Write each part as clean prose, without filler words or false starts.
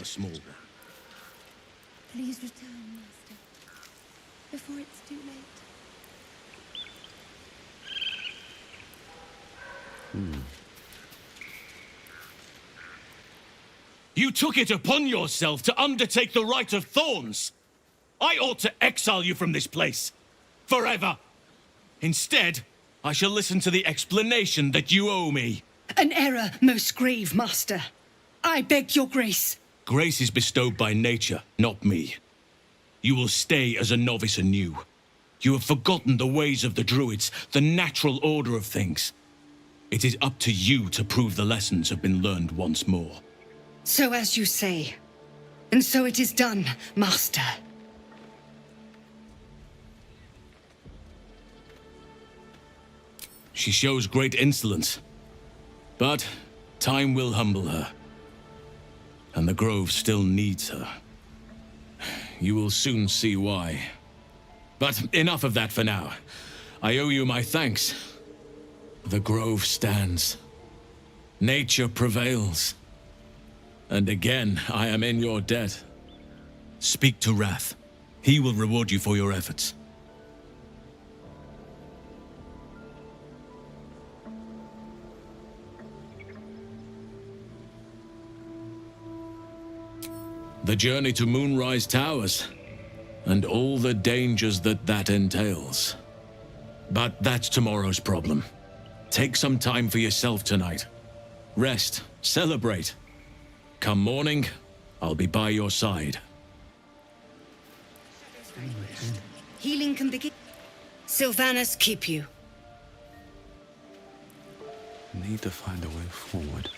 a small one. Please return, Master, before it's too late. You took it upon yourself to undertake the Rite of Thorns. I ought to exile you from this place. Forever. Instead, I shall listen to the explanation that you owe me. An error most grave, Master. I beg your grace. Grace is bestowed by nature, not me. You will stay as a novice anew. You have forgotten the ways of the Druids, the natural order of things. It is up to you to prove the lessons have been learned once more. So as you say. And so it is done, Master. She shows great insolence. But time will humble her. And the Grove still needs her. You will soon see why. But enough of that for now. I owe you my thanks. The Grove stands. Nature prevails. And again, I am in your debt. Speak to Wrath. He will reward you for your efforts. The journey to Moonrise Towers, and all the dangers that entails. But that's tomorrow's problem. Take some time for yourself tonight. Rest, celebrate. Come morning, I'll be by your side. Healing can begin. Sylvanas keep you. Need to find a way forward.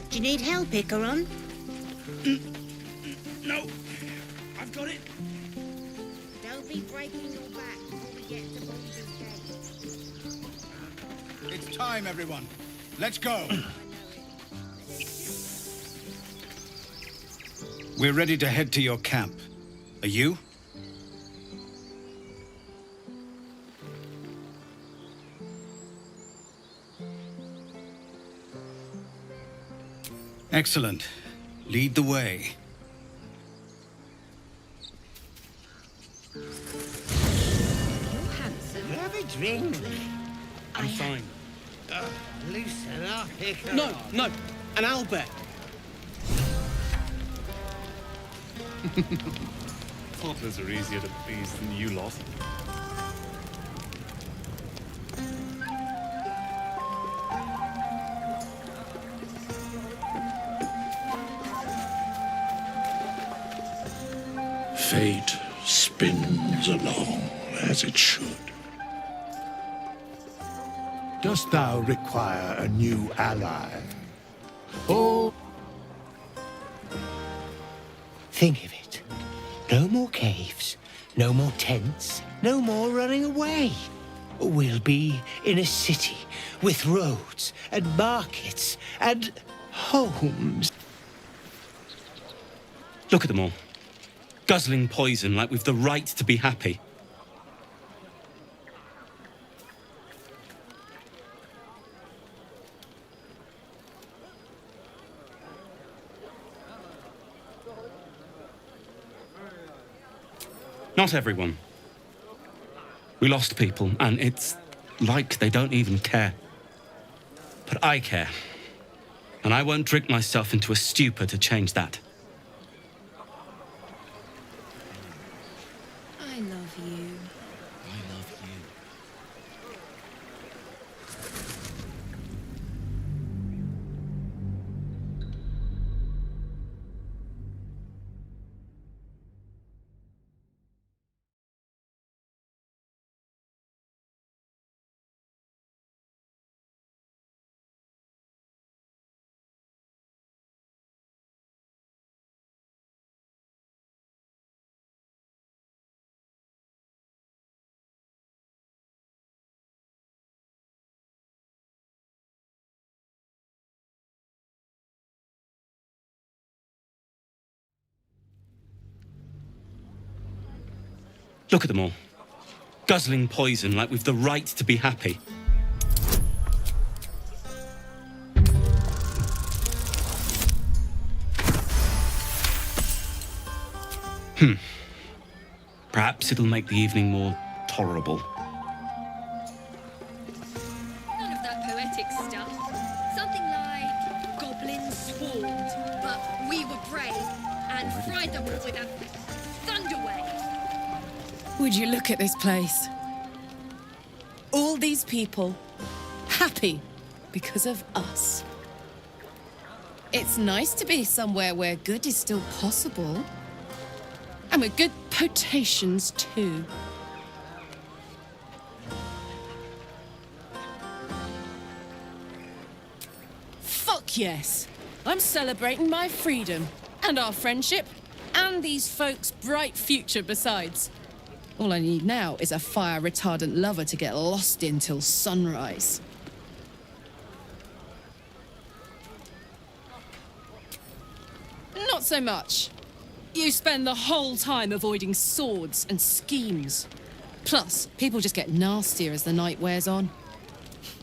Do you need help, Icaron? No, I've got it. Don't be breaking your back before we get to Baldur's Gate. It's time, everyone. Let's go. We're ready to head to your camp. Are you? Excellent. Lead the way. You're handsome. Have a drink. I'm fine. Loosen up, Icaron. No, an owlbear. Toddlers are easier to please than you lot. Fate spins along as it should. Dost thou require a new ally? Oh, Think of it. No more caves, no more tents, no more running away. We'll be in a city with roads and markets and homes. Look at them all. Guzzling poison like we've the right to be happy. Not everyone. We lost people, and it's like they don't even care. But I care. And I won't drink myself into a stupor to change that. I love you. Look at them all. Guzzling poison like we've the right to be happy. Perhaps it'll make the evening more tolerable. None of that poetic stuff. Something like goblins swarmed, but we were brave and fried them all with a thunder wave. Would you look at this place? All these people happy because of us. It's nice to be somewhere where good is still possible. And with good potations, too. Fuck yes! I'm celebrating my freedom, and our friendship, and these folks' bright future besides. All I need now is a fire-retardant lover to get lost in till sunrise. Not so much. You spend the whole time avoiding swords and schemes. Plus, people just get nastier as the night wears on.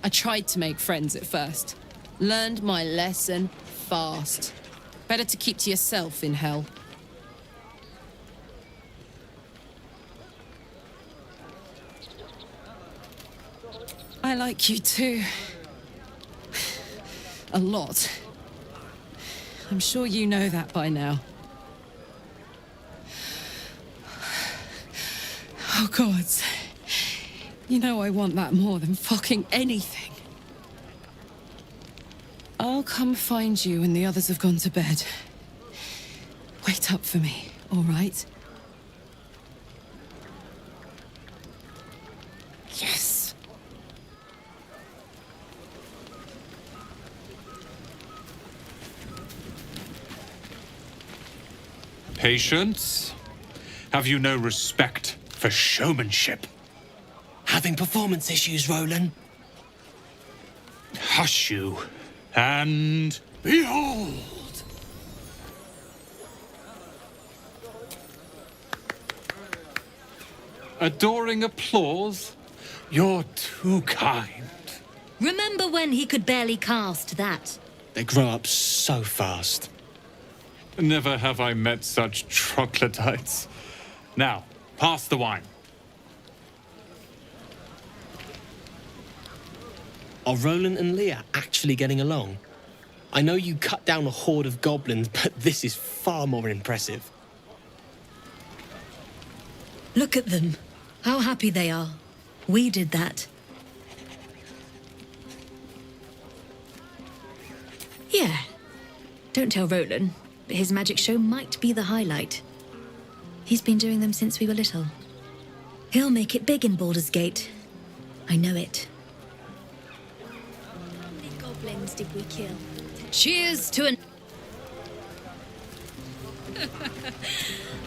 I tried to make friends at first. Learned my lesson fast. Better to keep to yourself in hell. I like you too. A lot. I'm sure you know that by now. Oh, gods. You know I want that more than fucking anything. I'll come find you when the others have gone to bed. Wait up for me, all right? Yes. Patience? Have you no respect for showmanship? Having performance issues, Roland? Hush you, and behold! Adoring applause? You're too kind. Remember when he could barely cast that? They grow up so fast. Never have I met such troglodytes. Now, pass the wine. Are Roland and Leah actually getting along? I know you cut down a horde of goblins, but this is far more impressive. Look at them. How happy they are. We did that. Yeah. Don't tell Roland, but his magic show might be the highlight. He's been doing them since we were little. He'll make it big in Baldur's Gate. I know it. How many goblins did we kill? Cheers to an...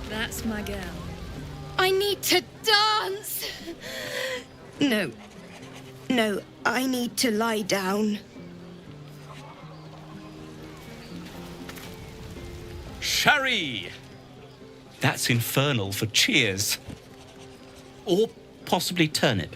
That's my girl. I need to dance! No. No, I need to lie down. Sherry! That's infernal for cheers. Or possibly turnip.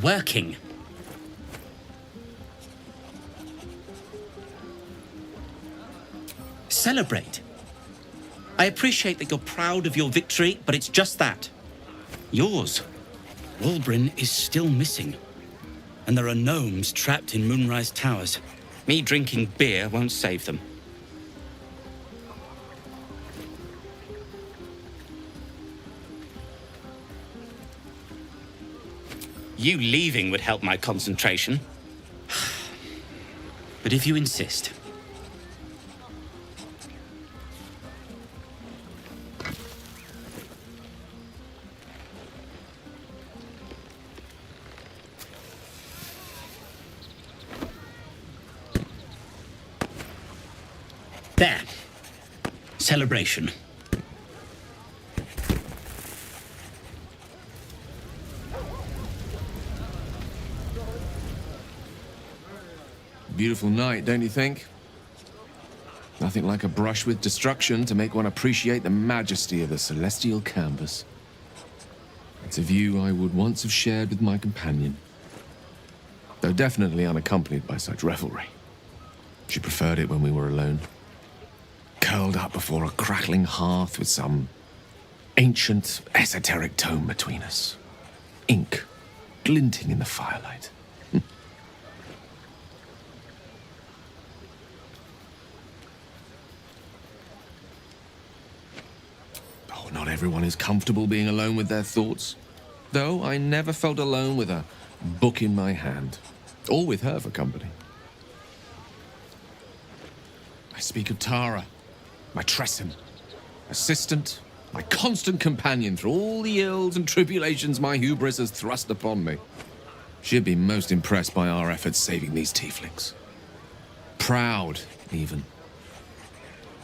Working. Celebrate. I appreciate that you're proud of your victory, but it's just that. Yours. Walbrin is still missing. And there are gnomes trapped in Moonrise Towers. Me drinking beer won't save them. You leaving would help my concentration. But if you insist. There. Celebration. Beautiful night, don't you think? Nothing like a brush with destruction to make one appreciate the majesty of the celestial canvas. It's a view I would once have shared with my companion, though definitely unaccompanied by such revelry. She preferred it when we were alone, curled up before a crackling hearth with some ancient, esoteric tome between us. Ink glinting in the firelight. Oh, not everyone is comfortable being alone with their thoughts, though I never felt alone with a book in my hand, or with her for company. I speak of Tara, my Tresson, assistant, my constant companion through all the ills and tribulations my hubris has thrust upon me. She'd be most impressed by our efforts saving these tieflings. Proud, even.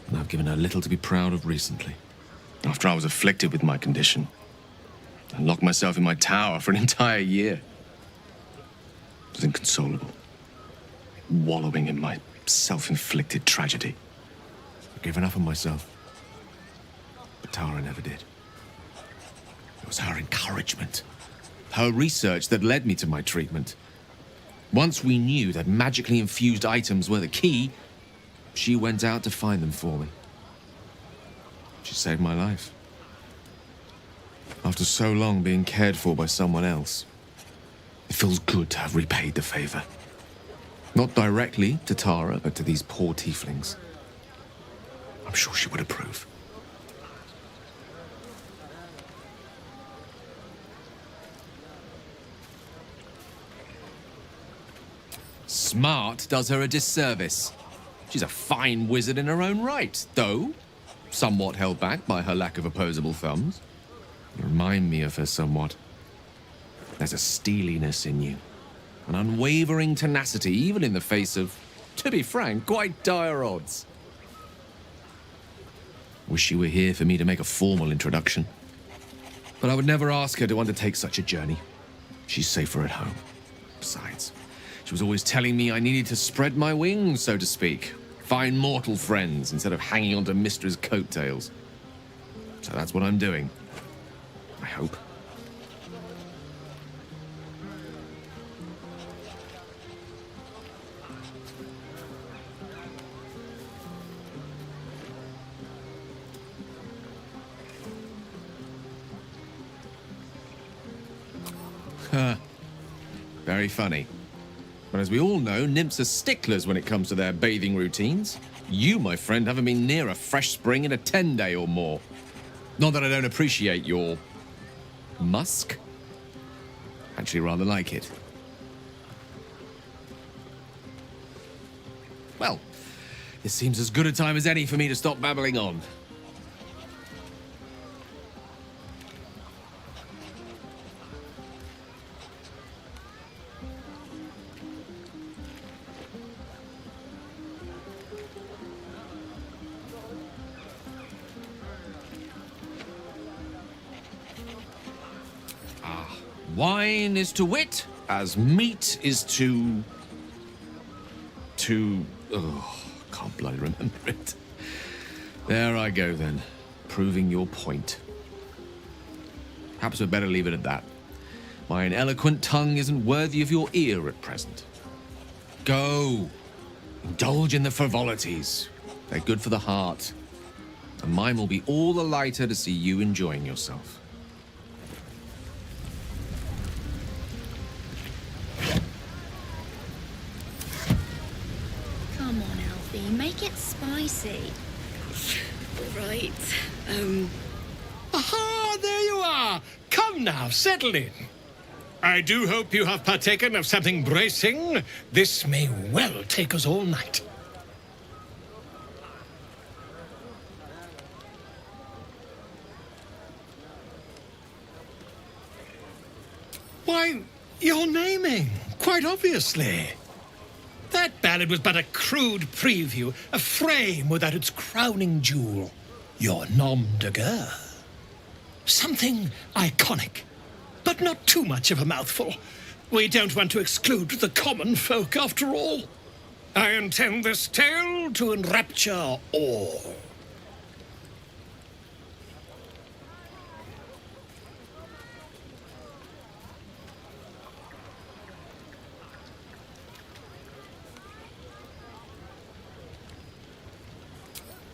And I've given her little to be proud of recently. After I was afflicted with my condition, I locked myself in my tower for an entire year. I was inconsolable, wallowing in my self-inflicted tragedy. I've given up on myself. But Tara never did. It was her encouragement, her research that led me to my treatment. Once we knew that magically infused items were the key, she went out to find them for me. She saved my life. After so long being cared for by someone else, it feels good to have repaid the favor. Not directly to Tara, but to these poor tieflings. I'm sure she would approve. Smart does her a disservice. She's a fine wizard in her own right, though somewhat held back by her lack of opposable thumbs. You remind me of her somewhat. There's a steeliness in you, an unwavering tenacity, even in the face of, to be frank, quite dire odds. Wish she were here for me to make a formal introduction. But I would never ask her to undertake such a journey. She's safer at home. Besides, she was always telling me I needed to spread my wings, so to speak. Find mortal friends instead of hanging onto Mistra's coattails. So that's what I'm doing. I hope. Very funny. But as we all know, nymphs are sticklers when it comes to their bathing routines. You, my friend, haven't been near a fresh spring in a 10-day or more. Not that I don't appreciate your musk. Actually, rather like it. Well, this seems as good a time as any for me to stop babbling on. Wine is to wit as meat is to... Oh, can't bloody remember it. There I go then, proving your point. Perhaps we'd better leave it at that. My ineloquent tongue isn't worthy of your ear at present. Go, indulge in the frivolities. They're good for the heart. And mine will be all the lighter to see you enjoying yourself. Make it spicy. Right. Aha! There you are! Come now, settle in. I do hope you have partaken of something bracing. This may well take us all night. Why, you're naming, quite obviously. That ballad was but a crude preview, a frame without its crowning jewel, your nom de guerre. Something iconic, but not too much of a mouthful. We don't want to exclude the common folk, after all. I intend this tale to enrapture all.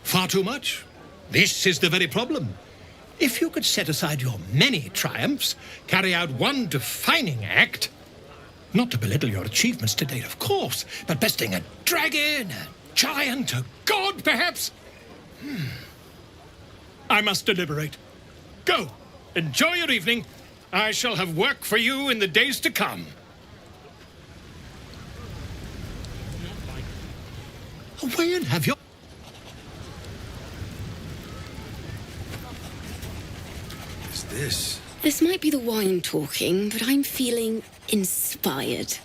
Far too much? This is the very problem. If you could set aside your many triumphs, carry out one defining act, not to belittle your achievements to date, of course, but besting a dragon, a giant, a god, perhaps? I must deliberate. Go, enjoy your evening. I shall have work for you in the days to come. Away and have your... This might be the wine talking, but I'm feeling inspired.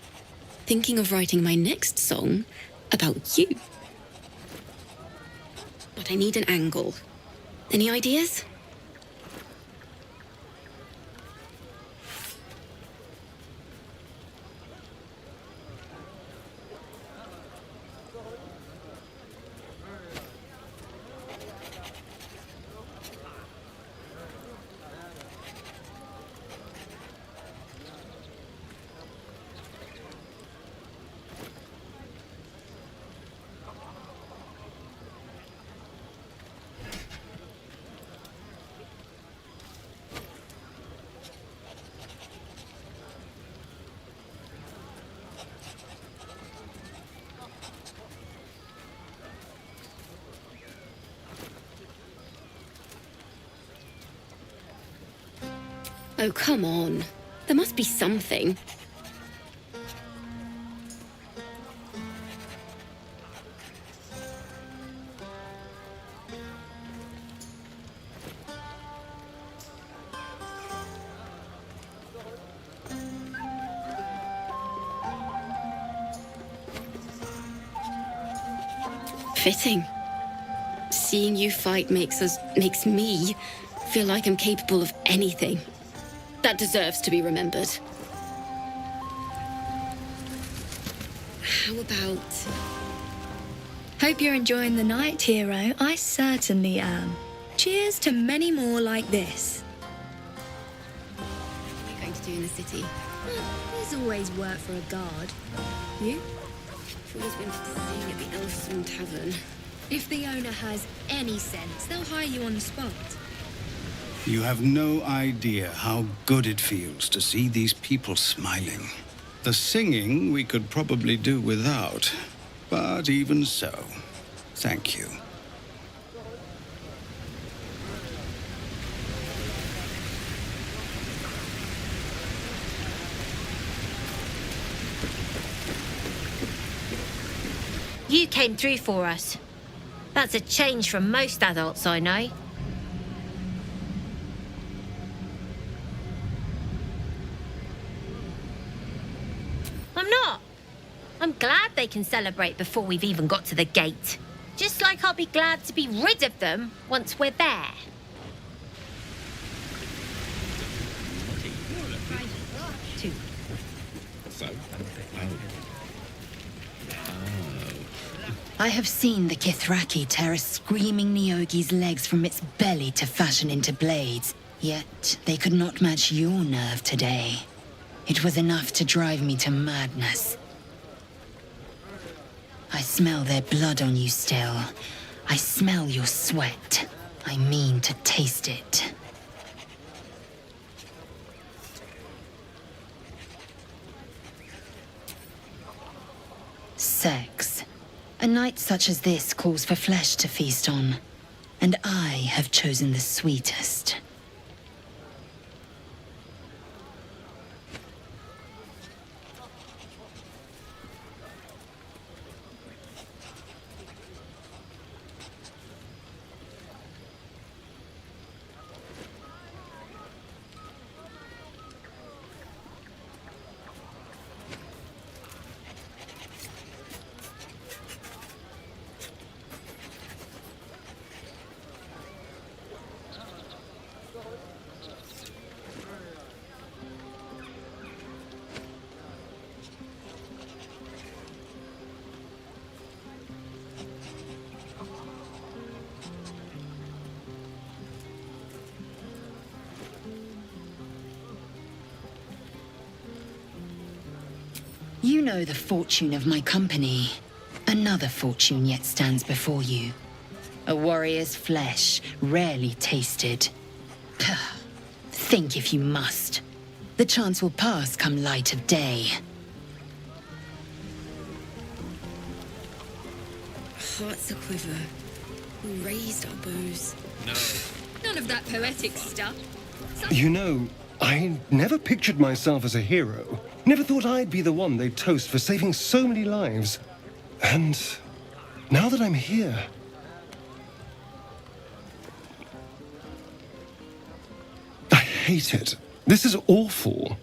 Thinking of writing my next song about you. But I need an angle. Any ideas? Oh, come on. There must be something. Fitting. Seeing you fight makes me feel like I'm capable of anything. That deserves to be remembered. How about... Hope you're enjoying the night, hero. I certainly am. Cheers to many more like this. What are you going to do in the city? There's always work for a guard. You? I've always wanted to sing at the Elfstone Tavern. If the owner has any sense, they'll hire you on the spot. You have no idea how good it feels to see these people smiling. The singing we could probably do without, but even so, thank you. You came through for us. That's a change from most adults I know. I'm not. I'm glad they can celebrate before we've even got to the gate. Just like I'll be glad to be rid of them once we're there. I have seen the Kithraki tear a screaming Neogi's legs from its belly to fashion into blades. Yet they could not match your nerve today. It was enough to drive me to madness. I smell their blood on you still. I smell your sweat. I mean to taste it. Sex. A night such as this calls for flesh to feast on, and I have chosen the sweetest. You know the fortune of my company. Another fortune yet stands before you. A warrior's flesh, rarely tasted. Think if you must. The chance will pass come light of day. Hearts a quiver. We raised our bows. No. None of that poetic stuff. You know, I never pictured myself as a hero. Never thought I'd be the one they'd toast for saving so many lives. And now that I'm here... I hate it. This is awful.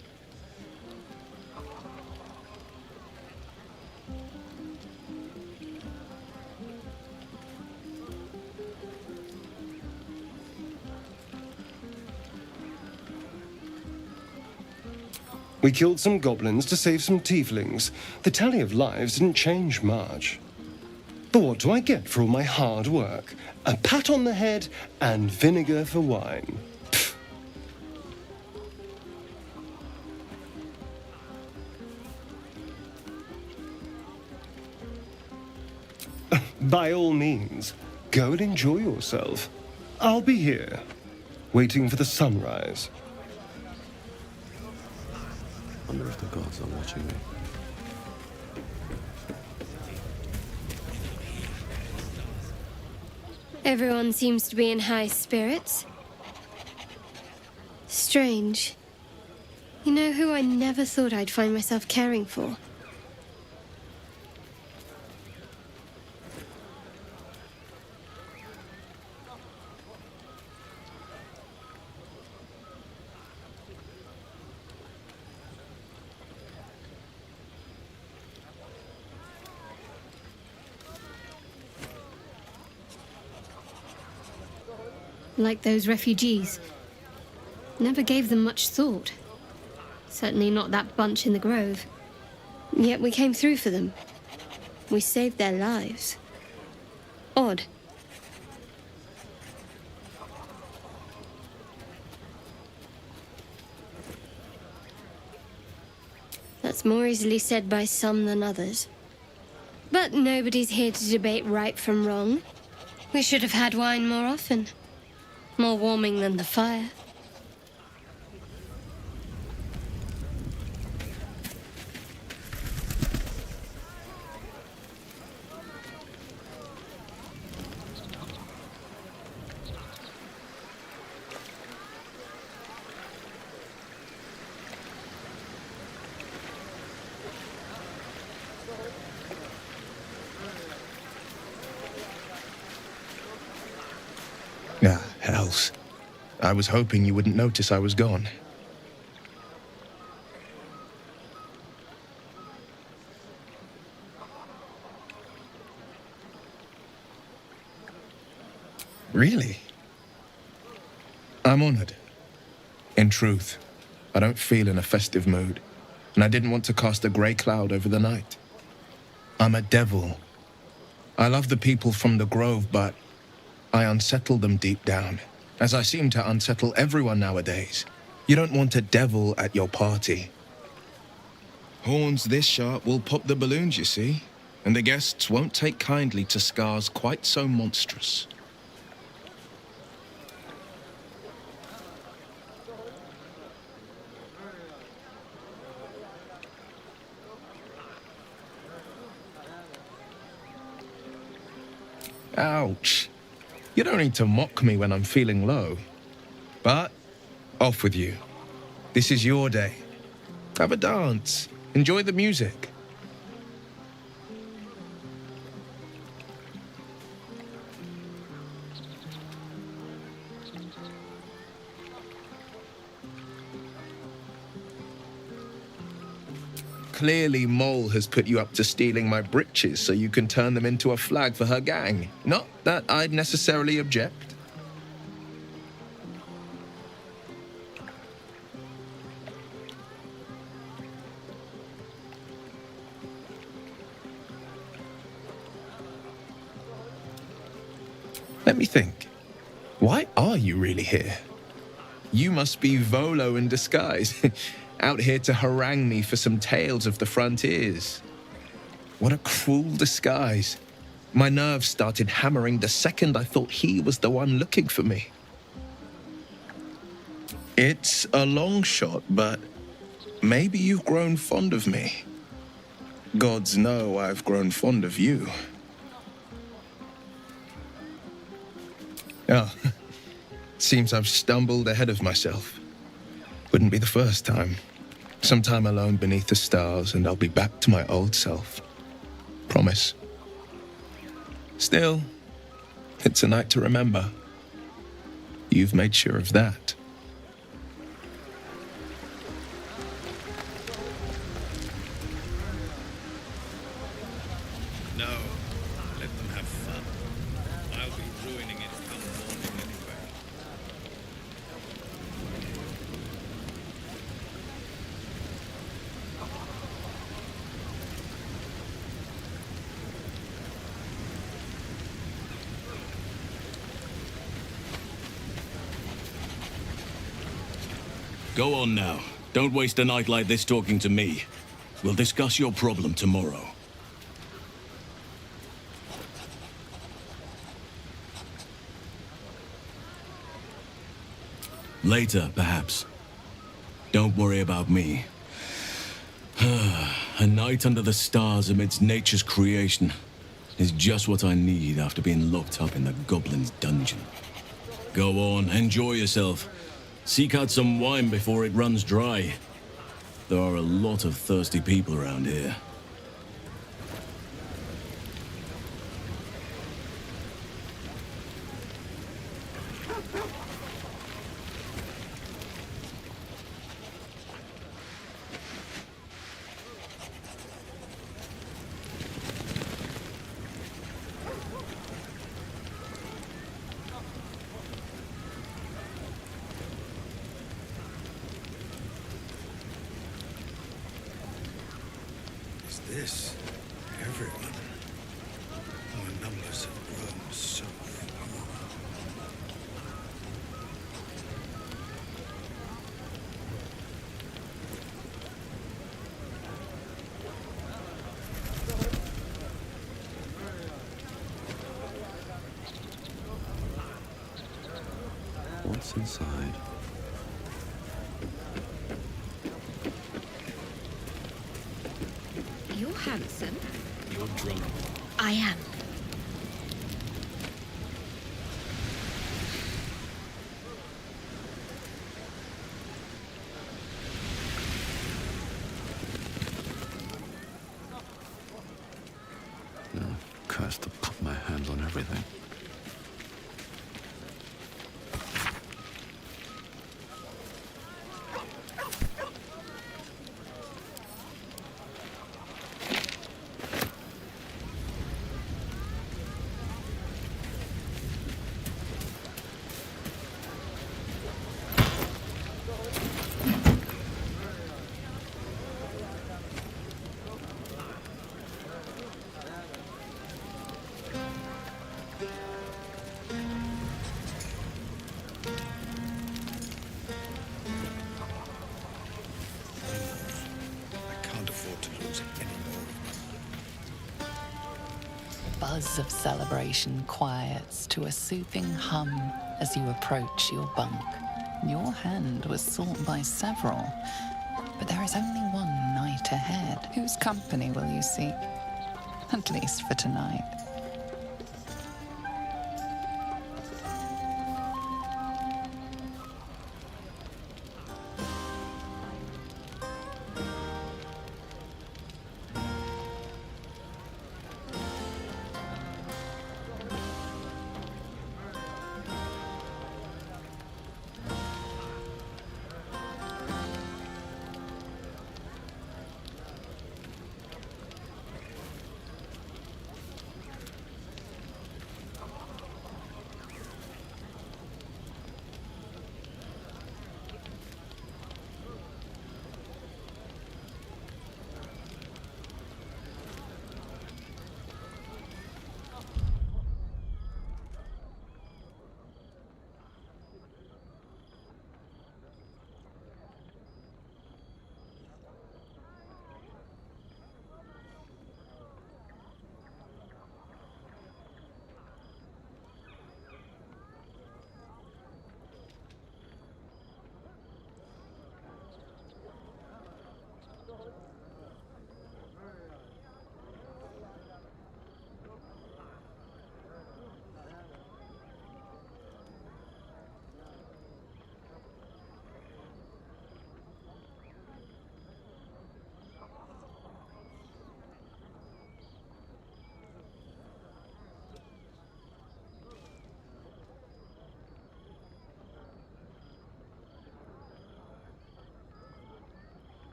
We killed some goblins to save some tieflings. The tally of lives didn't change much. But what do I get for all my hard work? A pat on the head and vinegar for wine. Pfft. By all means, go and enjoy yourself. I'll be here, waiting for the sunrise. I wonder if the gods are watching me. Everyone seems to be in high spirits. Strange. You know who I never thought I'd find myself caring for? Like those refugees. Never gave them much thought. Certainly not that bunch in the grove. Yet we came through for them. We saved their lives. Odd. That's more easily said by some than others. But nobody's here to debate right from wrong. We should have had wine more often. More warming than the fire. Ah, hells. I was hoping you wouldn't notice I was gone. Really? I'm honored. In truth, I don't feel in a festive mood, and I didn't want to cast a grey cloud over the night. I'm a devil. I love the people from the Grove, but I unsettle them deep down, as I seem to unsettle everyone nowadays. You don't want a devil at your party. Horns this sharp will pop the balloons, you see, and the guests won't take kindly to scars quite so monstrous. Ouch. You don't need to mock me when I'm feeling low. But, off with you. This is your day. Have a dance. Enjoy the music. Clearly, Mole has put you up to stealing my breeches so you can turn them into a flag for her gang. Not that I'd necessarily object. Let me think. Why are you really here? You must be Volo in disguise. out here to harangue me for some tales of the frontiers. What a cruel disguise. My nerves started hammering the second I thought he was the one looking for me. It's a long shot, but maybe you've grown fond of me. Gods know I've grown fond of you. Oh, seems I've stumbled ahead of myself. Wouldn't be the first time. Some time alone beneath the stars, and I'll be back to my old self. Promise. Still, it's a night to remember. You've made sure of that. No, let them have fun. I'll be ruining it come morning anyway. Go on now. Don't waste a night like this talking to me. We'll discuss your problem tomorrow. Later, perhaps. Don't worry about me. A night under the stars amidst nature's creation is just what I need after being locked up in the goblin's dungeon. Go on, enjoy yourself. Seek out some wine before it runs dry. There are a lot of thirsty people around here. Is this everyone? Our numbers have grown so few. What's inside? You're handsome. You're drunk. I am. No, cursed to put my hands on everything. I can't afford to lose any more. Buzz of celebration quiets to a soothing hum as you approach your bunk. Your hand was sought by several, but there is only one night ahead. Whose company will you seek? At least for tonight.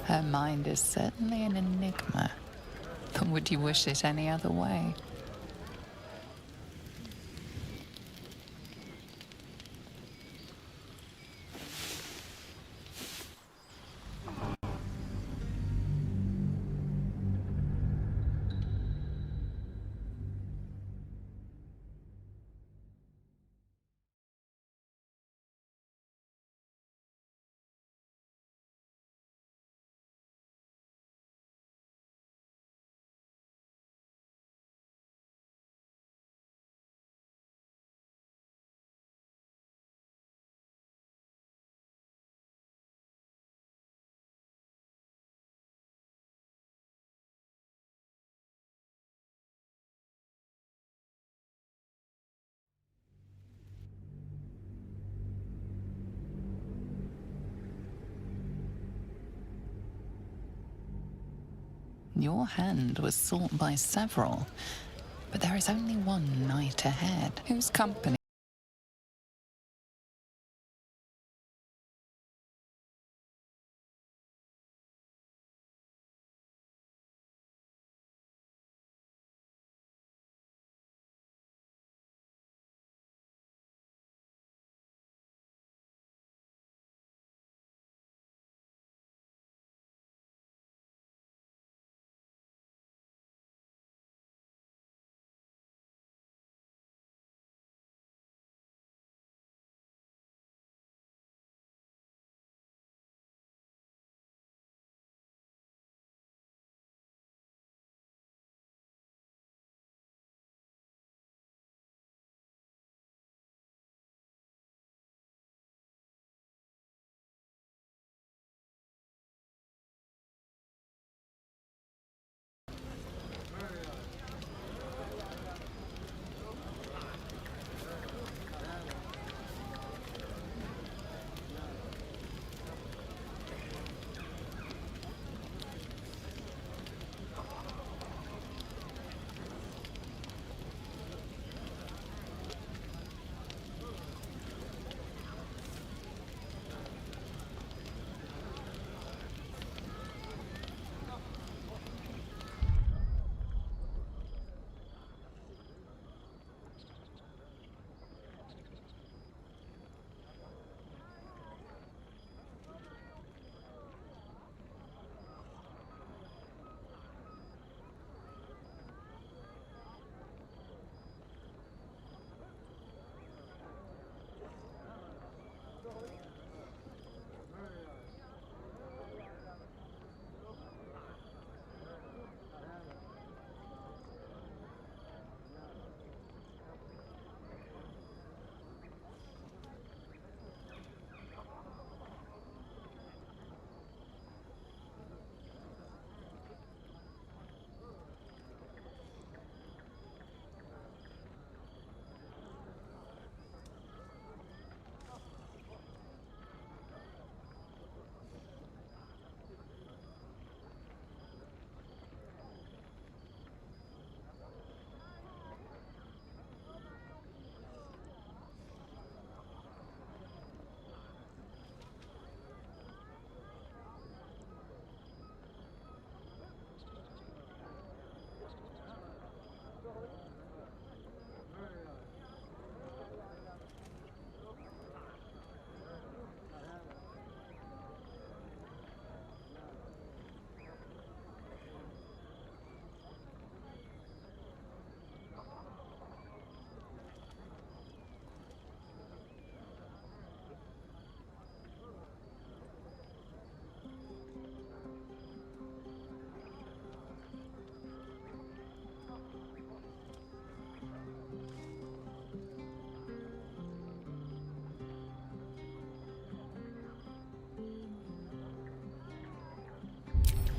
Her mind is certainly an enigma. But would you wish it any other way? Your hand was sought by several, but there is only one night ahead. Whose company?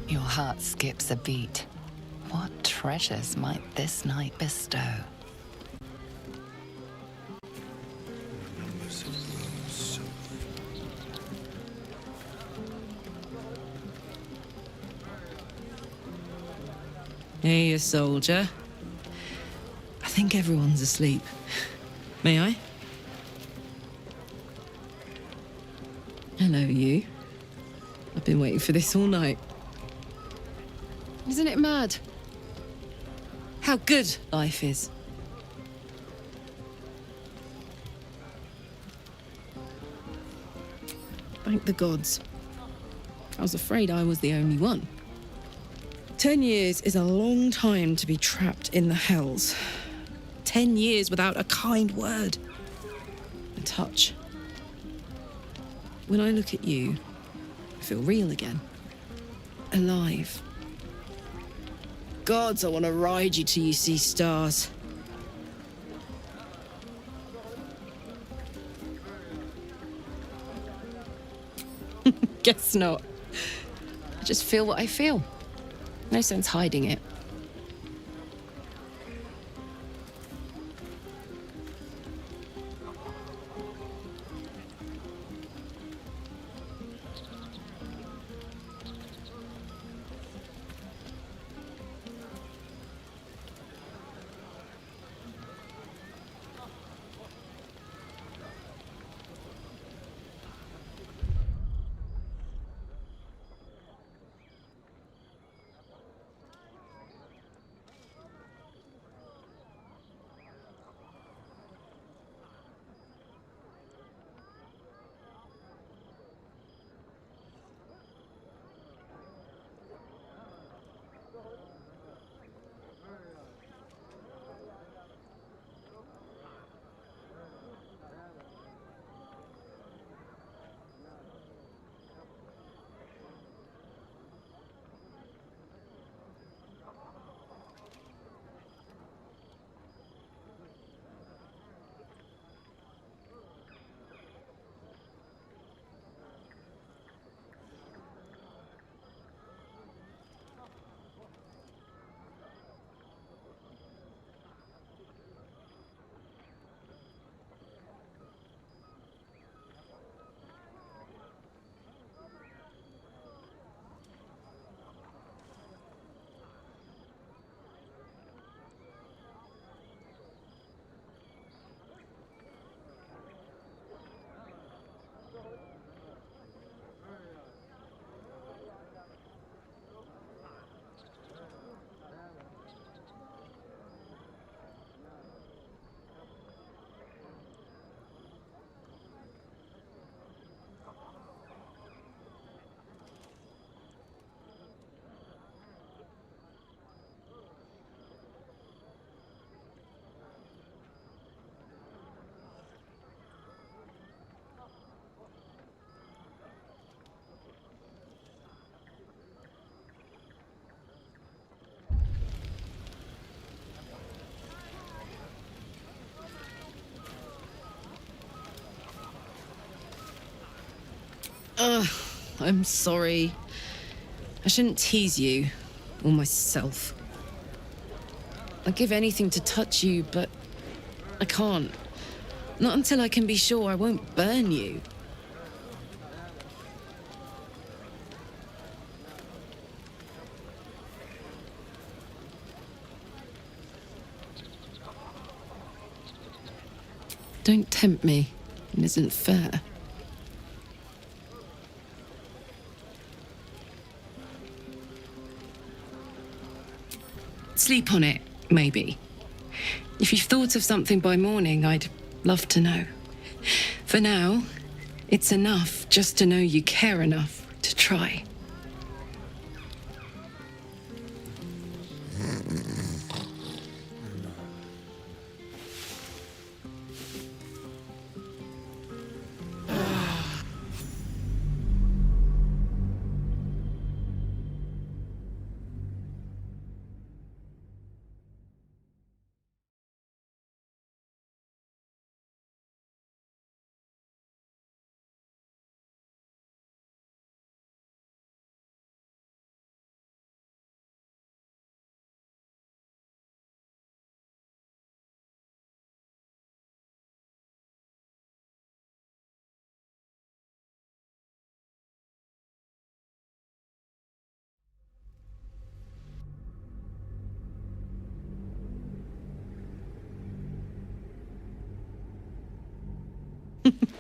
Your heart skips a beat. What treasures might this night bestow? Hey, a soldier. I think everyone's asleep. May I? Hello, you. A Been waiting for this all night. Isn't it mad? How good life is. Thank the gods. I was afraid I was the only one. 10 years is a long time to be trapped in the hells. 10 years without a kind word, a touch. When I look at you, I feel real again. Alive. Gods, I want to ride you till you see stars. Guess not. I just feel what I feel. No sense hiding it. I'm sorry. I shouldn't tease you, or myself. I'd give anything to touch you, but I can't. Not until I can be sure I won't burn you. Don't tempt me. It isn't fair. Sleep on it, maybe. If you've thought of something by morning, I'd love to know. For now, it's enough just to know you care enough to try.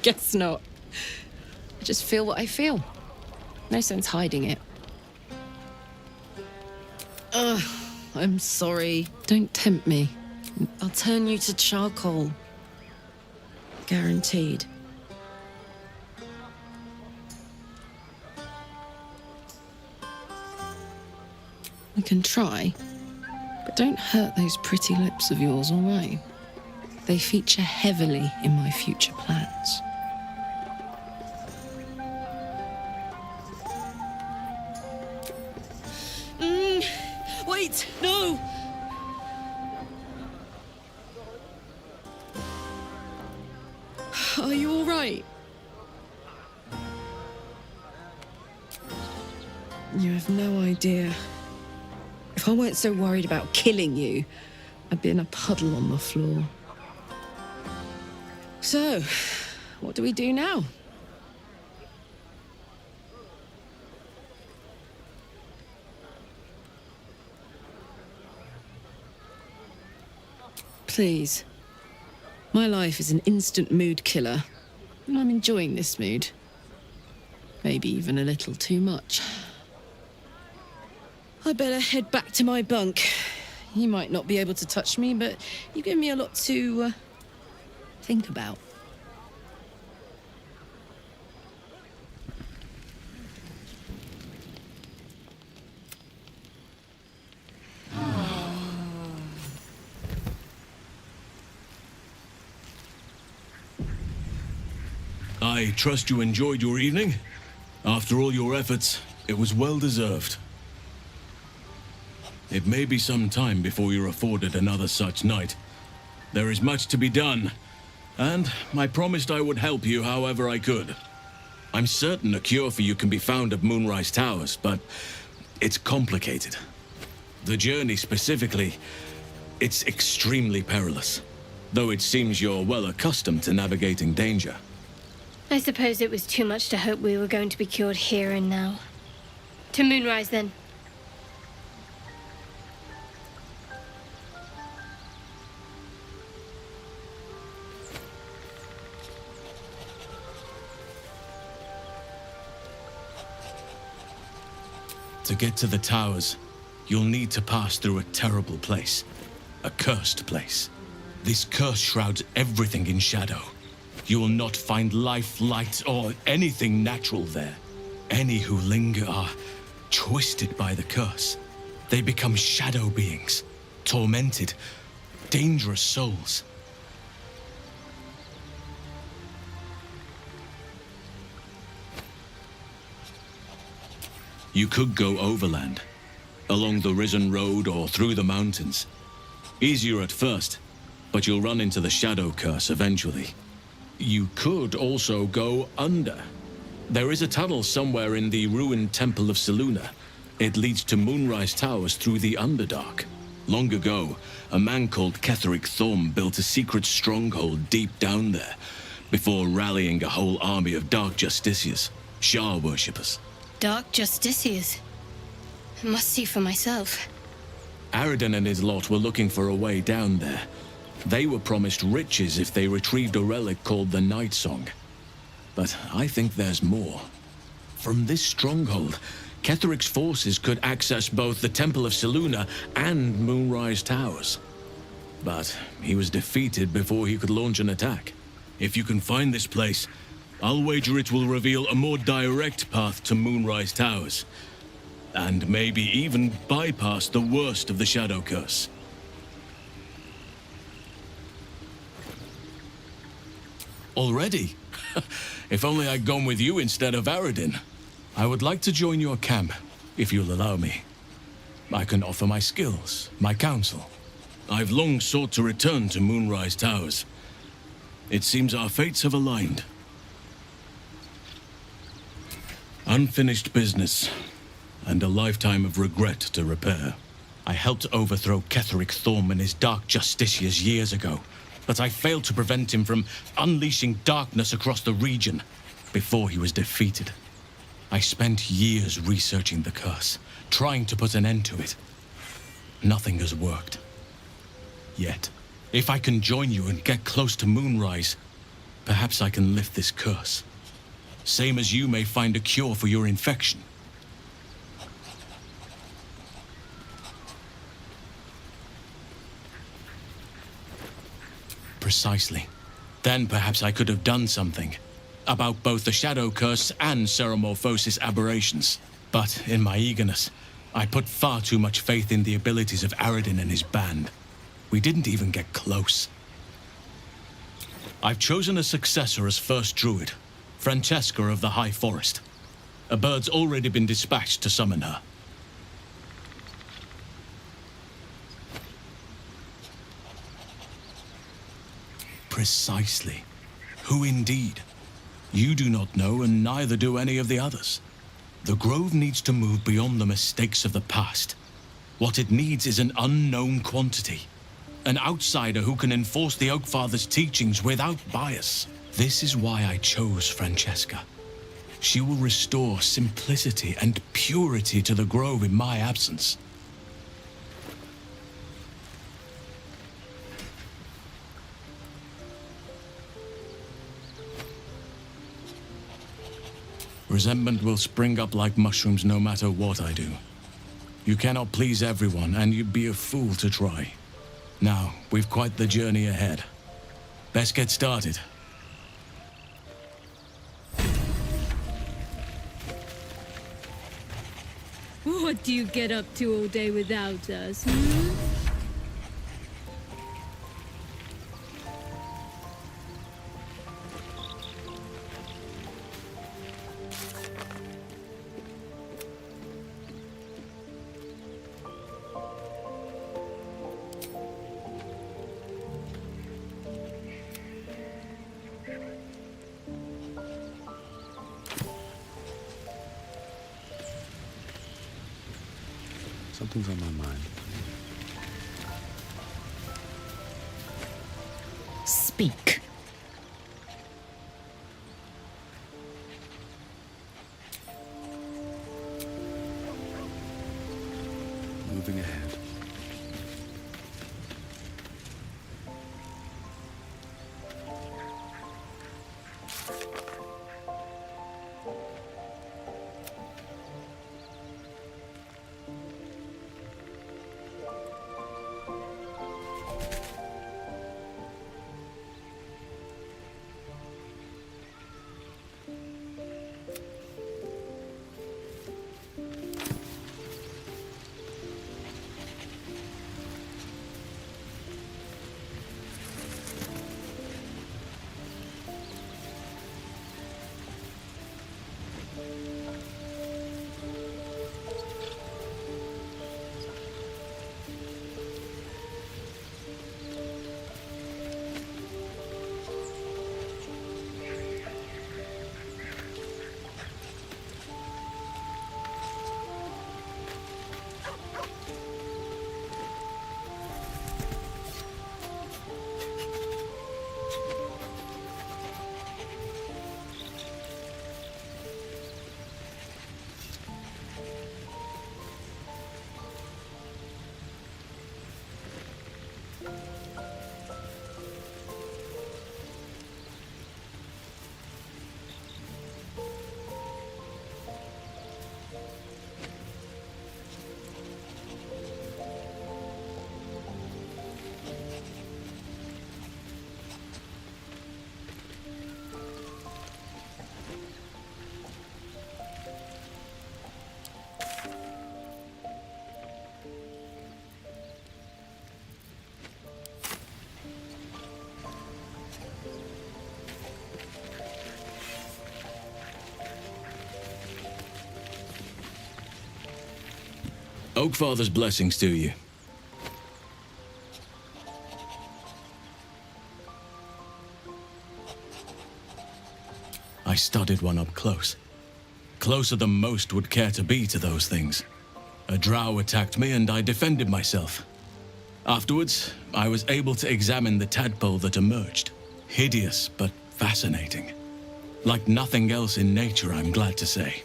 Guess not. I just feel what I feel. No sense hiding it. Ugh, I'm sorry. Don't tempt me. I'll turn you to charcoal. Guaranteed. We can try, but don't hurt those pretty lips of yours, all right? They feature heavily in my future plans. Wait, no! Are you all right? You have no idea. If I weren't so worried about killing you, I'd be in a puddle on the floor. So, what do we do now? Please. My life is an instant mood killer, and I'm enjoying this mood. Maybe even a little too much. I better head back to my bunk. You might not be able to touch me, but you give me a lot to think about. I trust you enjoyed your evening. After all your efforts, it was well deserved. It may be some time before you're afforded another such night. There is much to be done, and I promised I would help you however I could. I'm certain a cure for you can be found at Moonrise Towers, but it's complicated. The journey specifically, it's extremely perilous, though it seems you're well accustomed to navigating danger. I suppose it was too much to hope we were going to be cured here and now. To Moonrise, then. To get to the towers, you'll need to pass through a terrible place. A cursed place. This curse shrouds everything in shadow. You will not find life, light, or anything natural there. Any who linger are twisted by the curse. They become shadow beings, tormented, dangerous souls. You could go overland, along the Risen Road or through the mountains. Easier at first, but you'll run into the shadow curse eventually. You could also go under. There is a tunnel somewhere in the ruined Temple of Selûne. It leads to Moonrise Towers through the Underdark. Long ago, a man called Ketheric Thorm built a secret stronghold deep down there, before rallying a whole army of Dark Justiciars, Shah worshippers. Dark Justiciars. I must see for myself. Aradin and his lot were looking for a way down there. They were promised riches if they retrieved a relic called the Night Song. But I think there's more. From this stronghold, Ketheric's forces could access both the Temple of Selûne and Moonrise Towers. But he was defeated before he could launch an attack. If you can find this place, I'll wager it will reveal a more direct path to Moonrise Towers. And maybe even bypass the worst of the Shadow Curse. Already? If only I'd gone with you instead of Aradin. I would like to join your camp, if you'll allow me. I can offer my skills, my counsel. I've long sought to return to Moonrise Towers. It seems our fates have aligned. Unfinished business, and a lifetime of regret to repair. I helped overthrow Ketheric Thorm and his Dark Justiciars years ago, but I failed to prevent him from unleashing darkness across the region before he was defeated. I spent years researching the curse, trying to put an end to it. Nothing has worked. Yet, if I can join you and get close to Moonrise, perhaps I can lift this curse. same as you may find a cure for your infection. Precisely. Then perhaps I could have done something about both the Shadow Curse and Ceremorphosis aberrations. But in my eagerness, I put far too much faith in the abilities of Aradin and his band. We didn't even get close. I've chosen a successor as first druid, Francesca of the High Forest. A bird's already been dispatched to summon her. Precisely. Who indeed? You do not know, and neither do any of the others. The Grove needs to move beyond the mistakes of the past. What it needs is an unknown quantity. An outsider who can enforce the Oakfather's teachings without bias. This is why I chose Francesca. She will restore simplicity and purity to the Grove in my absence. Resentment will spring up like mushrooms no matter what I do. You cannot please everyone, and you'd be a fool to try. Now, we've quite the journey ahead. Best get started. What do you get up to all day without us, Something's on my mind. Speak. Moving ahead. Oakfather's blessings to you. I studied one up close. Closer than most would care to be to those things. A drow attacked me and I defended myself. Afterwards, I was able to examine the tadpole that emerged. Hideous, but fascinating. Like nothing else in nature, I'm glad to say.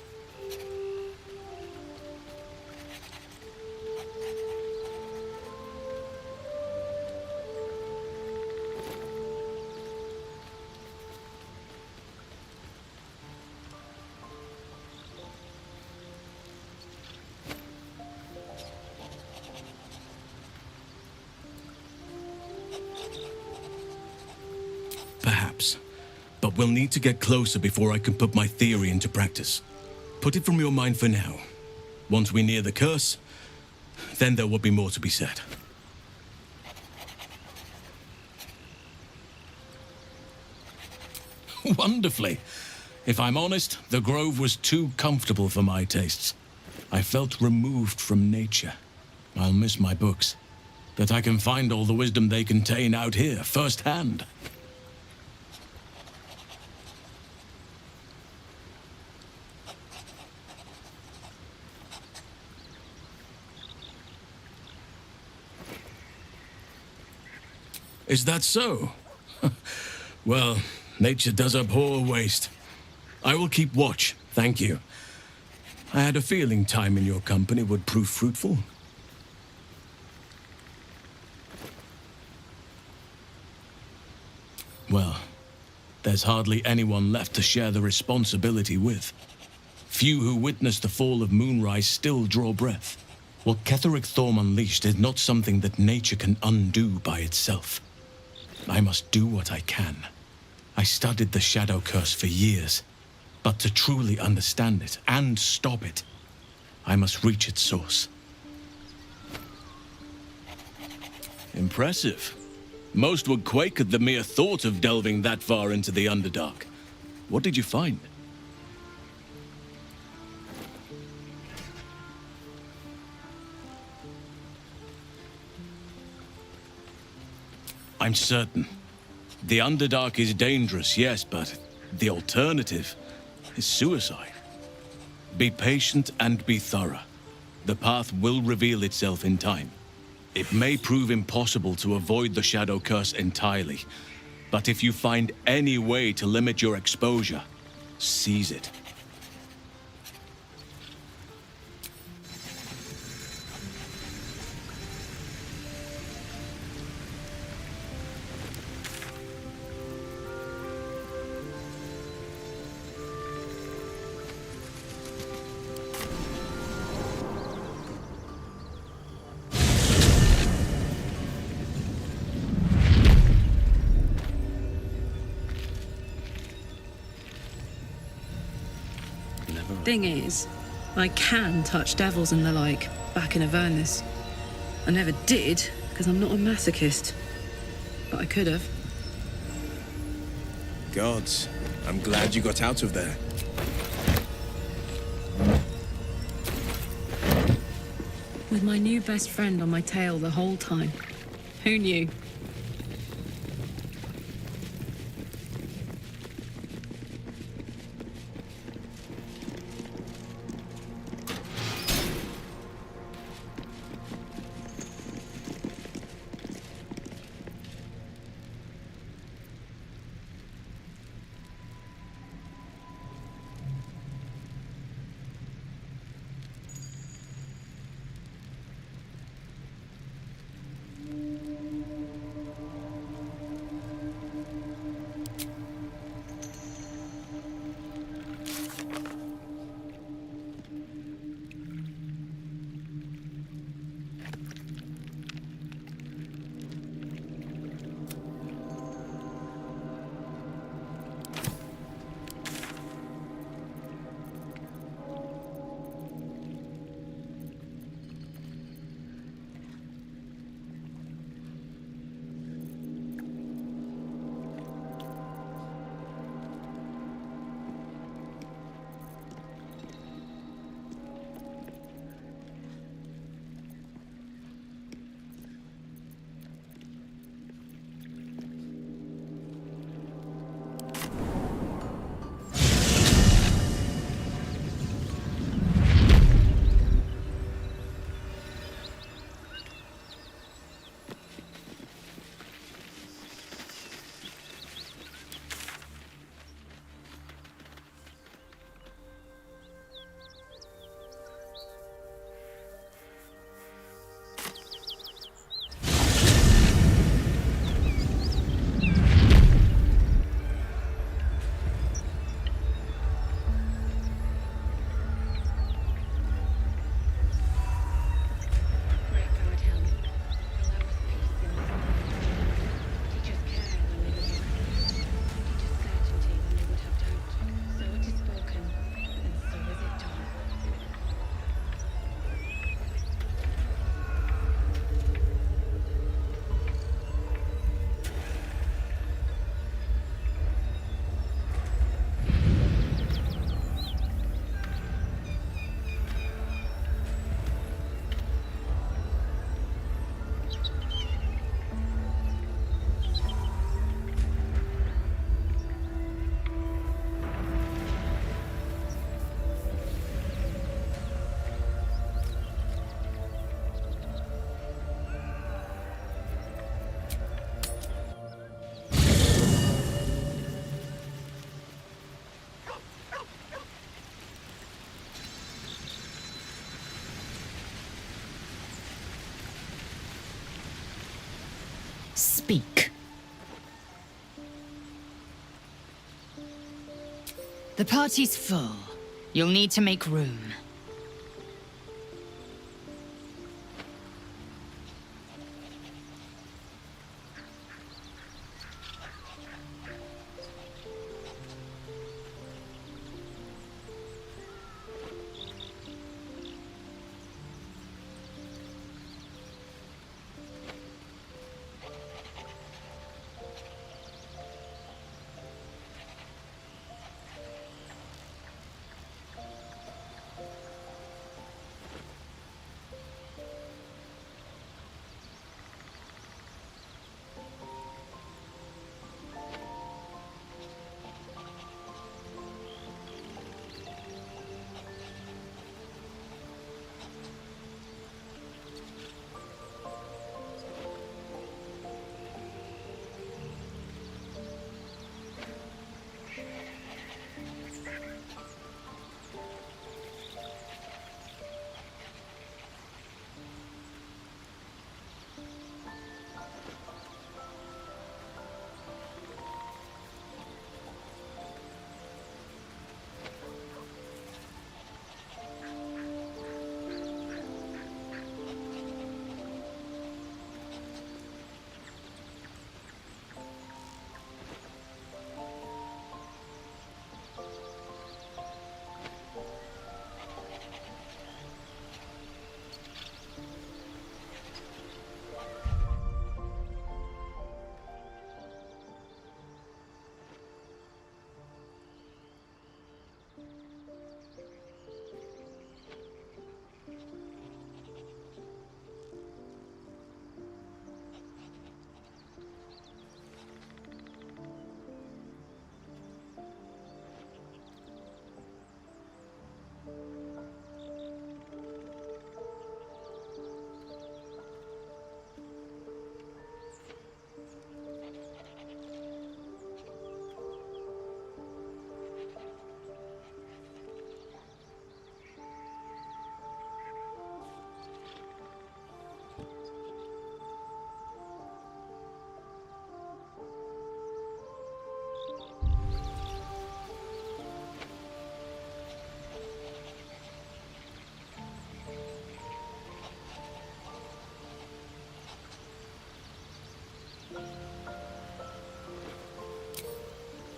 but we'll need to get closer before I can put my theory into practice. Put it from your mind for now. Once we near the curse, then there will be more to be said. Wonderfully. If I'm honest, the grove was too comfortable for my tastes. I felt removed from nature. I'll miss my books, but I can find all the wisdom they contain out here, firsthand. Is that so? Well, nature does abhor waste. I will keep watch, thank you. I had a feeling time in your company would prove fruitful. Well, there's hardly anyone left to share the responsibility with. Few who witnessed the fall of Moonrise still draw breath. What Ketheric Thorm unleashed is not something that nature can undo by itself. I must do what I can. I studied the Shadow Curse for years, but to truly understand it and stop it, I must reach its source. Impressive. Most would quake at the mere thought of delving that far into the Underdark. What did you find? I'm certain. The Underdark is dangerous, yes, but the alternative is suicide. Be patient and be thorough. The path will reveal itself in time. It may prove impossible to avoid the Shadow Curse entirely, but if you find any way to limit your exposure, seize it. Thing is, I can touch devils and the like back in Avernus. I never did, because I'm not a masochist. But I could have. Gods, I'm glad you got out of there. With my new best friend on my tail the whole time. Who knew? Speak. The party's full. You'll need to make room.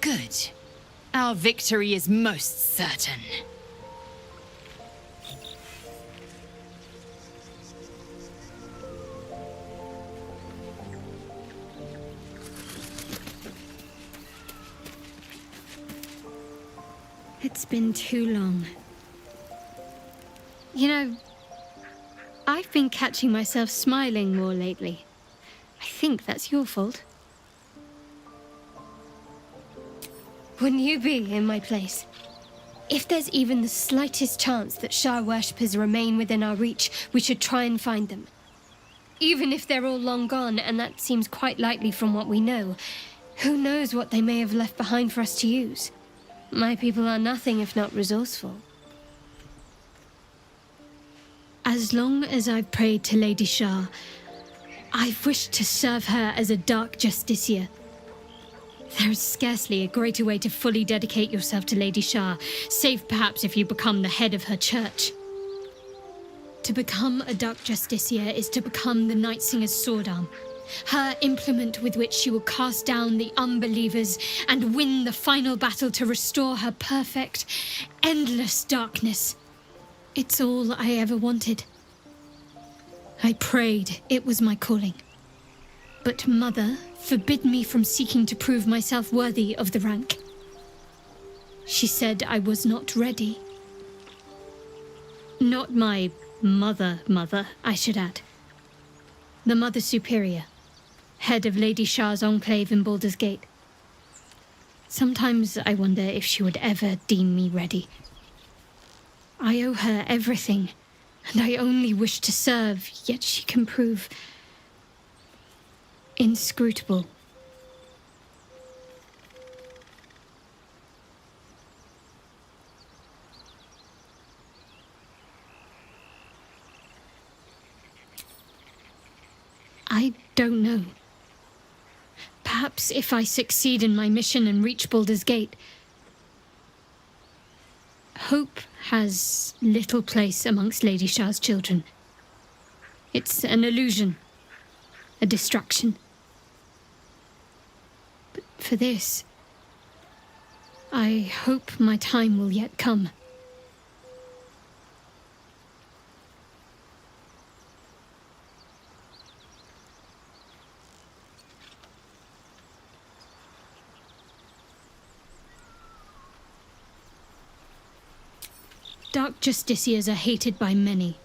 Good. Our victory is most certain. It's been too long. You know, I've been catching myself smiling more lately. I think that's your fault. Wouldn't you be in my place? If there's even the slightest chance that Shah worshippers remain within our reach, we should try and find them. Even if they're all long gone, and that seems quite likely from what we know, who knows what they may have left behind for us to use? My people are nothing if not resourceful. As long as I've prayed to Lady Shah, I've wished to serve her as a Dark Justiciar. There is scarcely a greater way to fully dedicate yourself to Lady Shah, save perhaps if you become the head of her church. To become a Dark Justiciar is to become the Night Singer's sword arm, her implement with which she will cast down the unbelievers and win the final battle to restore her perfect, endless darkness. It's all I ever wanted. I prayed it was my calling. But Mother forbid me from seeking to prove myself worthy of the rank. She said I was not ready. Not my mother, I should add. The Mother Superior, head of Lady Shah's enclave in Baldur's Gate. Sometimes I wonder if she would ever deem me ready. I owe her everything, and I only wish to serve, yet she can prove inscrutable. I don't know. Perhaps if I succeed in my mission and reach Baldur's Gate, hope has little place amongst Lady Shah's children. It's an illusion, a distraction. But for this, I hope my time will yet come. Dark Justiciars are hated by many,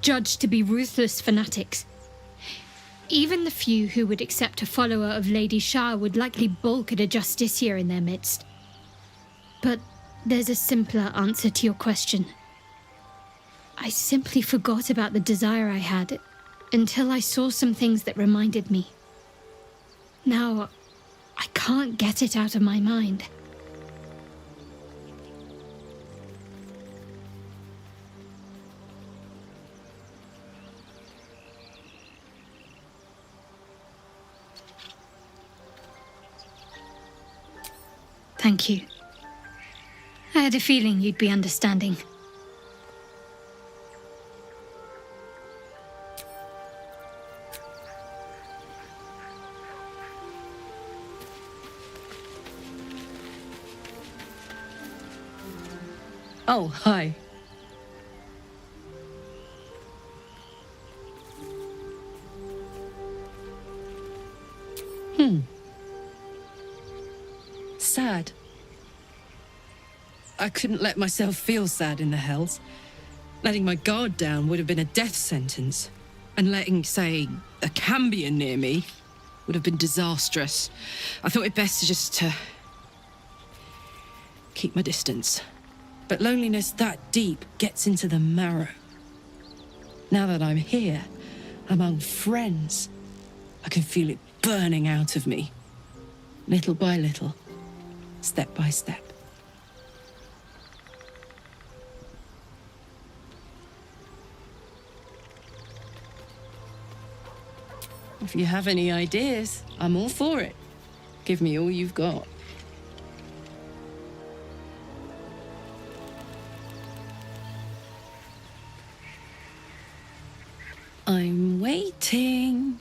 judged to be ruthless fanatics. Even the few who would accept a follower of Lady Shah would likely balk at a Justiciar in their midst. But there's a simpler answer to your question. I simply forgot about the desire I had until I saw some things that reminded me. Now, I can't get it out of my mind. Thank you. I had a feeling you'd be understanding. Oh, hi. Sad. I couldn't let myself feel sad in the Hells. Letting my guard down would have been a death sentence. And letting, say, a Cambion near me would have been disastrous. I thought it best to just keep my distance. But loneliness that deep gets into the marrow. Now that I'm here, among friends, I can feel it burning out of me. Little by little, step by step. If you have any ideas, I'm all for it. Give me all you've got. I'm waiting.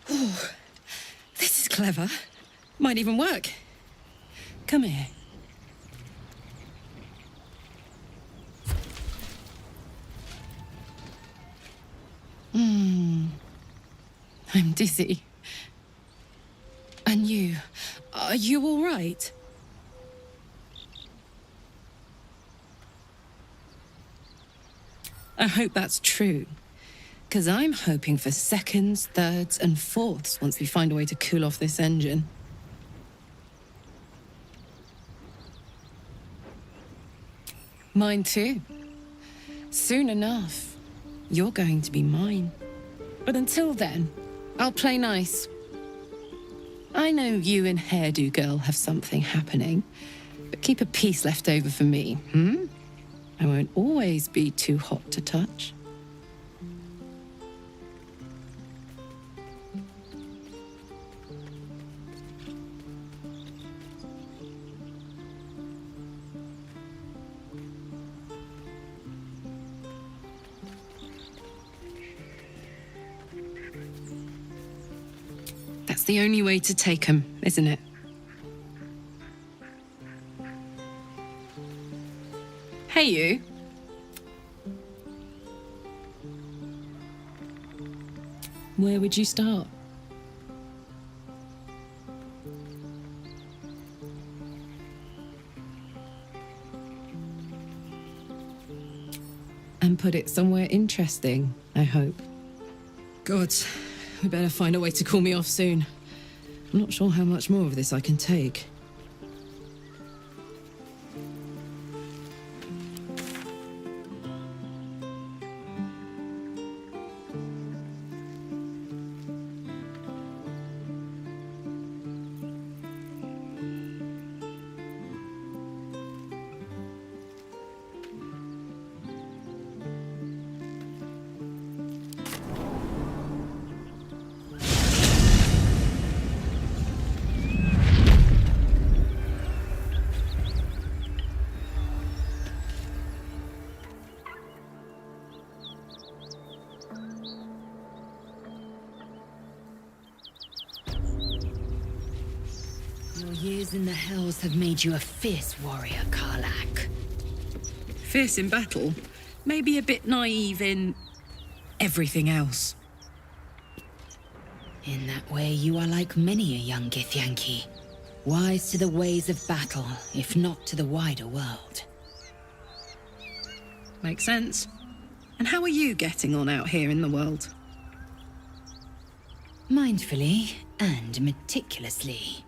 Oh, this is clever. Might even work. Come here. I'm dizzy. And you? Are you all right? I hope that's true. Because I'm hoping for seconds, thirds, and fourths once we find a way to cool off this engine. Mine too. Soon enough, you're going to be mine. But until then, I'll play nice. I know you and Hairdo Girl have something happening, but keep a piece left over for me, I won't always be too hot to touch. That's the only way to take him, isn't it? Hey, you. Where would you start? And put it somewhere interesting, I hope. God, we better find a way to cool me off soon. I'm not sure how much more of this I can take. Your years in the Hells have made you a fierce warrior, Karlach. Fierce in battle, maybe a bit naive in everything else. In that way, you are like many a young Githyanki. Wise to the ways of battle, if not to the wider world. Makes sense. And how are you getting on out here in the world? Mindfully and meticulously.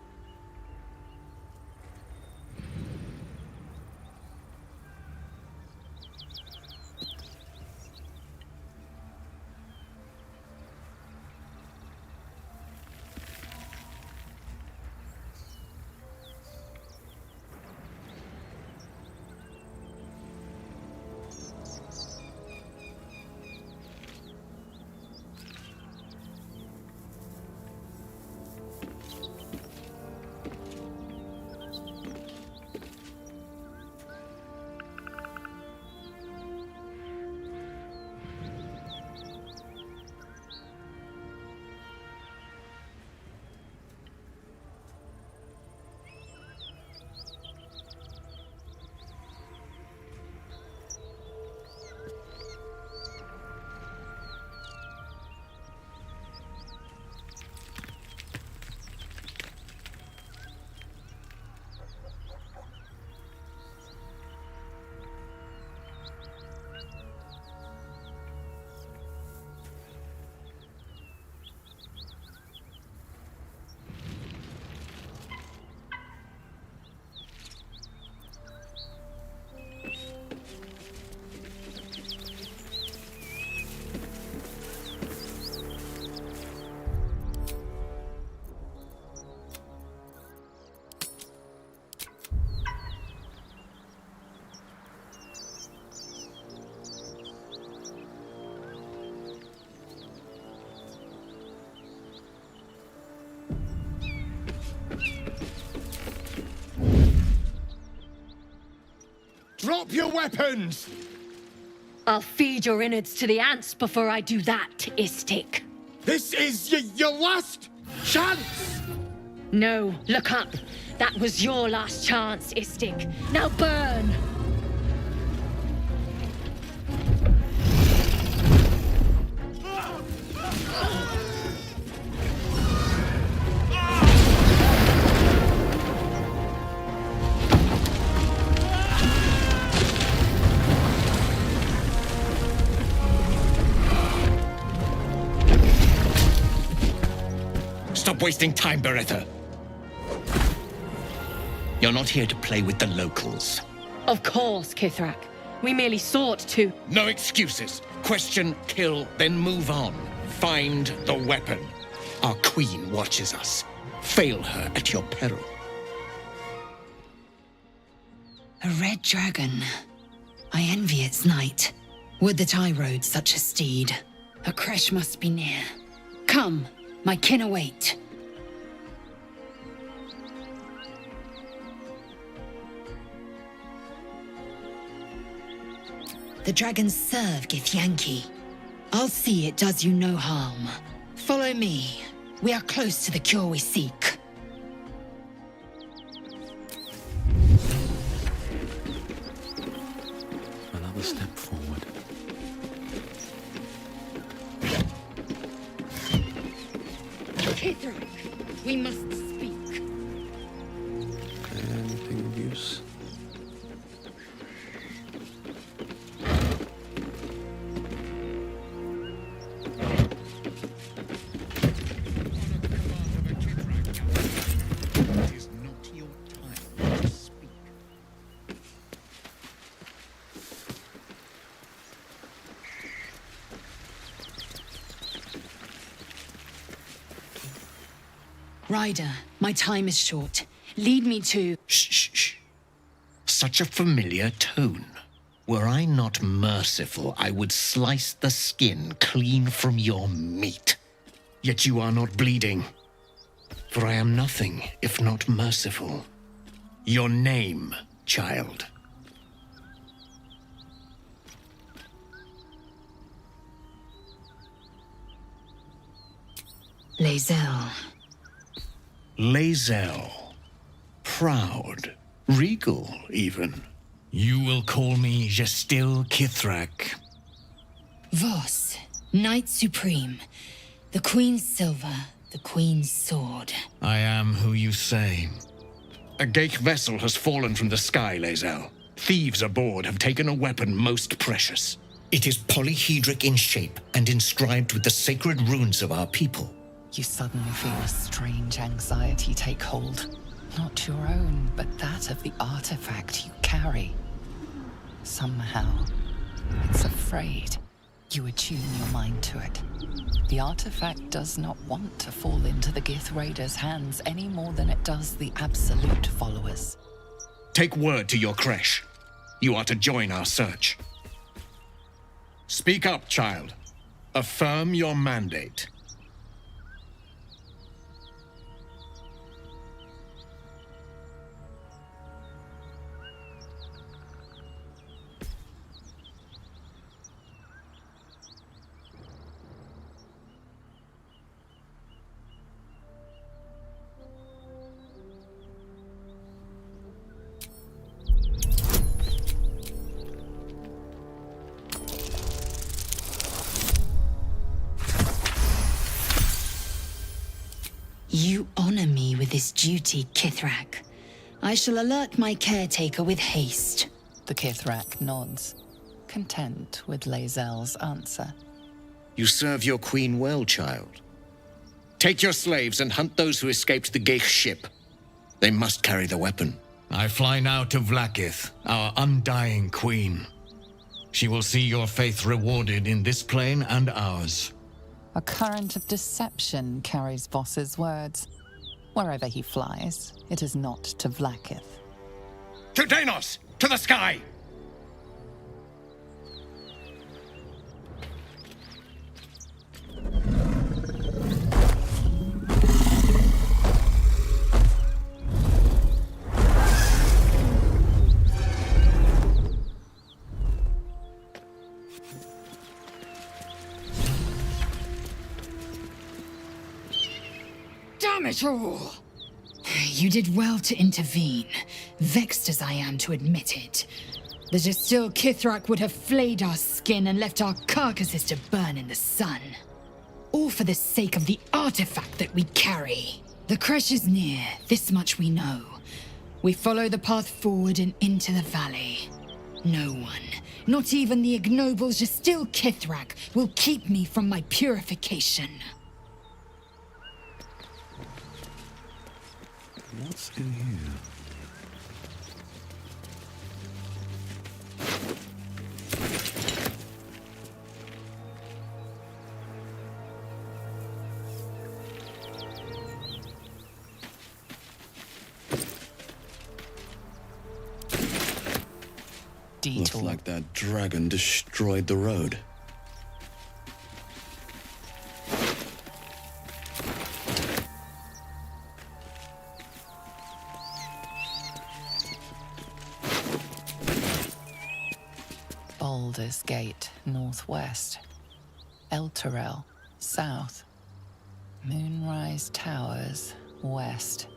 Drop your weapons! I'll feed your innards to the ants before I do that, Istik. This is your last chance! No, look up. That was your last chance, Istik. Now burn! Stop wasting time, Beretta. You're not here to play with the locals. Of course, Kithrak. We merely sought to... No excuses. Question, kill, then move on. Find the weapon. Our queen watches us. Fail her at your peril. A red dragon. I envy its knight. Would that I rode such a steed. A crash must be near. Come, my kin await. The dragons serve Githyanki. I'll see it does you no harm. Follow me. We are close to the cure we seek. Another step forward. Kithrak, we must speak. Anything of use? Ryder, my time is short. Lead me to... Shh. Such a familiar tone. Were I not merciful, I would slice the skin clean from your meat. Yet you are not bleeding. For I am nothing if not merciful. Your name, child. Lae'zel. Lae'zel. Proud. Regal, even. You will call me Gestil Kithrak. Voss, Knight Supreme. The Queen's silver, the Queen's sword. I am who you say. A Geich vessel has fallen from the sky, Lae'zel. Thieves aboard have taken a weapon most precious. It is polyhedric in shape and inscribed with the sacred runes of our people. You suddenly feel a strange anxiety take hold. Not your own, but that of the artifact you carry. Somehow, it's afraid. You attune your mind to it. The artifact does not want to fall into the Gith Raiders' hands any more than it does the Absolute followers. Take word to your creche. You are to join our search. Speak up, child. Affirm your mandate. You honor me with this duty, Kithrak. I shall alert my caretaker with haste. The Kithrak nods, content with Lae'zel's answer. You serve your queen well, child. Take your slaves and hunt those who escaped the Geich ship. They must carry the weapon. I fly now to Vlaakith, our undying queen. She will see your faith rewarded in this plane and ours. A current of deception carries Voss's words. Wherever he flies, it is not to Vlaakith. To Danos! To the sky! Damn it all! You did well to intervene, vexed as I am to admit it. The Gestil Kithrak would have flayed our skin and left our carcasses to burn in the sun. All for the sake of the artifact that we carry. The creche is near, this much we know. We follow the path forward and into the valley. No one, not even the ignoble Gestil Kithrak, will keep me from my purification. What's in here? Looks like that dragon destroyed the road. Baldur's Gate, northwest. Elturel, south. Moonrise Towers, west.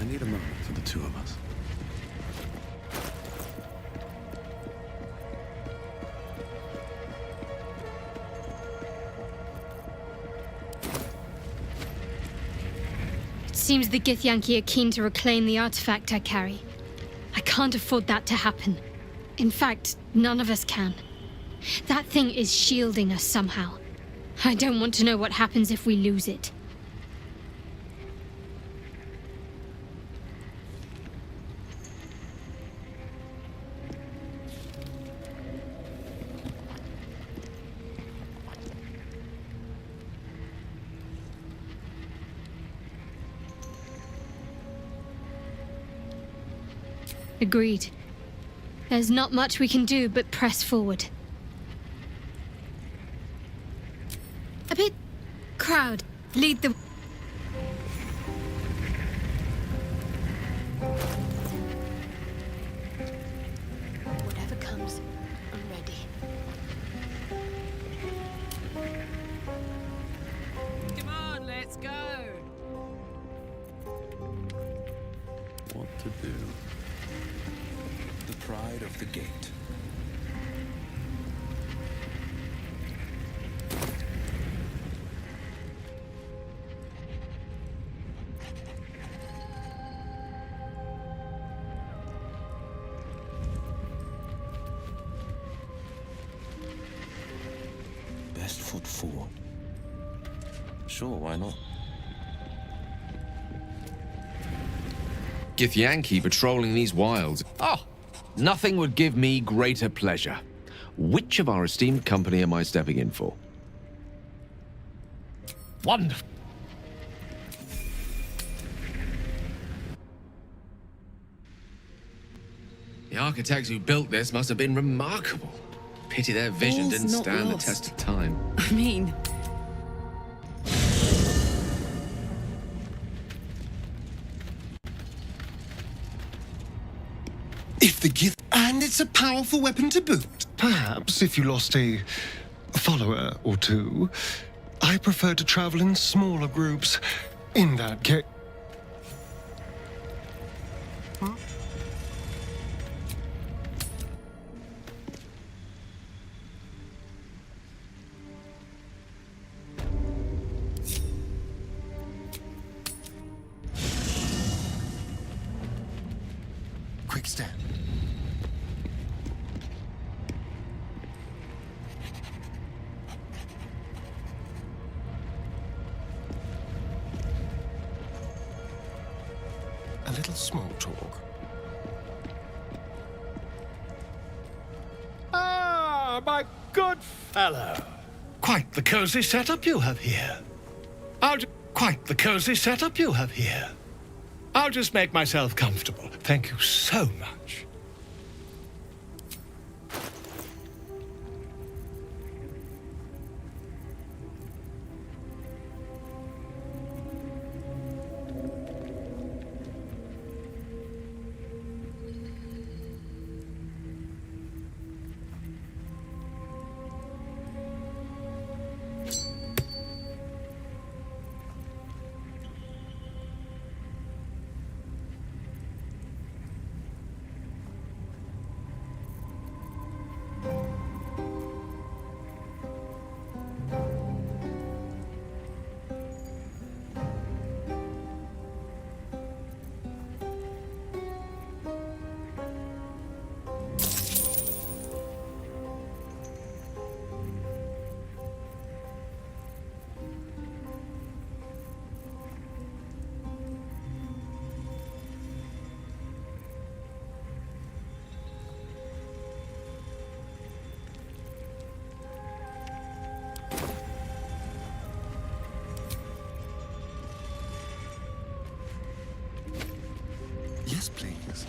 I need a moment for the two of us. Seems the Githyanki are keen to reclaim the artifact I carry. I can't afford that to happen. In fact, none of us can. That thing is shielding us somehow. I don't want to know what happens if we lose it. Agreed. There's not much we can do but press forward. A bit crowd. Lead the... Whatever comes, I'm ready. Come on, let's go. What to do? The pride of the gate. Best foot forward. Sure, why not? Githyanki patrolling these wilds. Oh, nothing would give me greater pleasure. Which of our esteemed company am I stepping in for? Wonderful. The architects who built this must have been remarkable. Pity their vision All's didn't not stand lost. the test of time. I mean, If the gift... And it's a powerful weapon to boot. Perhaps if you lost a follower or two, I prefer to travel in smaller groups. In that case... Quick step. A little small talk. Ah, my good fellow. Quite the cozy setup you have here. Quite the cozy setup you have here. I'll just make myself comfortable. Thank you so much. Yes, please.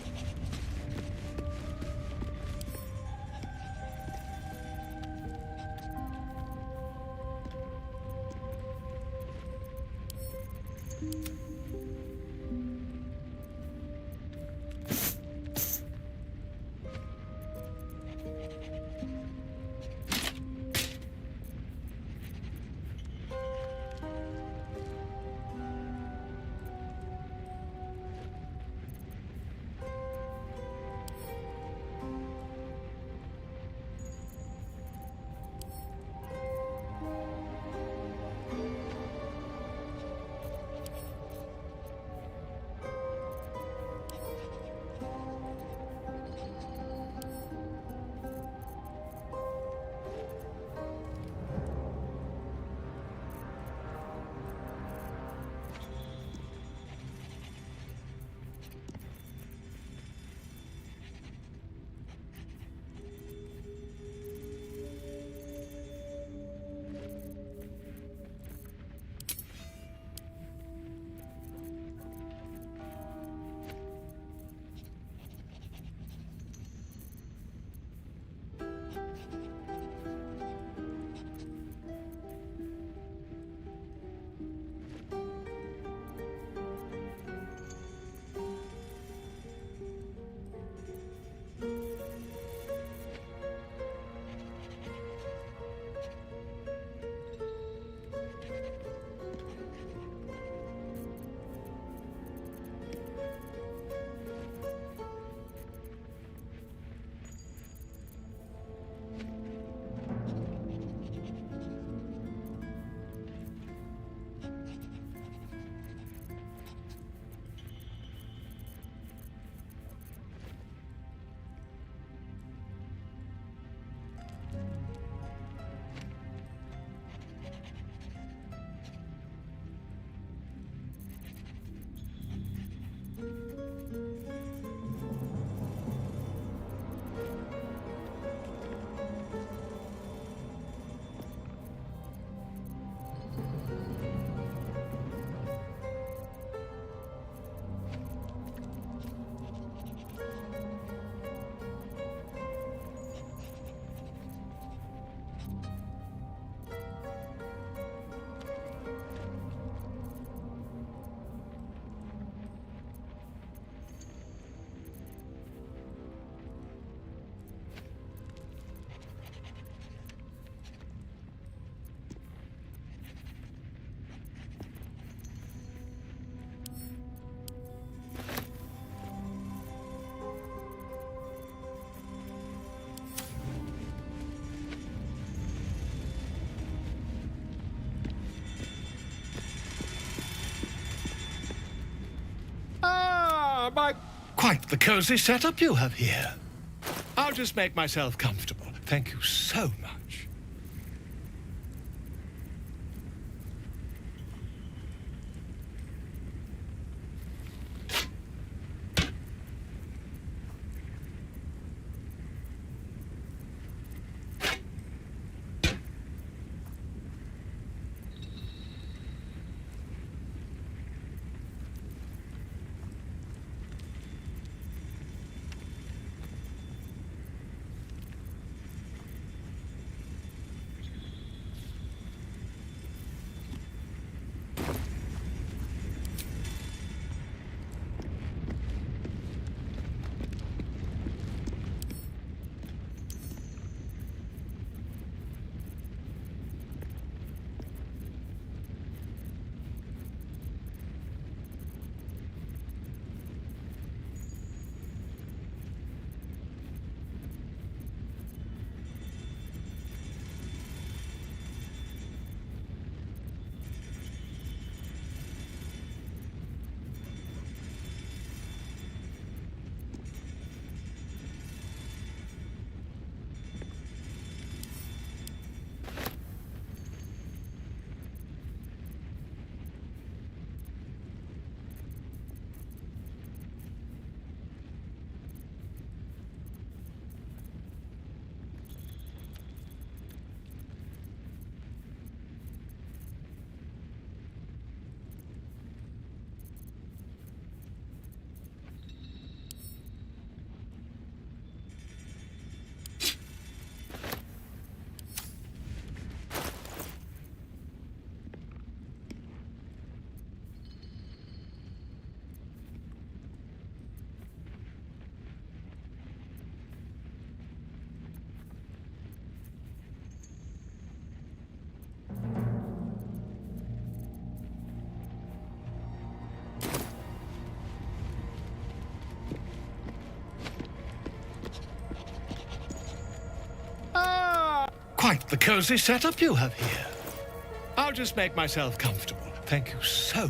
Quite the cozy setup you have here. I'll just make myself comfortable. Thank you so much. Quite the cozy setup you have here. I'll just make myself comfortable. Thank you so much.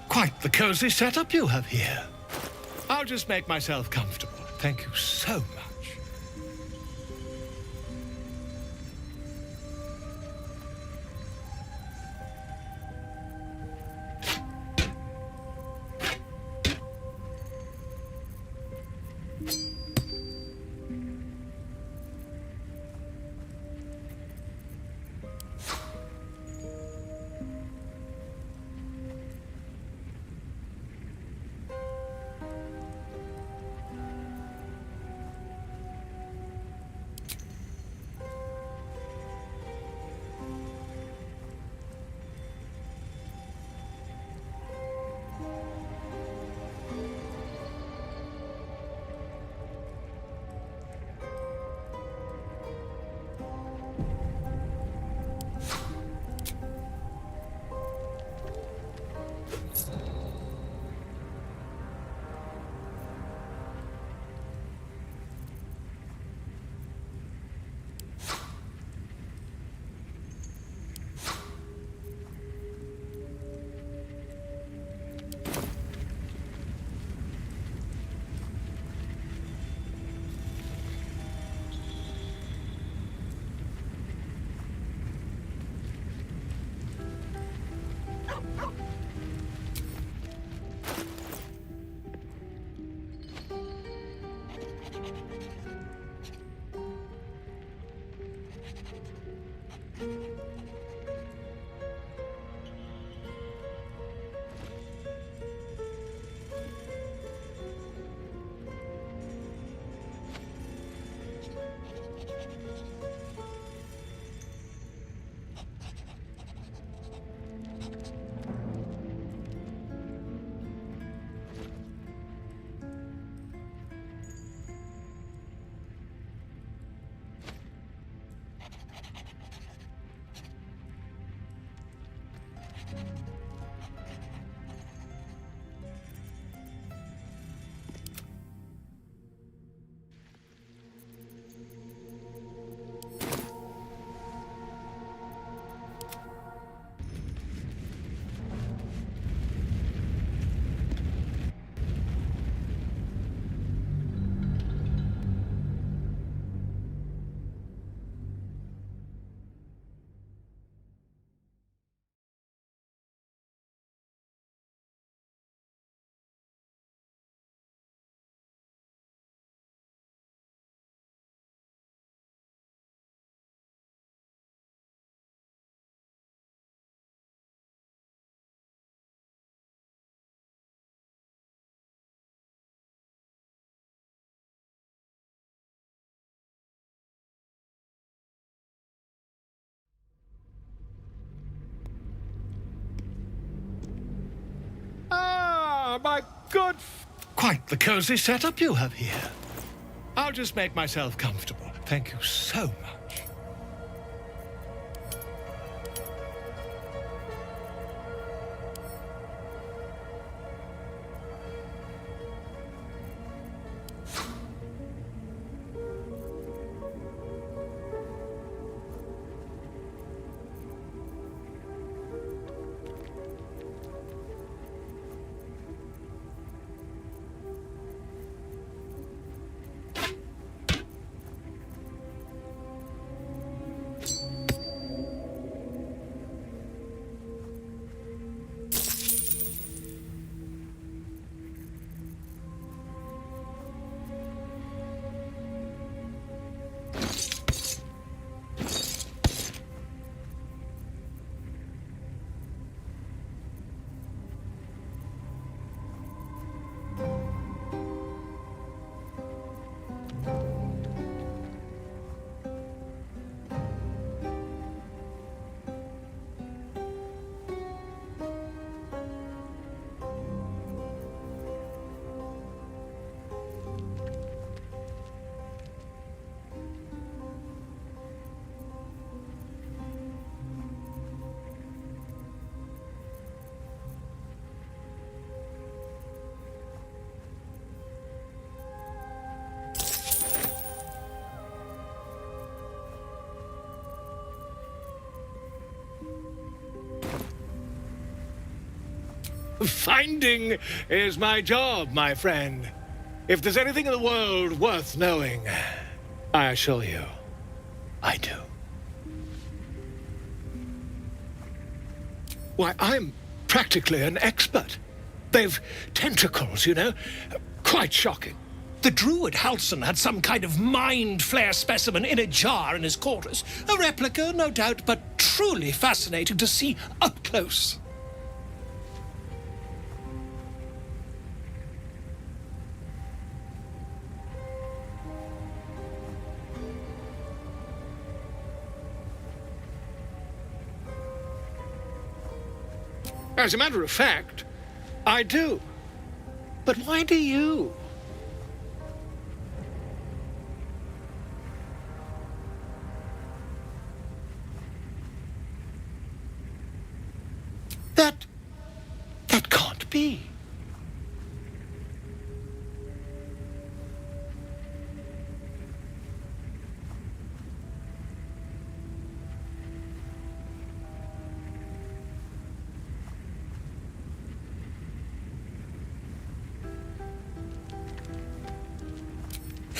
Quite the cozy setup you have here. I'll just make myself comfortable. Thank you so much. my good... Quite the cozy setup you have here. I'll just make myself comfortable. Thank you so much. Finding is my job, my friend. If there's anything in the world worth knowing, I assure you, I do. Why, I'm practically an expert. They've tentacles, you know? Quite shocking. The druid Halson had some kind of mind flare specimen in a jar in his quarters. A replica, no doubt, but truly fascinating to see up close. As a matter of fact, I do. But why do you? That can't be.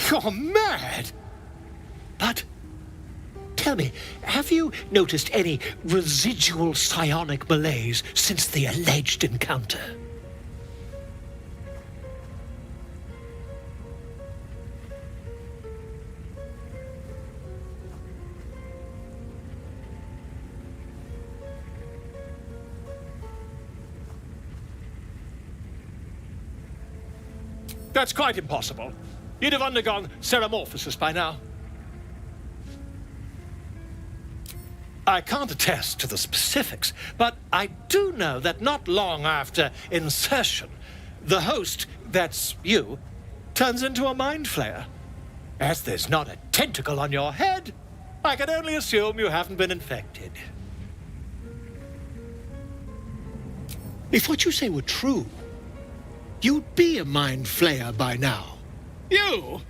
You're mad! But, tell me, have you noticed any residual psionic malaise since the alleged encounter? That's quite impossible. You'd have undergone ceramorphosis by now. I can't attest to the specifics, but I do know that not long after insertion, the host, that's you, turns into a mind flayer. As there's not a tentacle on your head, I can only assume you haven't been infected. If what you say were true, you'd be a mind flayer by now. You?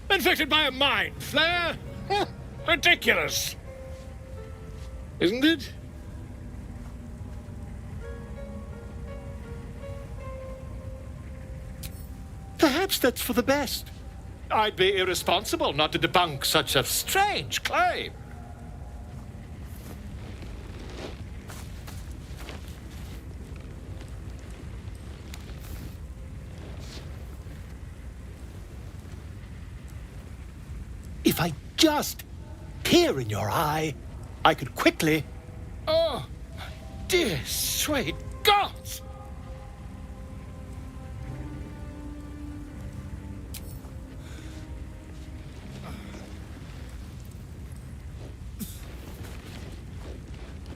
Infected by a mind flare? Ridiculous. Isn't it? Perhaps that's for the best. I'd be irresponsible not to debunk such a strange claim. If I just peer in your eye, I could quickly... Oh, my dear sweet gods!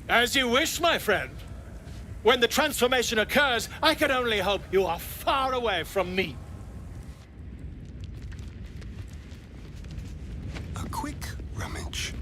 As you wish, my friend. When the transformation occurs, I can only hope you are far away from me. A quick rummage.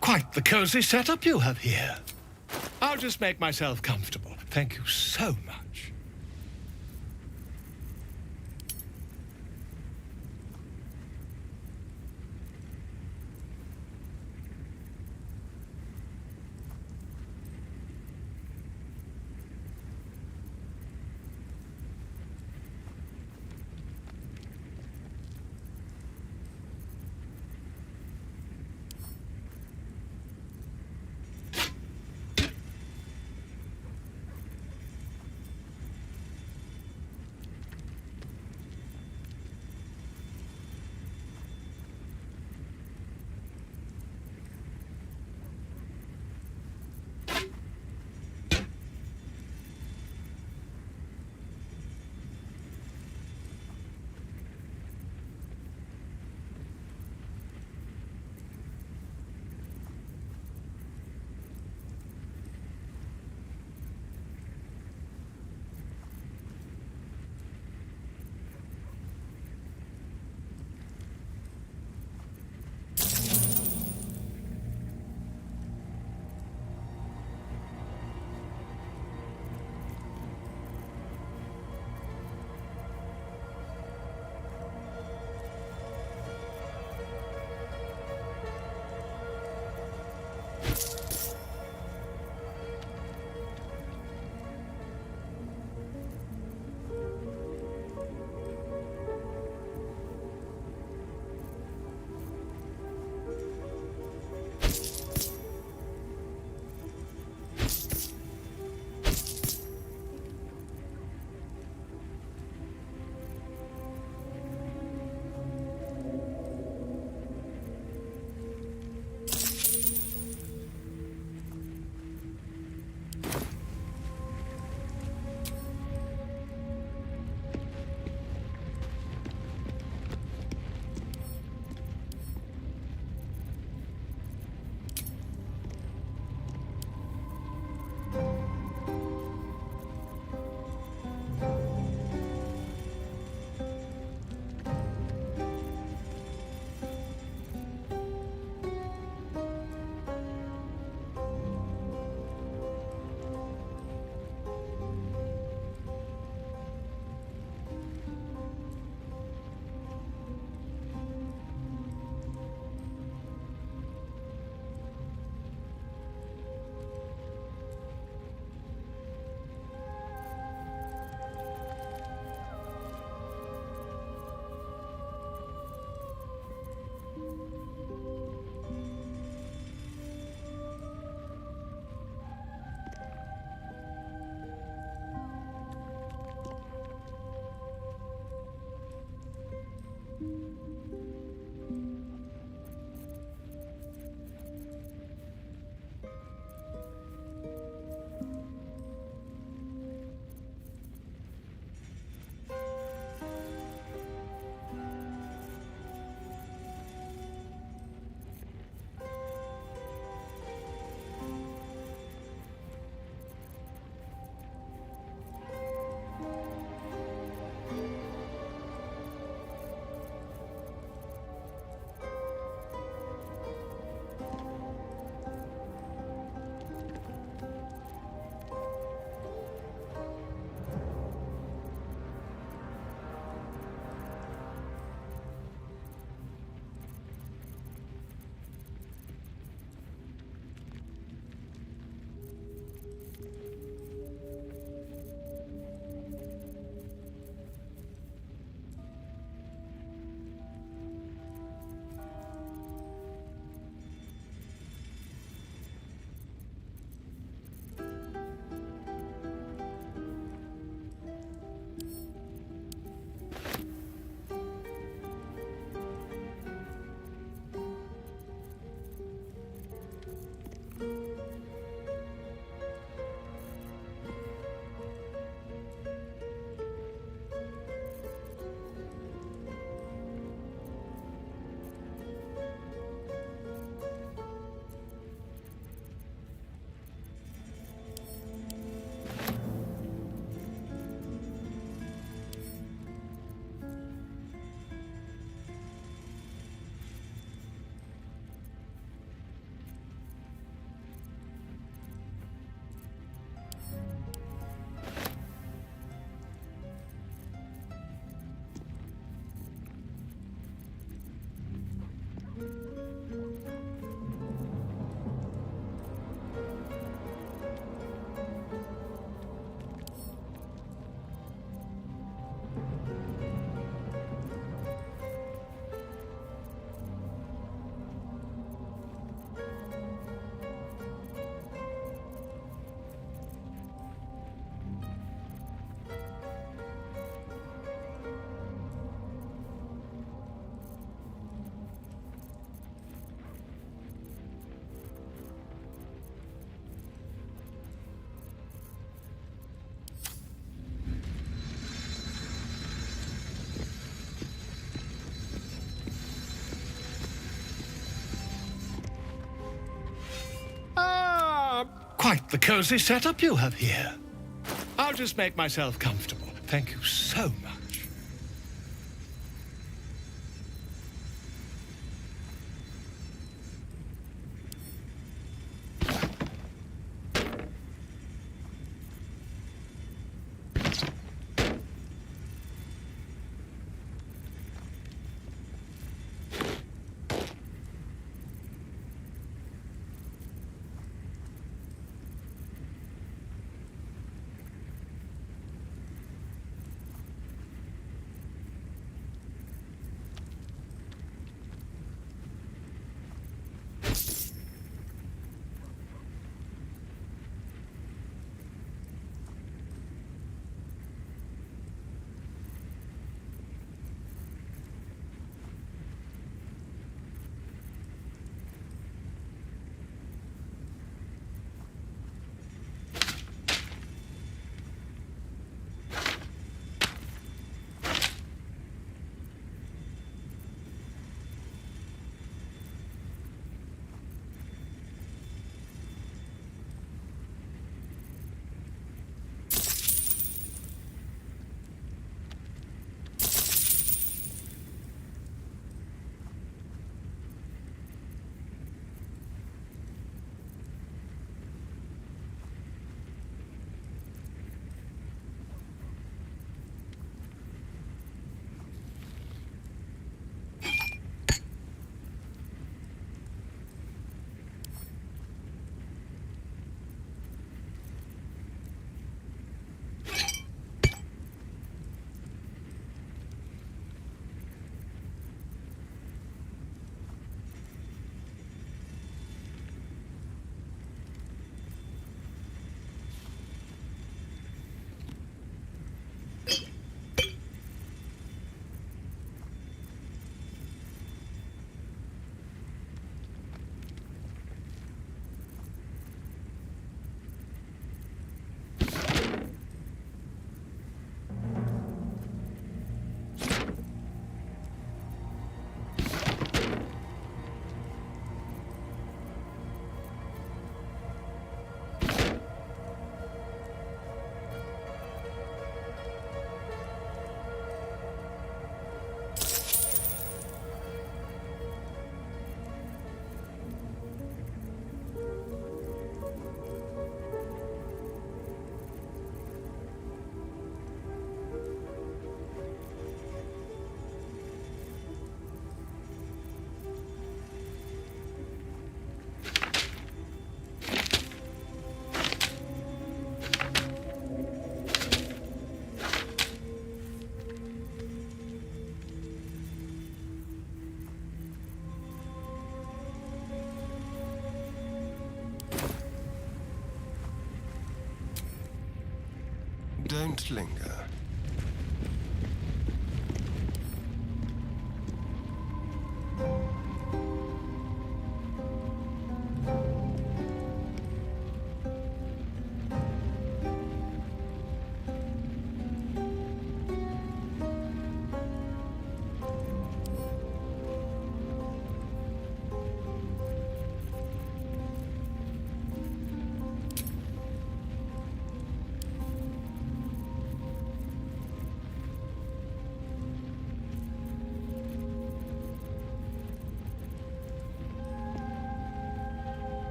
Quite the cozy setup you have here. I'll just make myself comfortable. Thank you so much. Quite the cozy setup you have here. I'll just make myself comfortable. Thank you so much. Don't linger.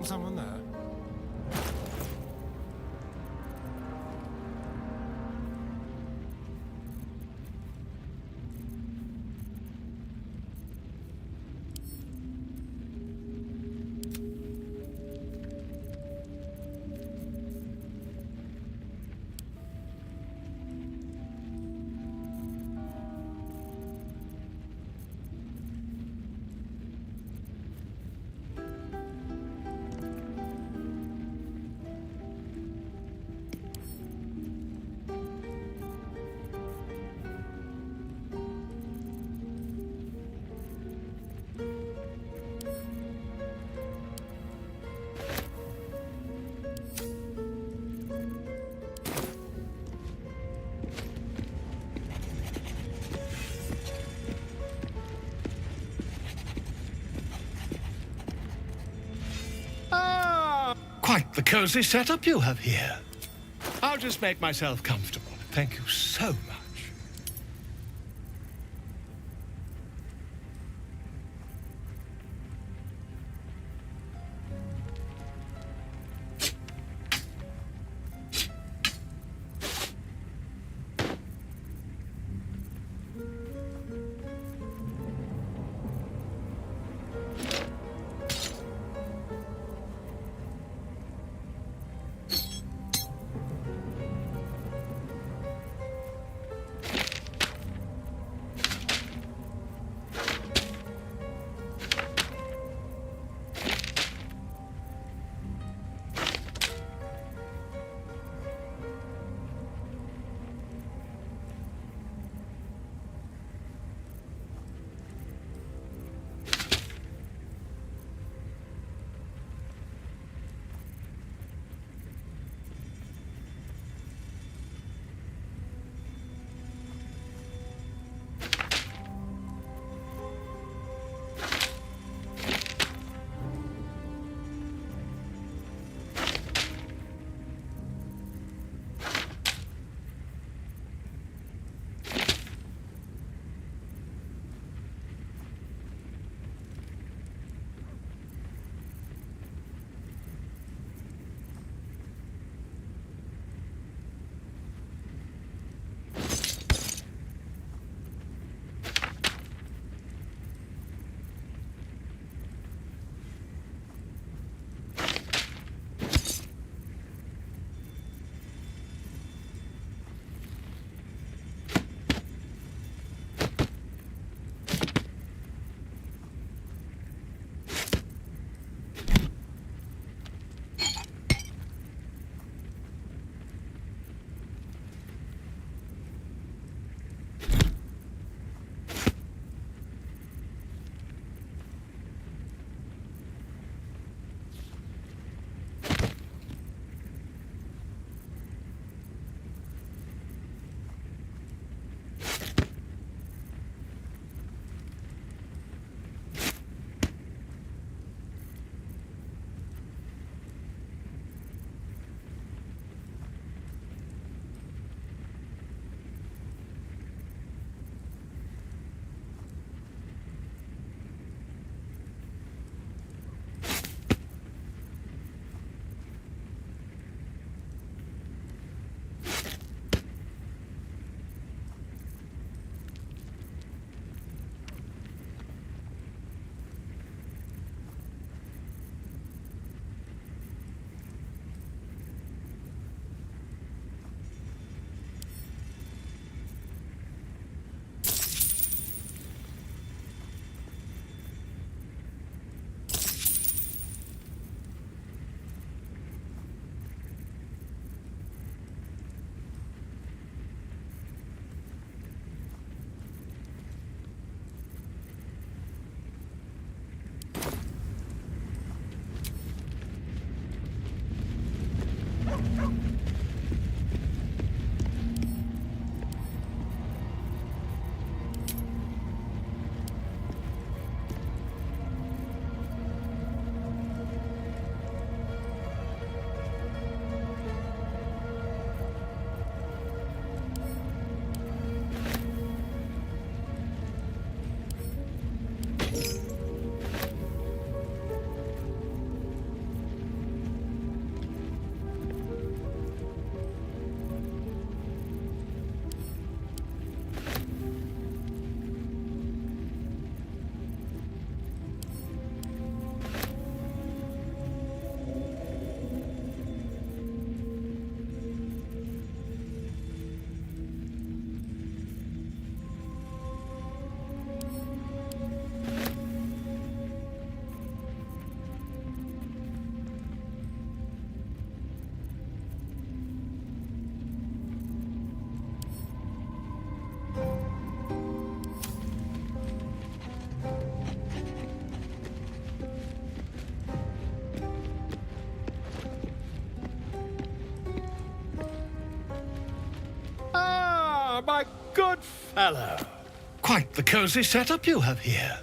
Someone there? Quite the cozy setup you have here. I'll just make myself comfortable. Thank you so much. My good fellow. Quite the cozy setup you have here.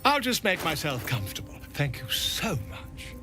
I'll just make myself comfortable. Thank you so much.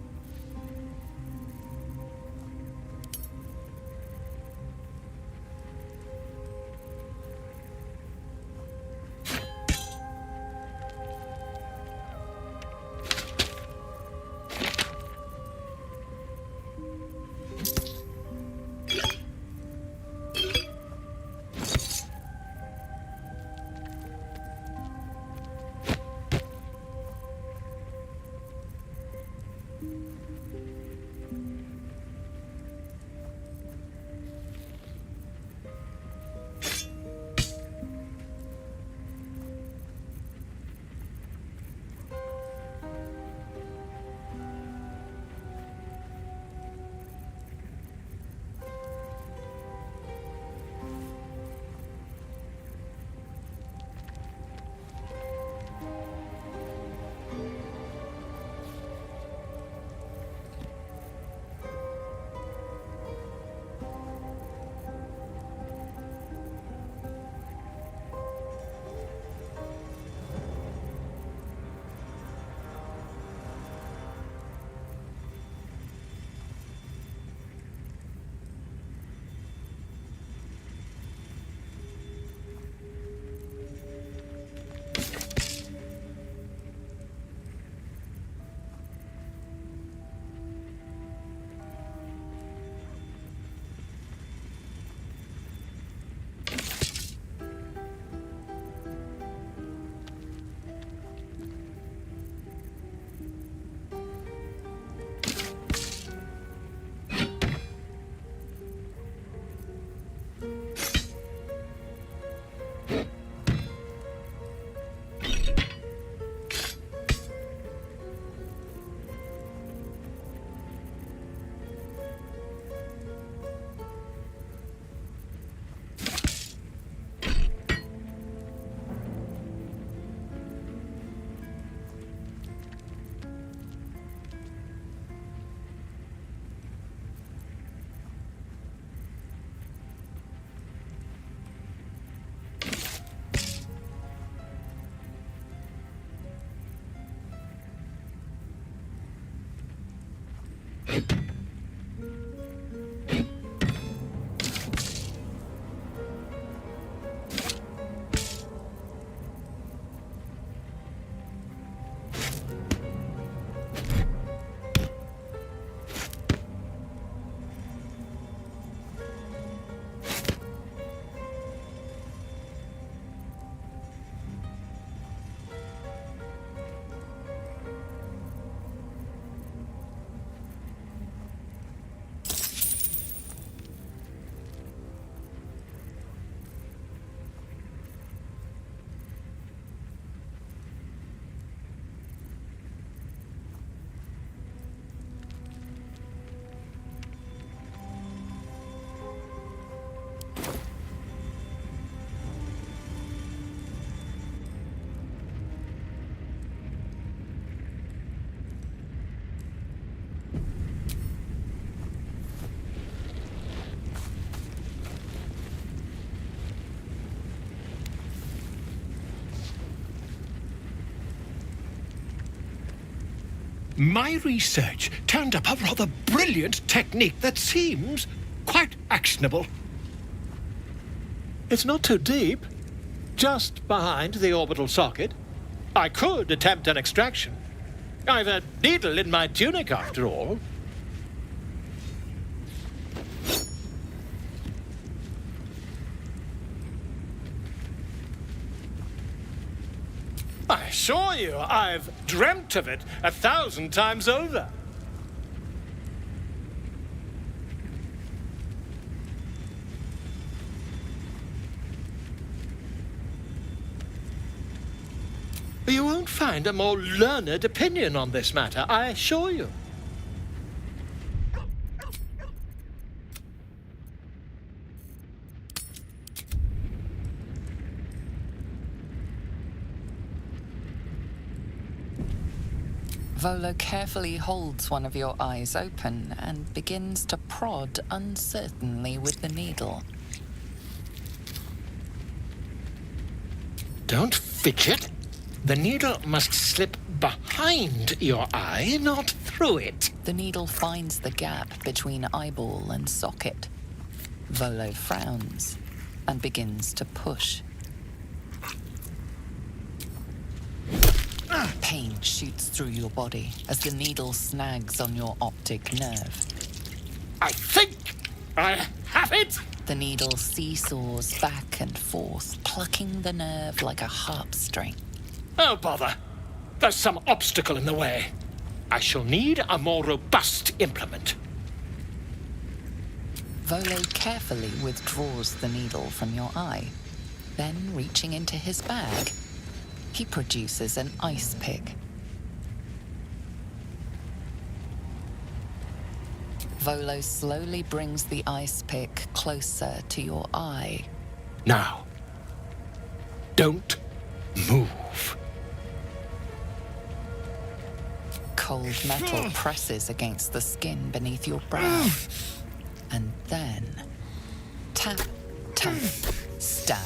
My research turned up a rather brilliant technique that seems quite actionable. It's not too deep, just behind the orbital socket. I could attempt an extraction. I've a needle in my tunic, after all. I assure you, I've dreamt of it 1,000 times over. You won't find a more learned opinion on this matter, I assure you. Volo carefully holds one of your eyes open and begins to prod uncertainly with the needle. Don't fidget. The needle must slip behind your eye, not through it. The needle finds the gap between eyeball and socket. Volo frowns and begins to push. Pain shoots through your body as the needle snags on your optic nerve. I think I have it! The needle seesaws back and forth, plucking the nerve like a harp string. Oh, bother. There's some obstacle in the way. I shall need a more robust implement. Volo carefully withdraws the needle from your eye. Then, reaching into his bag, he produces an ice pick. Volo slowly brings the ice pick closer to your eye. Now, don't move. Cold metal presses against the skin beneath your brow. And then, tap, tap, stab.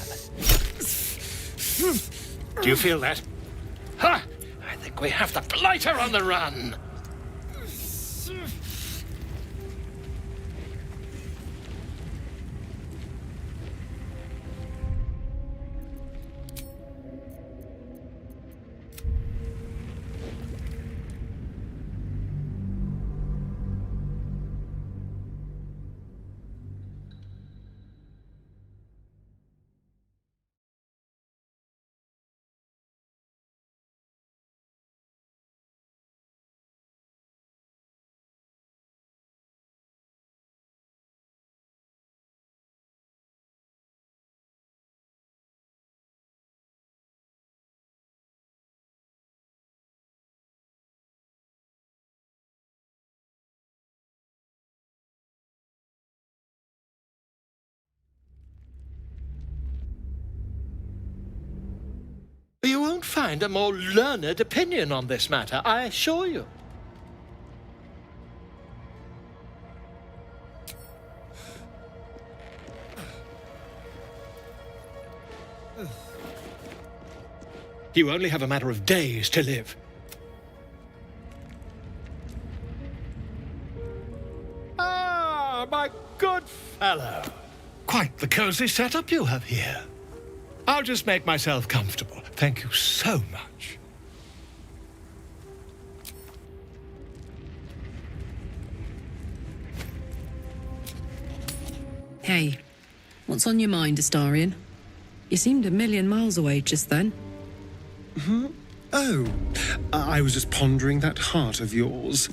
Do you feel that? Ha! I think we have the blighter on the run. You won't find a more learned opinion on this matter, I assure you. You only have a matter of days to live. Ah, my good fellow. Quite the cozy setup you have here. I'll just make myself comfortable. Thank you so much. Hey, what's on your mind, Astarion? You seemed a million miles away just then. Hmm? Oh, I was just pondering that heart of yours.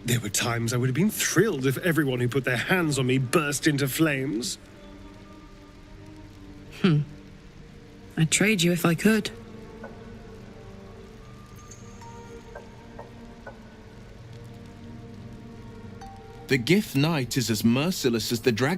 There were times I would have been thrilled if everyone who put their hands on me burst into flames. I'd trade you if I could. The Gift Knight is as merciless as the drag.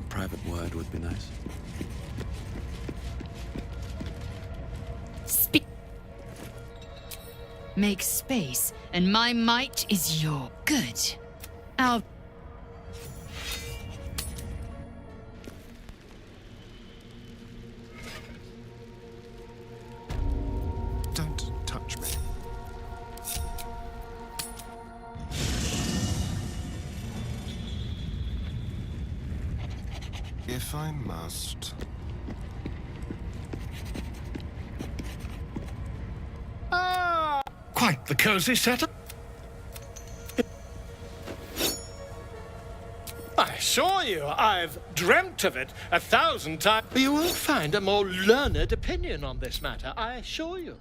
Private word would be nice. Make space, and my might is your good. I'll... Don't touch me. If I must. Ah, quite the cozy setup. I assure you, I've dreamt of it 1,000 times. You won't find a more learned opinion on this matter, I assure you.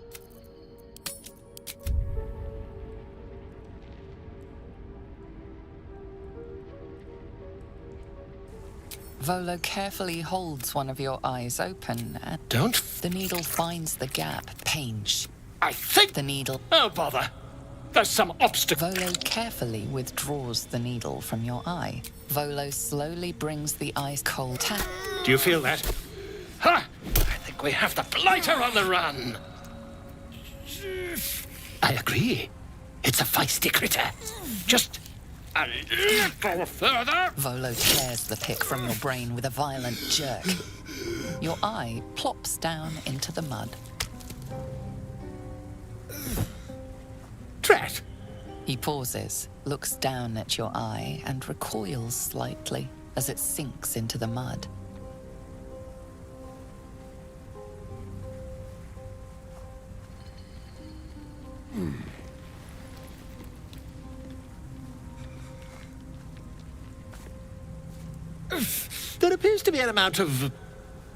Volo carefully holds one of your eyes open and don't. The needle finds the gap, pain I think... The needle. Oh, bother. There's some obstacle. Volo carefully withdraws the needle from your eye. Volo slowly brings the ice cold tap. Do you feel that? Ha! I think we have the blighter on the run. I agree. It's a feisty critter. Just a little further. Volo tears the pick from your brain with a violent jerk. Your eye plops down into the mud. Tret! He pauses, looks down at your eye, and recoils slightly as it sinks into the mud. There appears to be an amount of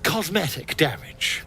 cosmetic damage.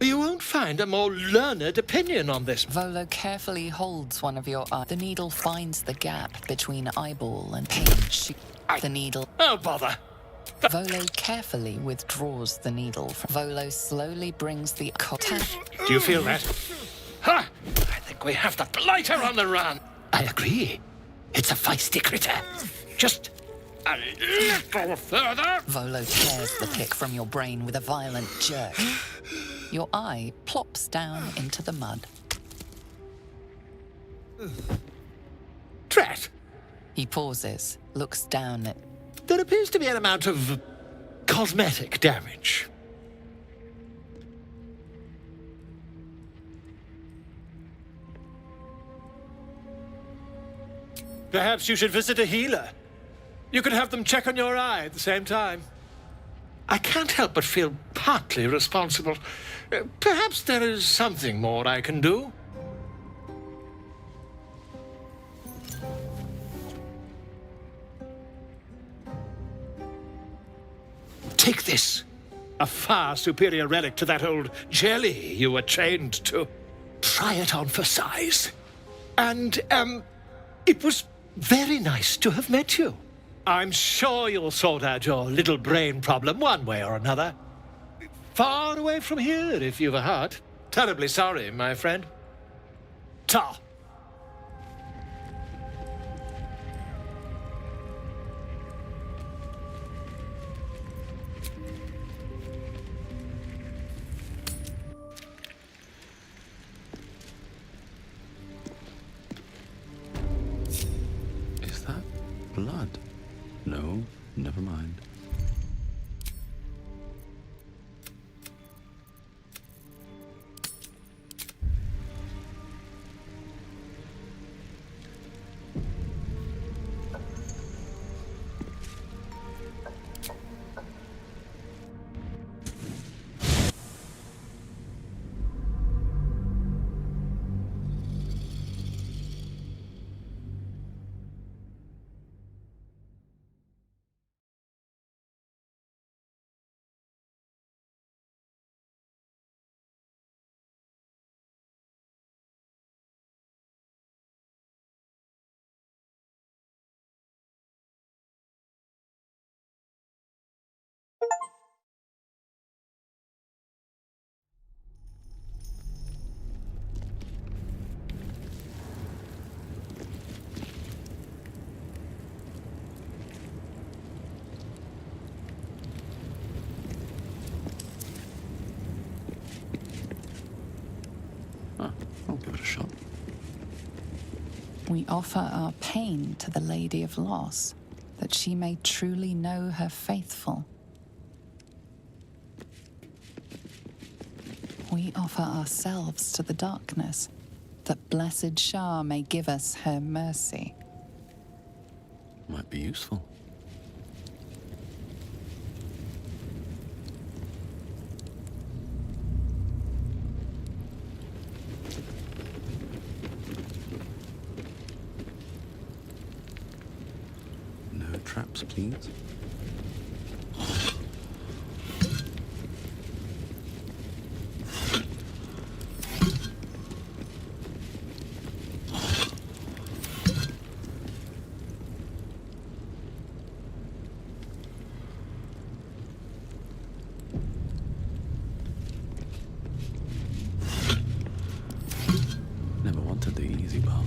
You won't find a more learned opinion on this. Volo carefully holds one of your eyes. The needle finds the gap between eyeball and pain. The needle. Oh, bother. Volo carefully withdraws the needle. Volo slowly brings the tap. Do you feel that? Ha! I think we have the blighter on the run. I agree. It's a feisty critter. Just a little further. Volo tears the pick from your brain with a violent jerk. Your eye plops down into the mud. Tret! He pauses, looks down at... There appears to be an amount of cosmetic damage. Perhaps you should visit a healer. You could have them check on your eye at the same time. I can't help but feel partly responsible. Perhaps there is something more I can do. Take this. A far superior relic to that old jelly you were chained to. Try it on for size. And, it was very nice to have met you. I'm sure you'll sort out your little brain problem one way or another. Far away from here, if you've a heart. Terribly sorry, my friend. Ta. Is that blood? No, never mind. I'll give it a shot. We offer our pain to the Lady of Loss, that she may truly know her faithful. We offer ourselves to the darkness, that blessed Shah may give us her mercy. Might be useful. No traps, please. Never wanted the easy path.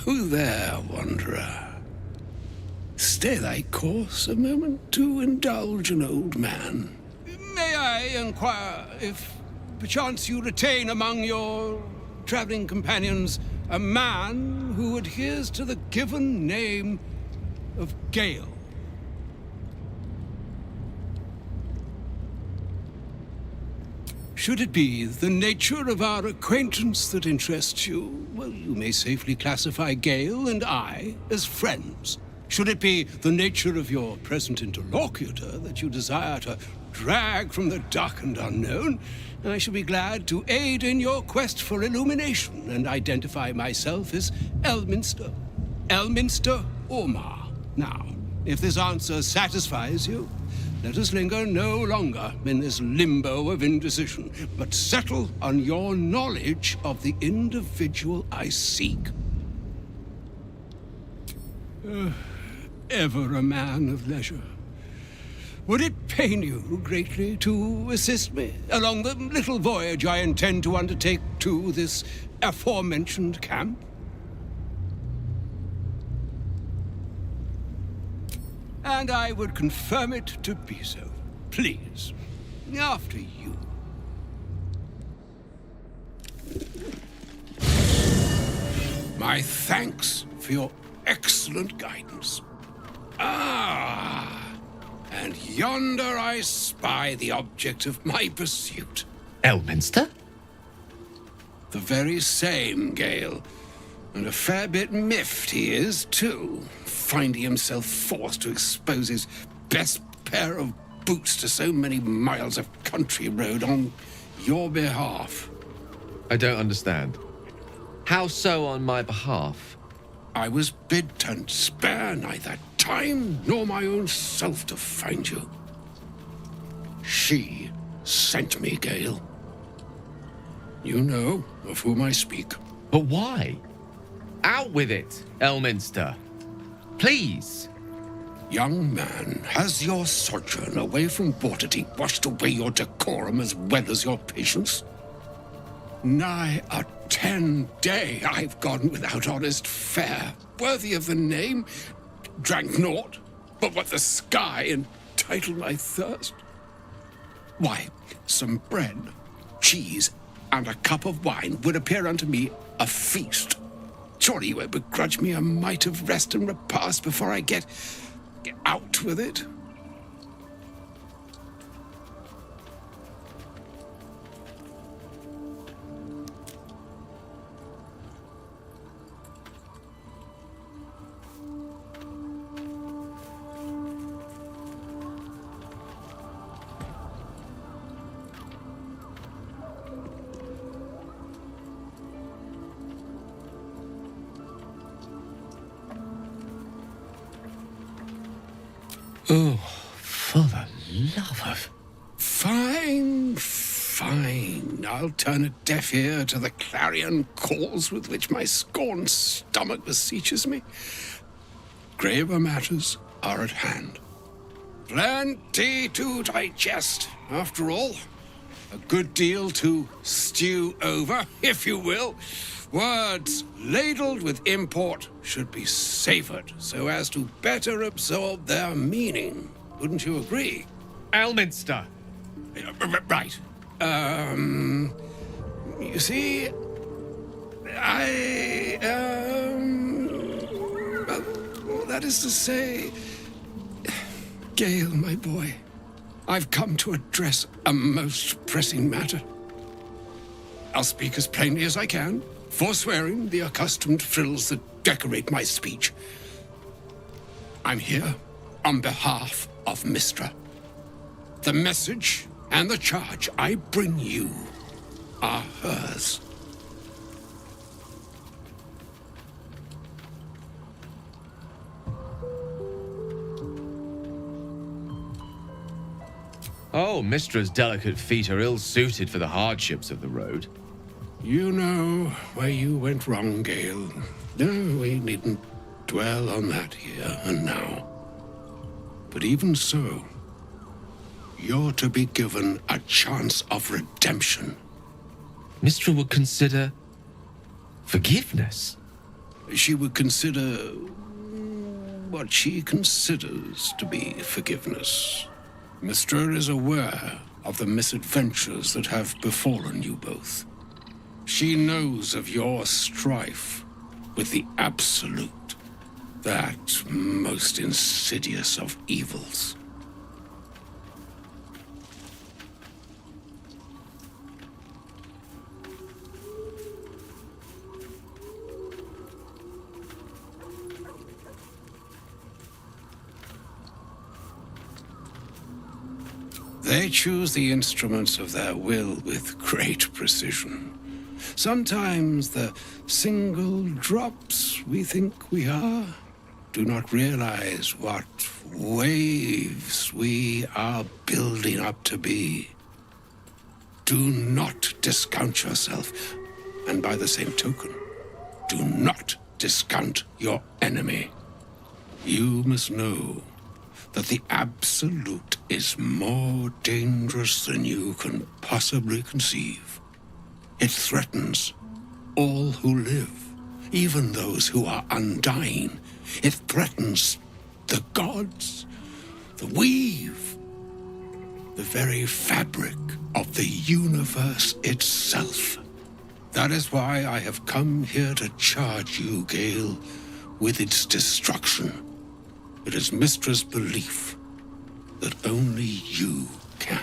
Who there, wanderer? Stay thy course a moment to indulge an old man. May I inquire if perchance you retain among your traveling companions a man who adheres to the given name of Gale? Should it be the nature of our acquaintance that interests you, well, you may safely classify Gale and I as friends. Should it be the nature of your present interlocutor that you desire to drag from the dark and unknown, I shall be glad to aid in your quest for illumination and identify myself as Elminster. Elminster Ormar. Now, if this answer satisfies you, let us linger no longer in this limbo of indecision, but settle on your knowledge of the individual I seek. Ever a man of leisure. Would it pain you greatly to assist me along the little voyage I intend to undertake to this aforementioned camp? And I would confirm it to be so. Please, after you. My thanks for your excellent guidance. Ah, and yonder I spy the object of my pursuit. Elminster? The very same, Gale. And a fair bit miffed he is, too, finding himself forced to expose his best pair of boots to so many miles of country road on your behalf. I don't understand. How so on my behalf? I was bid to spare neither time nor my own self to find you. She sent me, Gale. You know of whom I speak. But why? Out with it, Elminster. Please. Young man, has your sojourn away from Waterdeep washed away your decorum as well as your patience? Nigh a 10-day I've gone without honest fare, worthy of the name, drank naught but what the sky entitled my thirst. Why, some bread, cheese, and a cup of wine would appear unto me a feast. Surely you won't begrudge me a mite of rest and repast before I get out with it. Oh, for the love of... Fine. I'll turn a deaf ear to the clarion calls with which my scorned stomach beseeches me. Graver matters are at hand. Plenty to digest, after all. A good deal to stew over, if you will. Words ladled with import should be savoured so as to better absorb their meaning. Wouldn't you agree? Elminster. Right. You see, that is to say, Gale, my boy, I've come to address a most pressing matter. I'll speak as plainly as I can, forswearing the accustomed frills that decorate my speech. I'm here on behalf of Mystra. The message and the charge I bring you are hers. Oh, Mistra's delicate feet are ill-suited for the hardships of the road. You know where you went wrong, Gale. No, we needn't dwell on that here and now. But even so, you're to be given a chance of redemption. Mistra would consider forgiveness. She would consider what she considers to be forgiveness. Mystra is aware of the misadventures that have befallen you both. She knows of your strife with the Absolute, that most insidious of evils. They choose the instruments of their will with great precision. Sometimes the single drops we think we are do not realize what waves we are building up to be. Do not discount yourself, and by the same token, do not discount your enemy. You must know that the Absolute is more dangerous than you can possibly conceive. It threatens all who live, even those who are undying. It threatens the gods, the weave, the very fabric of the universe itself. That is why I have come here to charge you, Gale, with its destruction. It is Mistra's belief that only you can.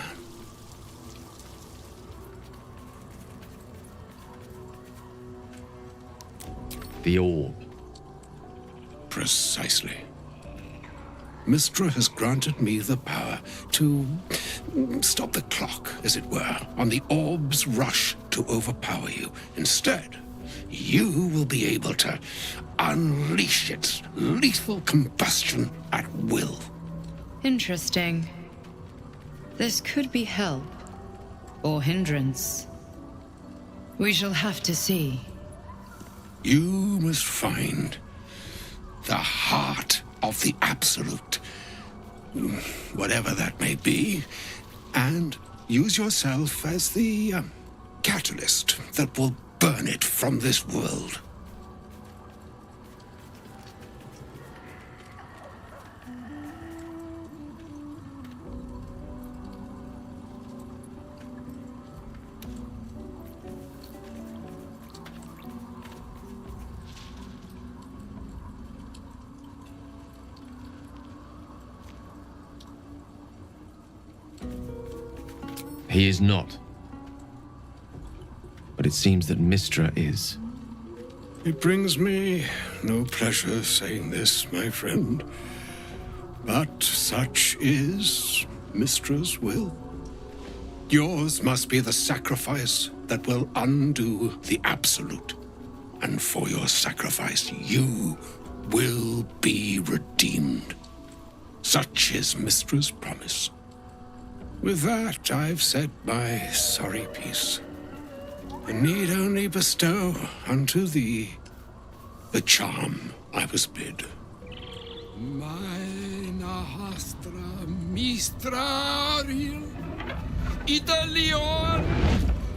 The orb. Precisely. Mystra has granted me the power to stop the clock, as it were, on the orb's rush to overpower you. Instead, you will be able to unleash its lethal combustion at will. Interesting. This could be help, or hindrance. We shall have to see. You must find the heart of the Absolute, whatever that may be, and use yourself as the catalyst that will burn it from this world. He is not. But it seems that Mistra is. It brings me no pleasure saying this, my friend. But such is Mistra's will. Yours must be the sacrifice that will undo the absolute. And for your sacrifice, you will be redeemed. Such is Mistra's promise. With that, I've said my sorry piece, and need only bestow unto thee the charm I was bid. Meine hastra mistraril Italion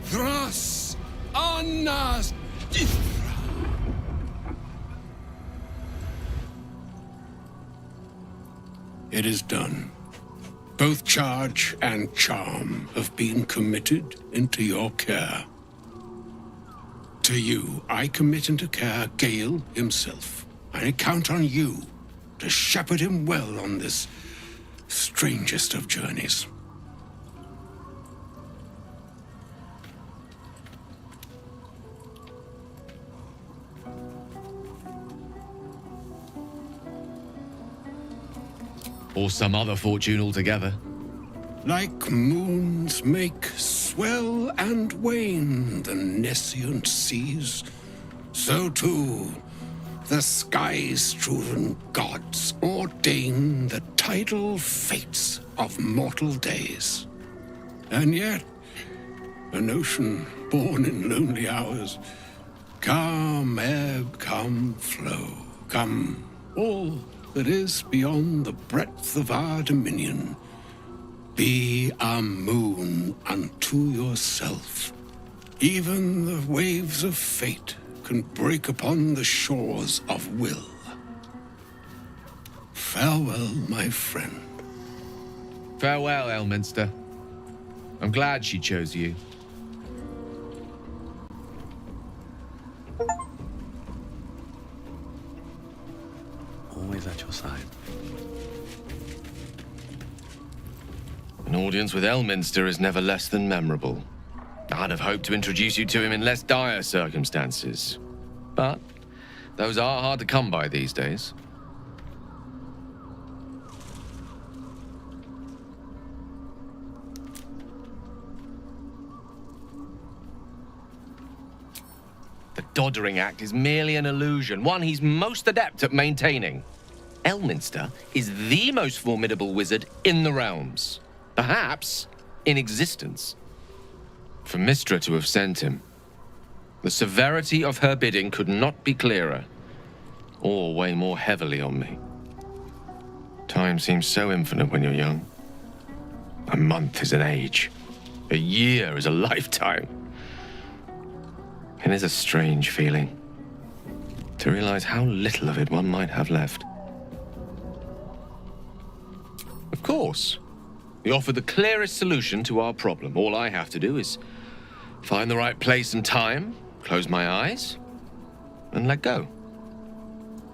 thras annas dithra. It is done. Both charge and charm have been committed into your care. To you, I commit into care Gale himself. I count on you to shepherd him well on this strangest of journeys. Or some other fortune altogether. Like moons make swell and wane the nescient seas, so too the sky-strewn gods ordain the tidal fates of mortal days. And yet, an ocean born in lonely hours, come ebb, come flow, come all that is beyond the breadth of our dominion, be a moon unto yourself. Even the waves of fate can break upon the shores of will. Farewell, my friend. Farewell, Elminster. I'm glad she chose you. Always at your side. An audience with Elminster is never less than memorable. I'd have hoped to introduce you to him in less dire circumstances. But those are hard to come by these days. The Doddering Act is merely an illusion, one he's most adept at maintaining. Elminster is the most formidable wizard in the realms. Perhaps in existence. For Mistra to have sent him, the severity of her bidding could not be clearer, or weigh more heavily on me. Time seems so infinite when you're young. A month is an age. A year is a lifetime. It is a strange feeling to realize how little of it one might have left. Of course, we offer the clearest solution to our problem. All I have to do is find the right place and time, close my eyes, and let go.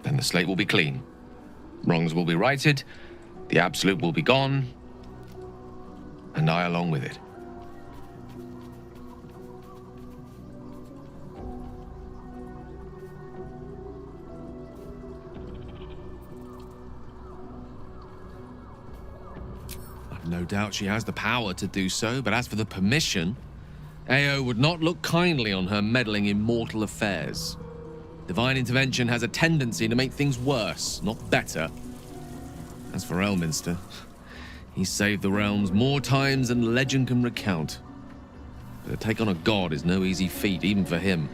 Then the slate will be clean. Wrongs will be righted, the absolute will be gone, and I along with it. No doubt she has the power to do so, but as for the permission, Ao would not look kindly on her meddling in mortal affairs. Divine intervention has a tendency to make things worse, not better. As for Elminster, he's saved the realms more times than legend can recount. But to take on a god is no easy feat, even for him.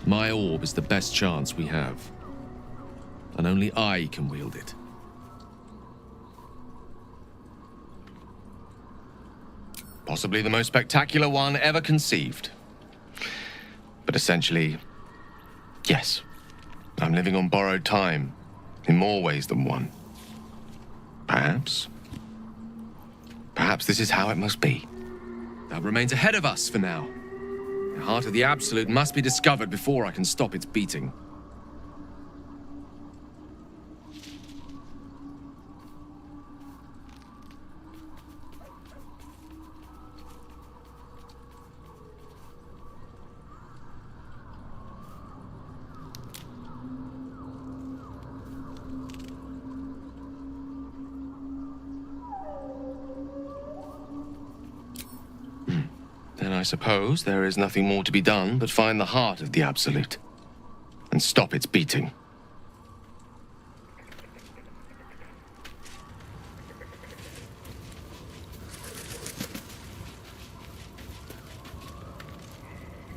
My orb is the best chance we have, and only I can wield it. Possibly the most spectacular one ever conceived. But essentially, yes, I'm living on borrowed time in more ways than one. Perhaps this is how it must be. That remains ahead of us for now. The heart of the Absolute must be discovered before I can stop its beating. suppose there is nothing more to be done but find the heart of the Absolute and stop its beating.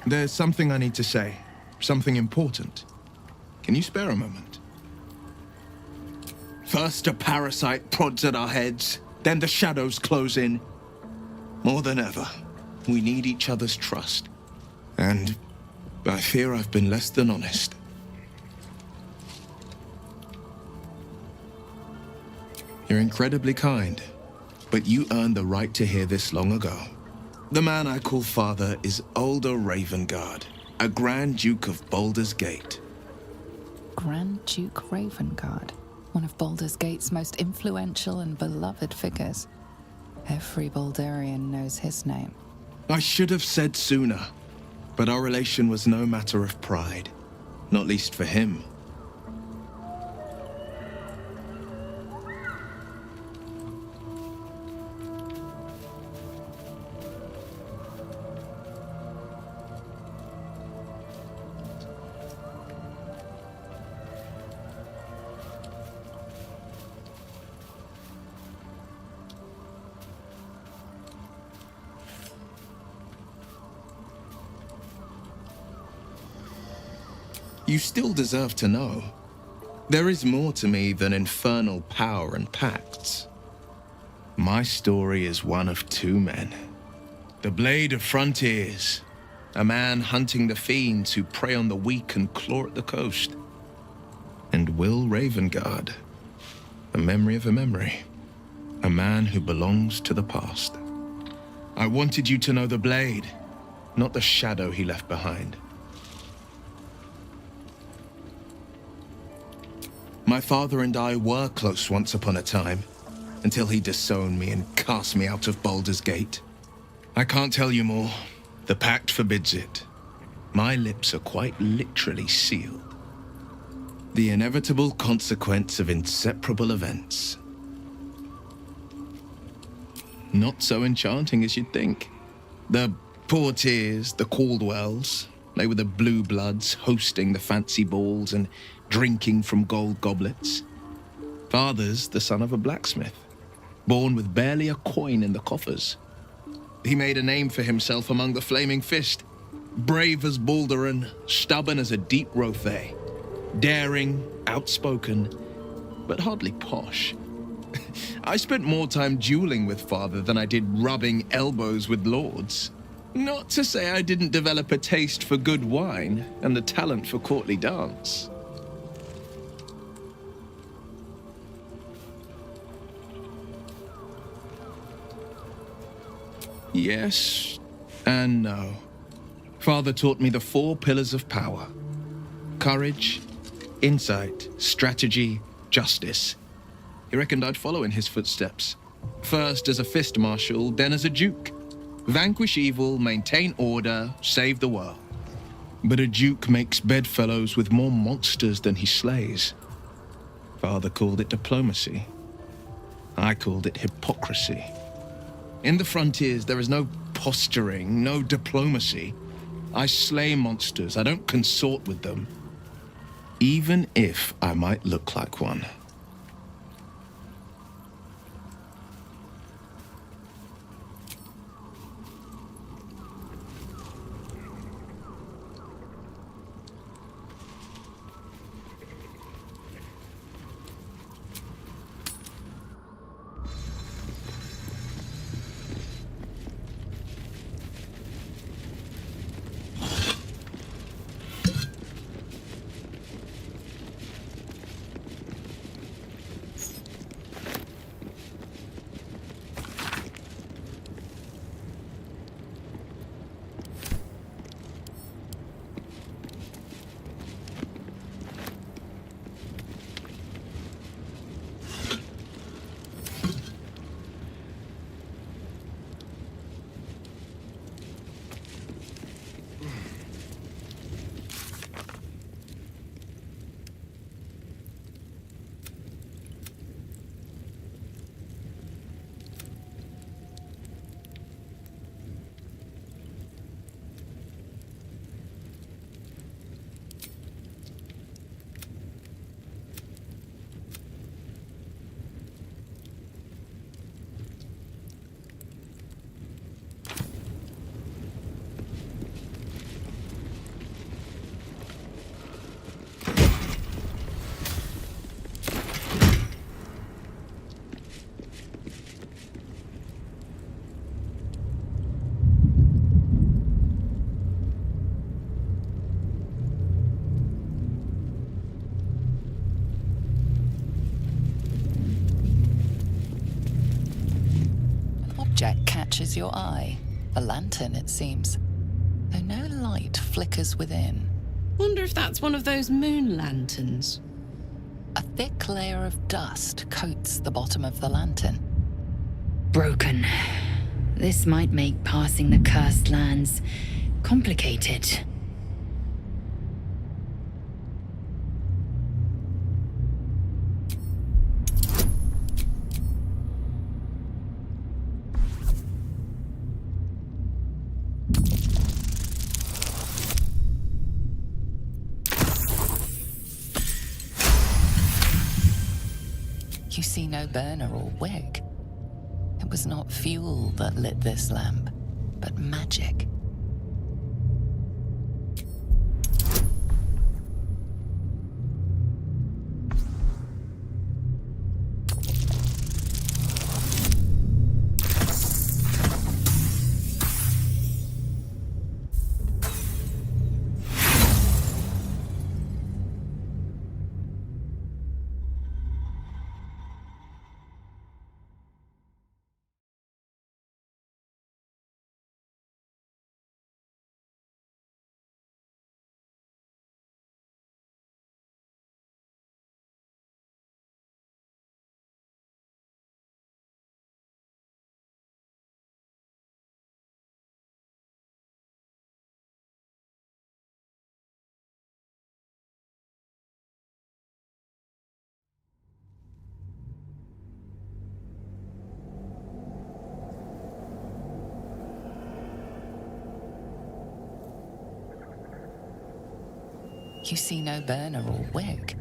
There's something I need to say. Something important. Can you spare a moment? First a parasite prods at our heads, then the shadows close in. More than ever, we need each other's trust. And I fear I've been less than honest. You're incredibly kind, but you earned the right to hear this long ago. The man I call father is Baldur Ravengard, a Grand Duke of Baldur's Gate. Grand Duke Ravengard, one of Baldur's Gate's most influential and beloved figures. Every Baldurian knows his name. I should have said sooner, but our relation was no matter of pride, not least for him. You still deserve to know. There is more to me than infernal power and pacts. My story is one of two men. The Blade of Frontiers, a man hunting the fiends who prey on the weak and claw at the coast. And Will Ravengard, the memory of a memory, a man who belongs to the past. I wanted you to know the Blade, not the shadow he left behind. My father and I were close once upon a time, until he disowned me and cast me out of Baldur's Gate. I can't tell you more. The pact forbids it. My lips are quite literally sealed. The inevitable consequence of inseparable events. Not so enchanting as you'd think. The Portiers, the Caldwells, they were the blue bloods hosting the fancy balls and drinking from gold goblets. Father's the son of a blacksmith, born with barely a coin in the coffers. He made a name for himself among the Flaming Fist, brave as Balduran, stubborn as a deep Rothay, daring, outspoken, but hardly posh. I spent more time dueling with father than I did rubbing elbows with lords. Not to say I didn't develop a taste for good wine and the talent for courtly dance. Yes and no. Father taught me the 4 pillars of power: courage, insight, strategy, justice. He reckoned I'd follow in his footsteps. First as a fist marshal, then as a duke. Vanquish evil, maintain order, save the world. But a duke makes bedfellows with more monsters than he slays. Father called it diplomacy. I called it hypocrisy. In the frontiers, there is no posturing, no diplomacy. I slay monsters, I don't consort with them. Even if I might look like one. object catches your eye. A lantern, it seems, though no light flickers within. Wonder if that's one of those moon lanterns. A thick layer of dust coats the bottom of the lantern. Broken. This might make passing the cursed lands complicated. You see no burner or wick. It was not fuel that lit this lamp, but magic. You see no burner or wick.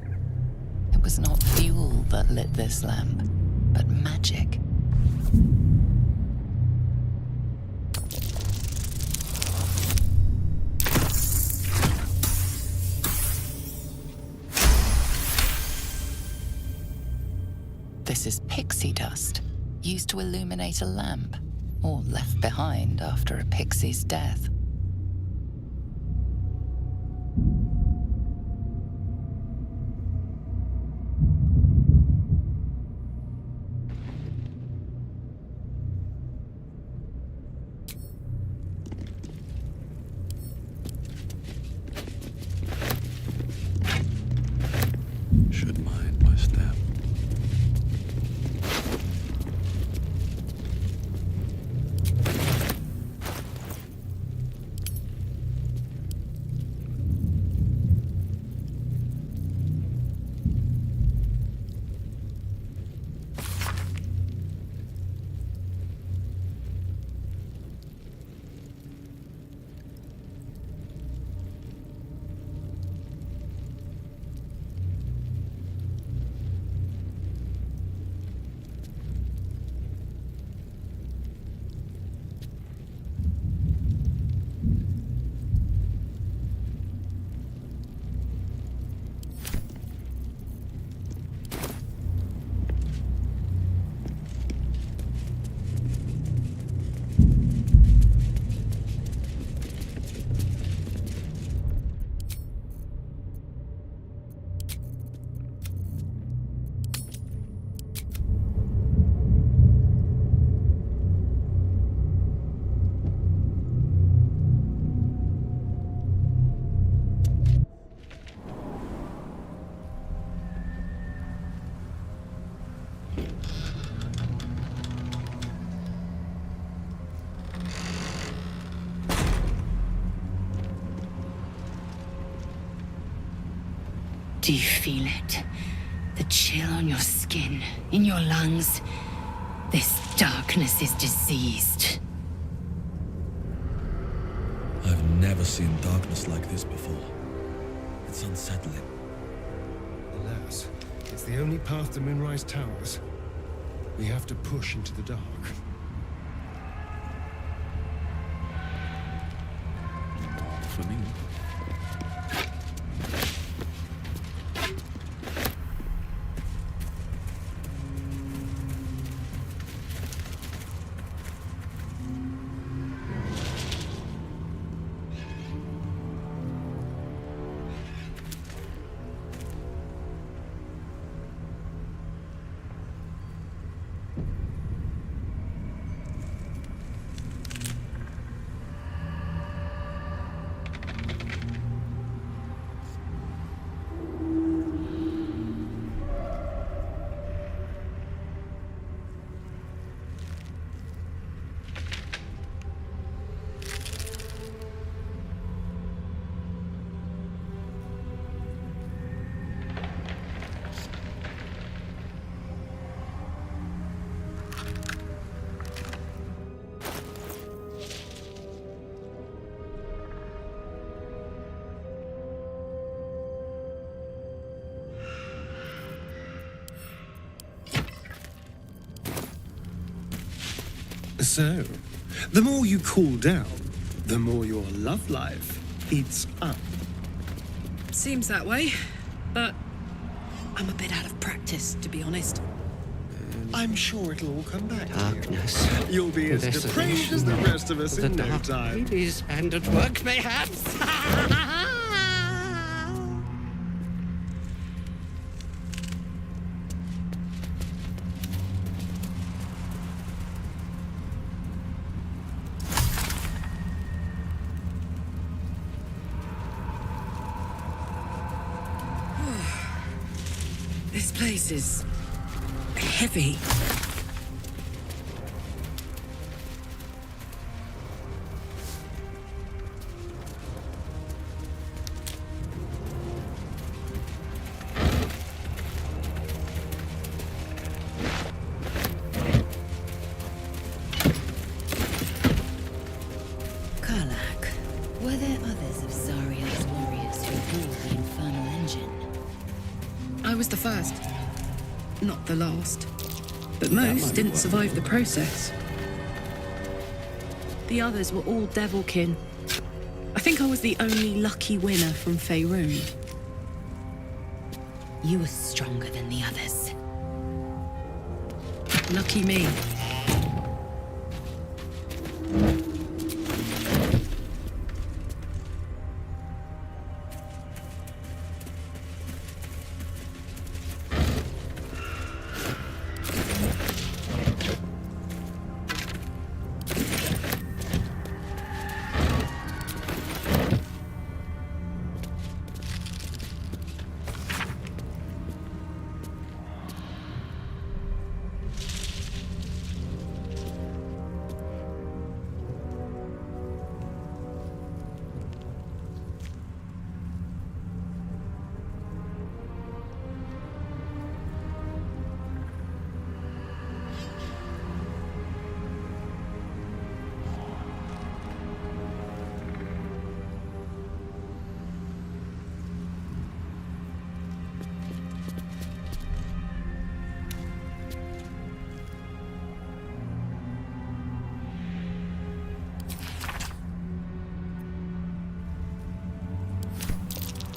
It was not fuel that lit this lamp, but magic. This is pixie dust, used to illuminate a lamp, or left behind after a pixie's death. Should mind my step. Do you feel it? The chill on your skin, in your lungs. This darkness is diseased. I've never seen darkness like this before. It's unsettling. Alas, it's the only path to Moonrise Towers. We have to push into the dark. For me. So, the more you cool down, the more your love life heats up. Seems that way, but I'm a bit out of practice, to be honest. I'm sure it'll all come back Darkness. to you. You'll be as This depraved as the rest of us in no time. Ladies and at work, perhaps. This place is heavy. Karlak, were there others of Zariel's warriors who bore the infernal engine? I was the first, not the last. But most didn't survive the process. The others were all devilkin. I think I was the only lucky winner from Faerun. You were stronger than the others. Lucky me.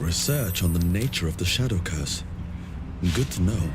Research on the nature of the Shadow Curse. Good to know.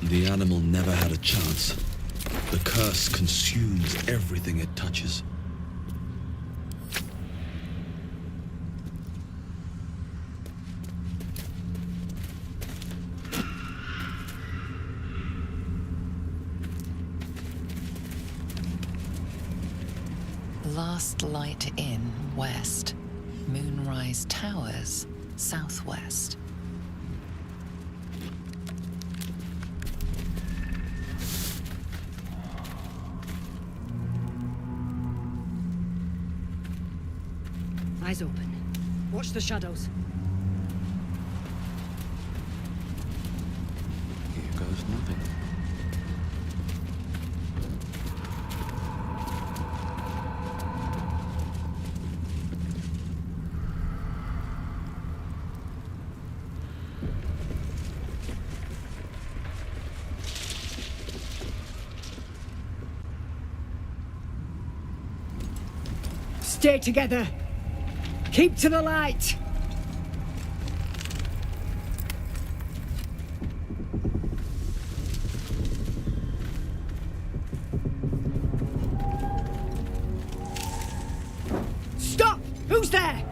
The animal never had a chance. The curse consumes everything it touches. Last Light Inn, west. Moonrise Towers, southwest. Eyes open. Watch the shadows. Here goes nothing. Stay together. Keep to the light. Stop! Who's there?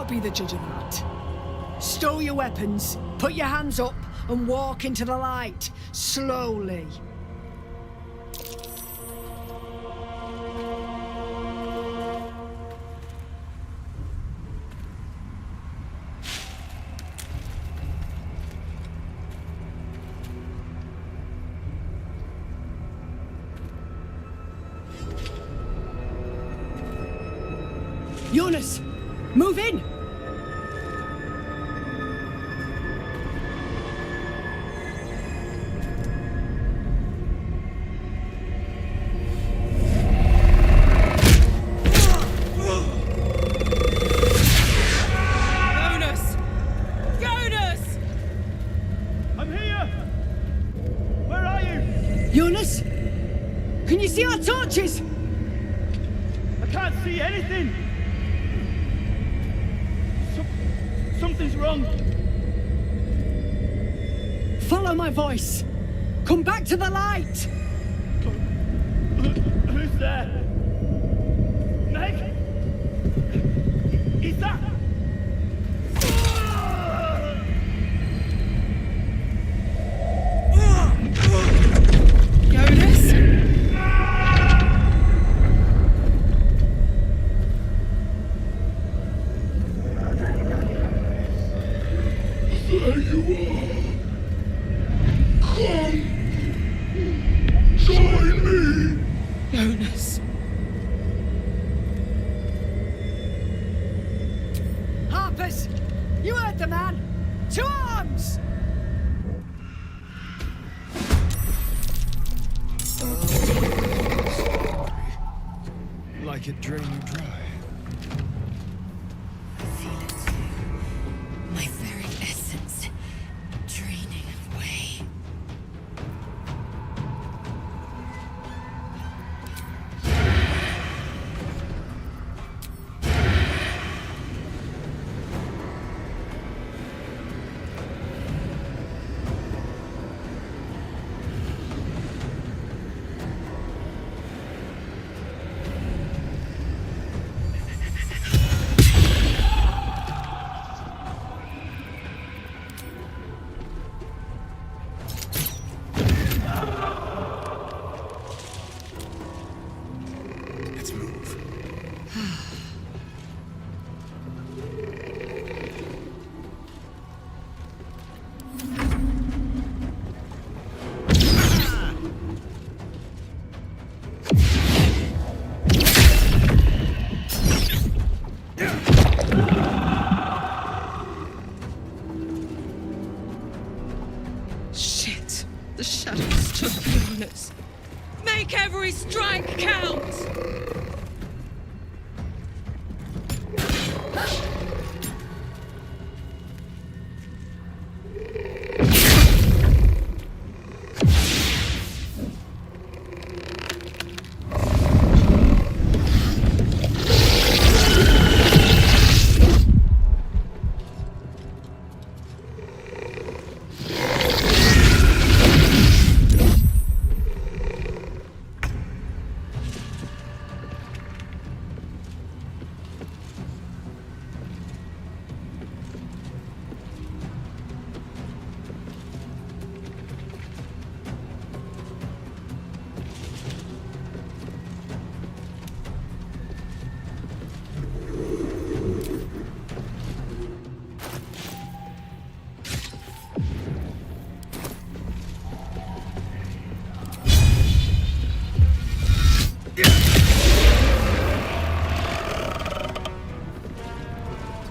Be the judge of that. Stow your weapons, put your hands up, and walk into the light, slowly. Jonas, move in! Jonas? Can you see our torches? I can't see anything. Something's wrong. Follow my voice. Come back to the light. Who's there? Meg? Is that... There you are. Come. Join me. Jonas. Harpers, you heard the man. To arms! Like it drained you dry. My very essence draining away.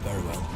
Very well.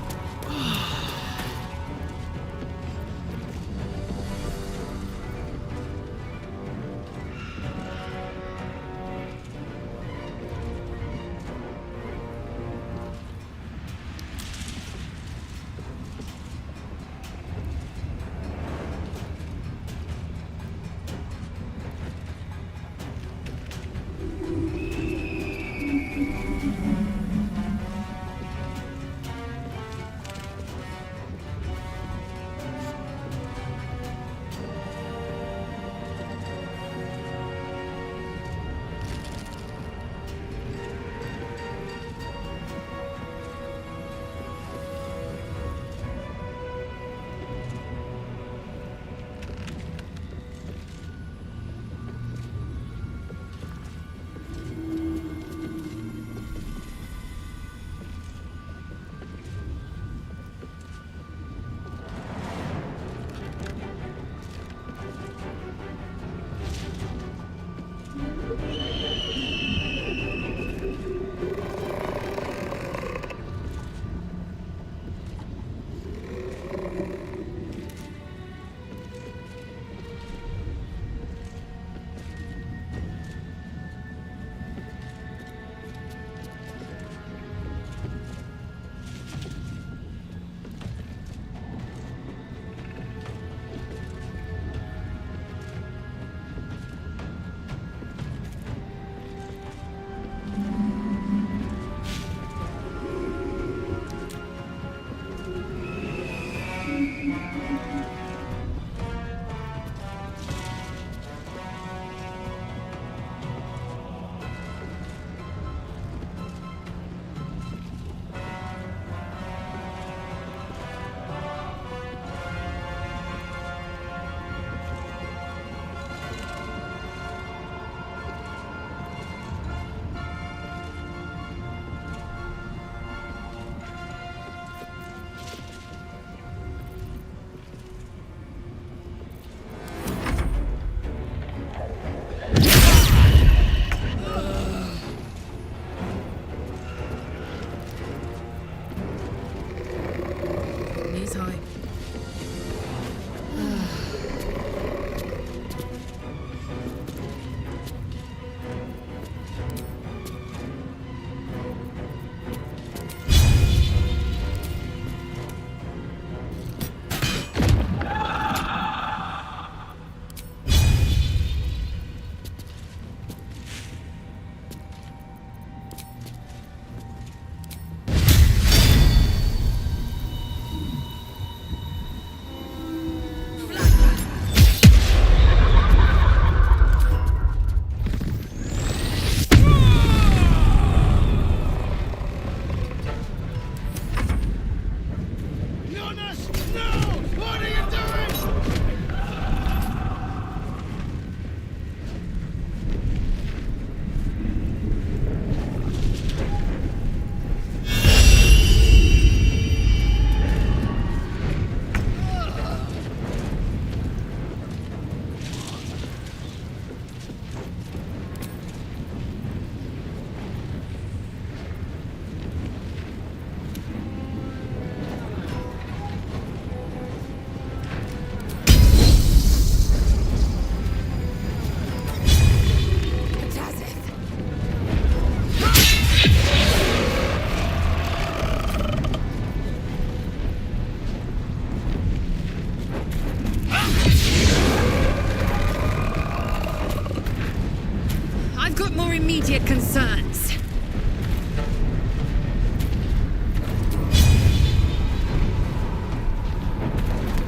immediate concerns.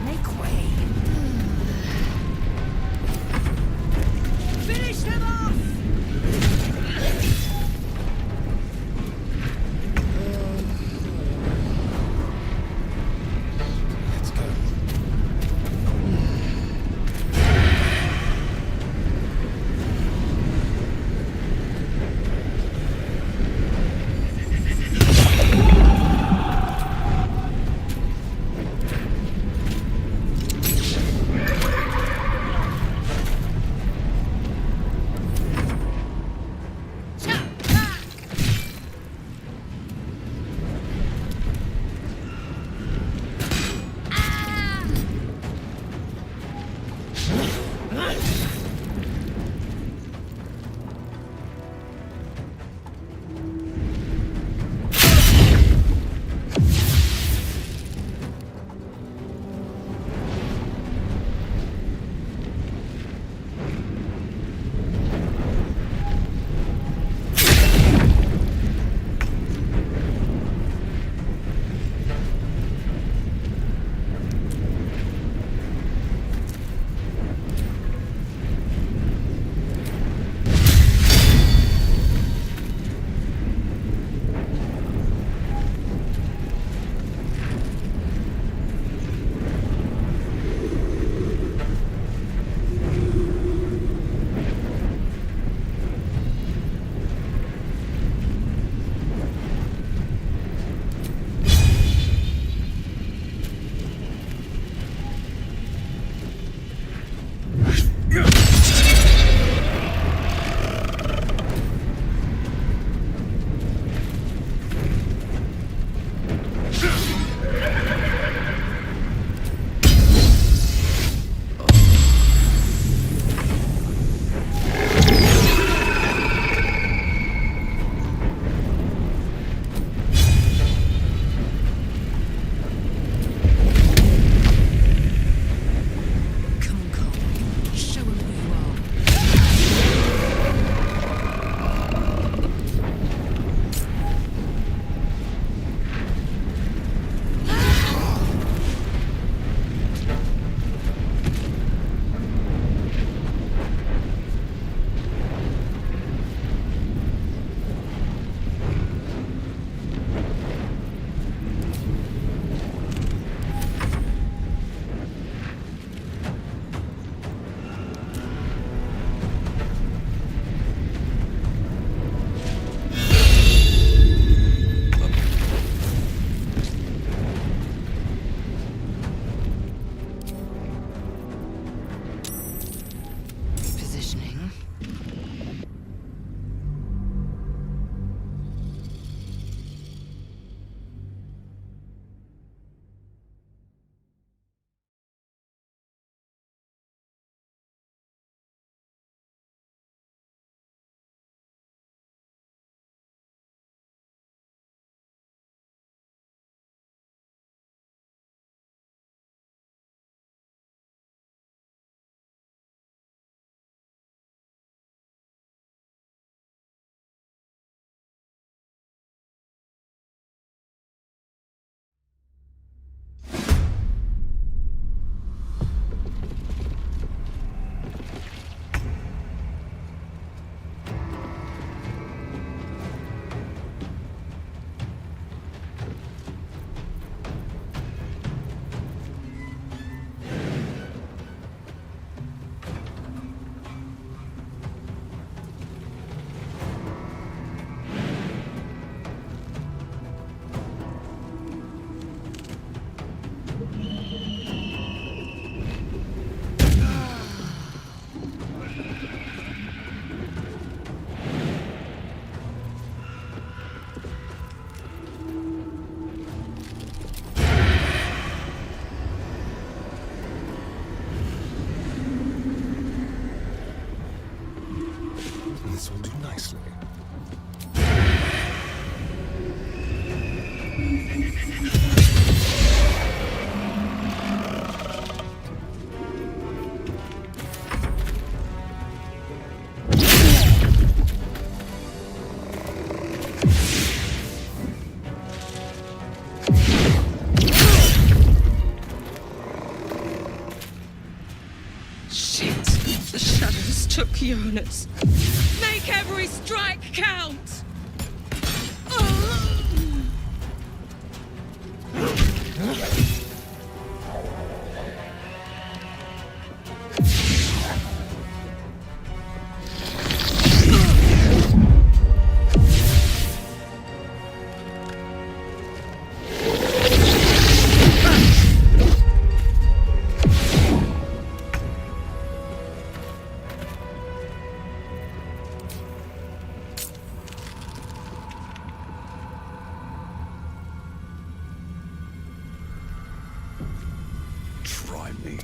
Make way. Finish them off! Let's go. Shit! The shadows took Jonas. Make every strike count! Try me.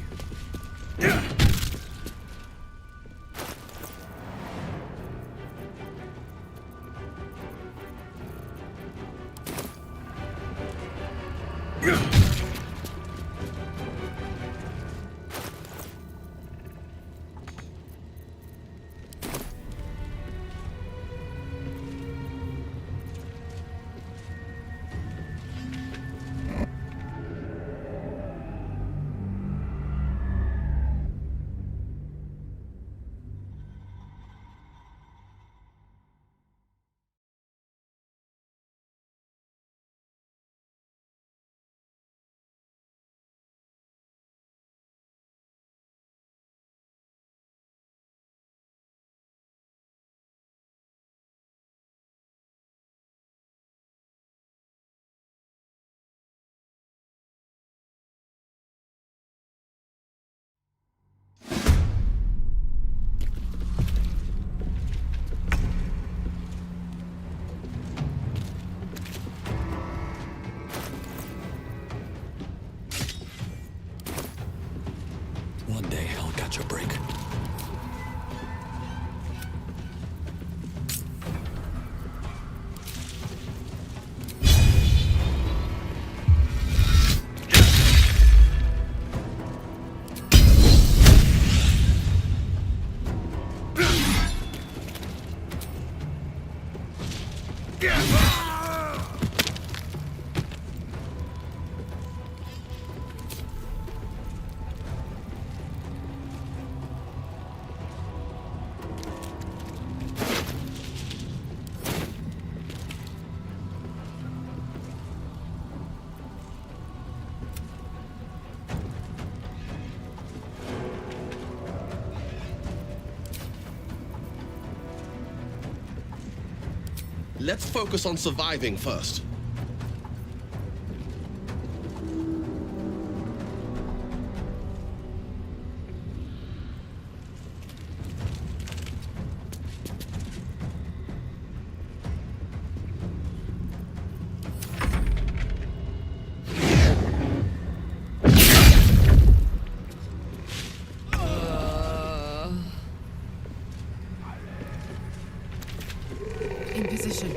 One day I'll catch a break. Let's focus on surviving first. In position.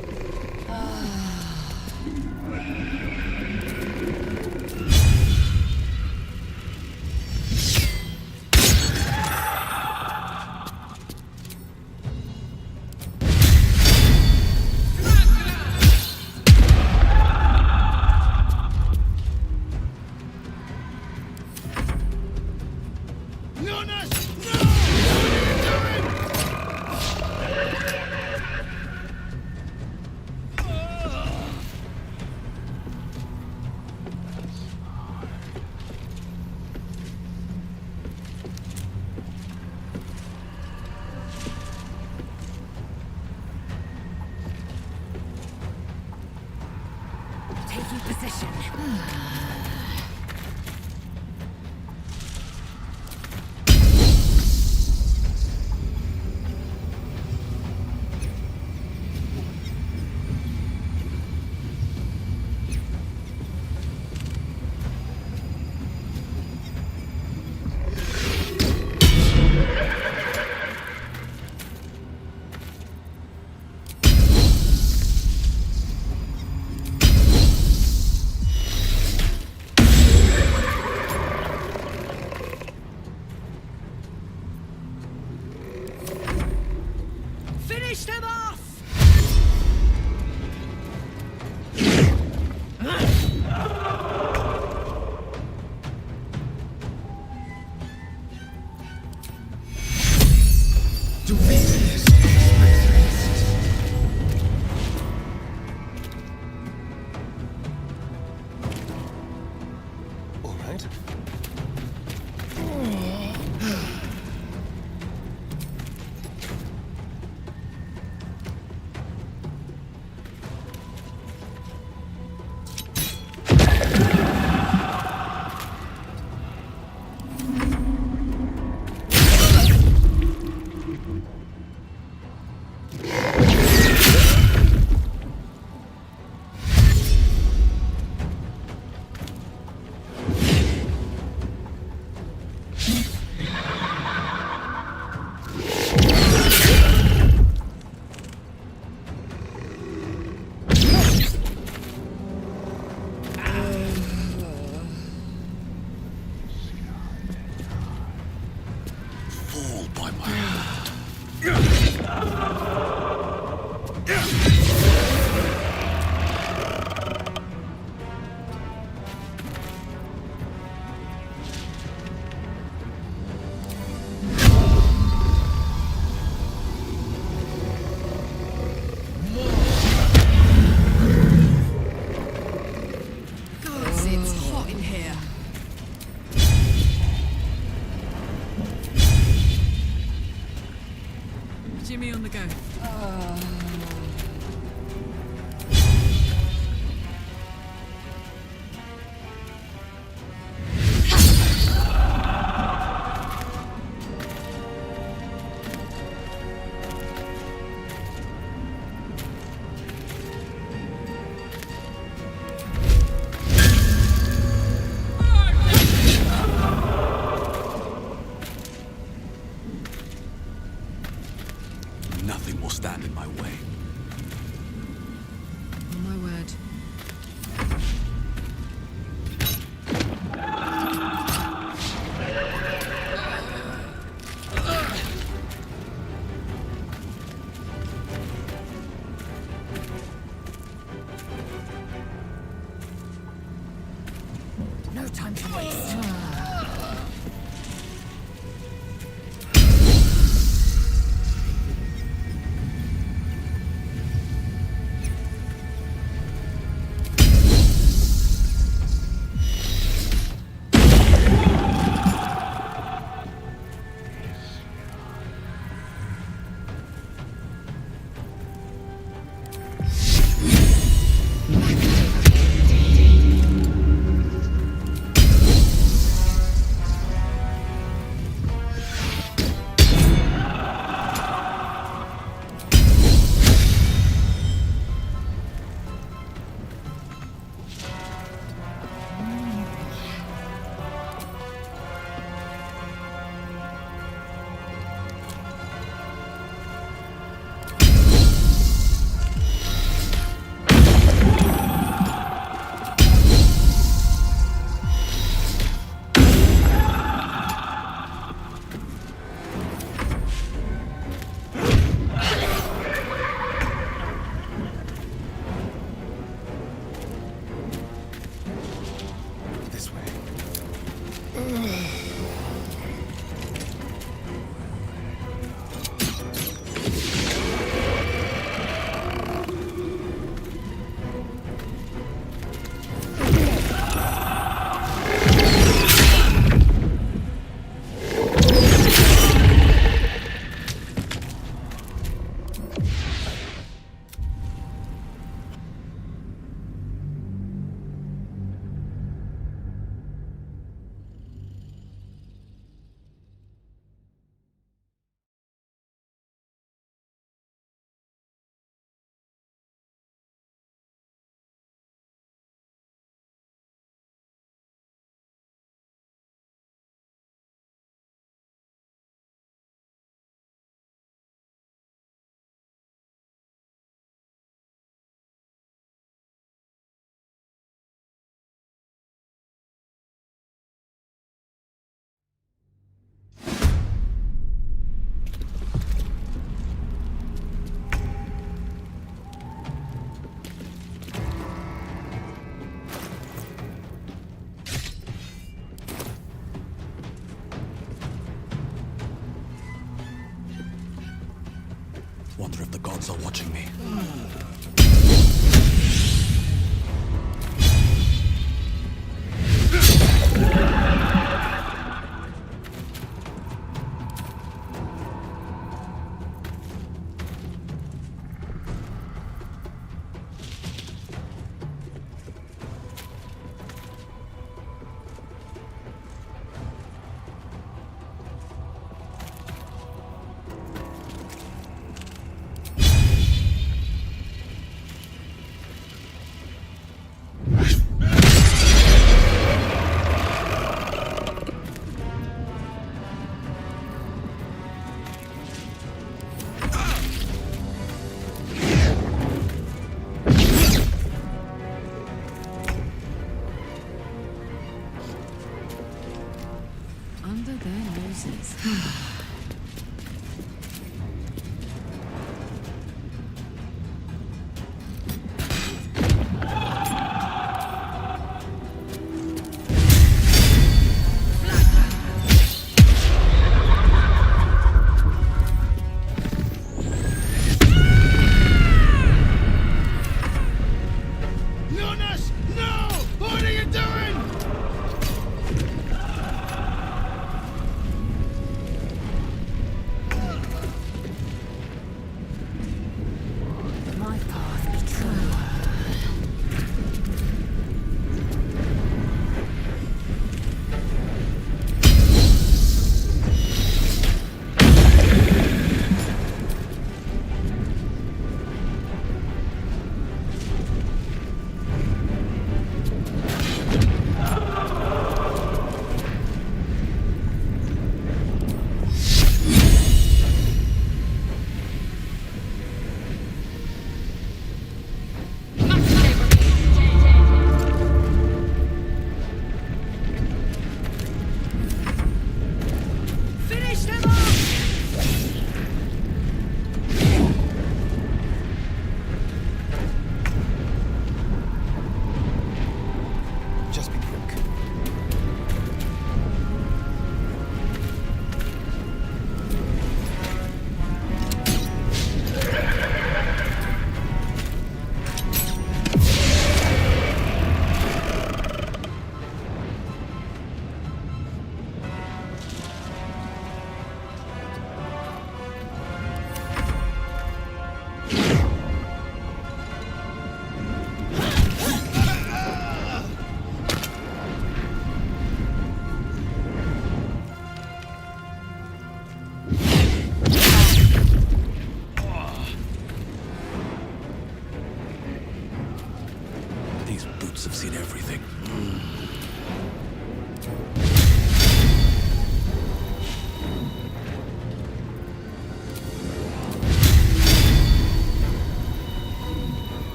Taking position. time to waste. roots have seen everything.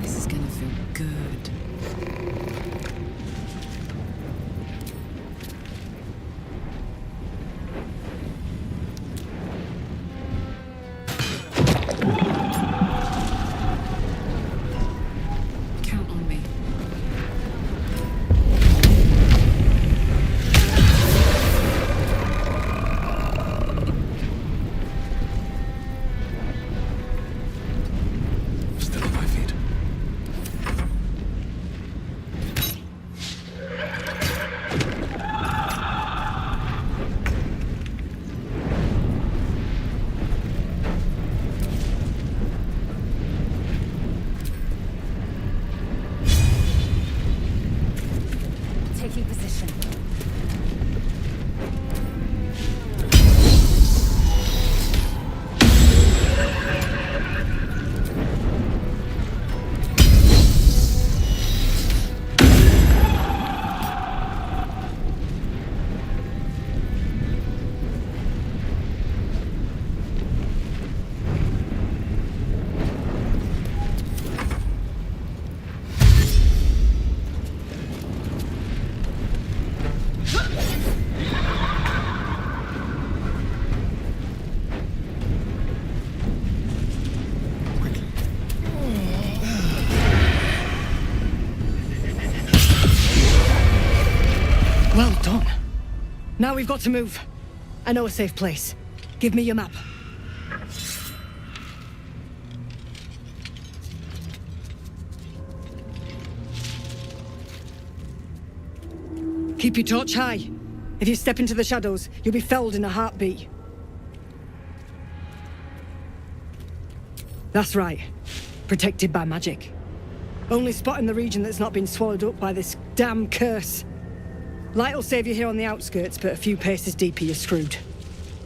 This is gonna feel good. Count on me. Still on my feet. Taking position. Well done. Now we've got to move. I know a safe place. Give me your map. Keep your torch high. If you step into the shadows, you'll be felled in a heartbeat. That's right. Protected by magic. Only spot in the region that's not been swallowed up by this damn curse. Light will save you here on the outskirts, but a few paces deeper you're screwed.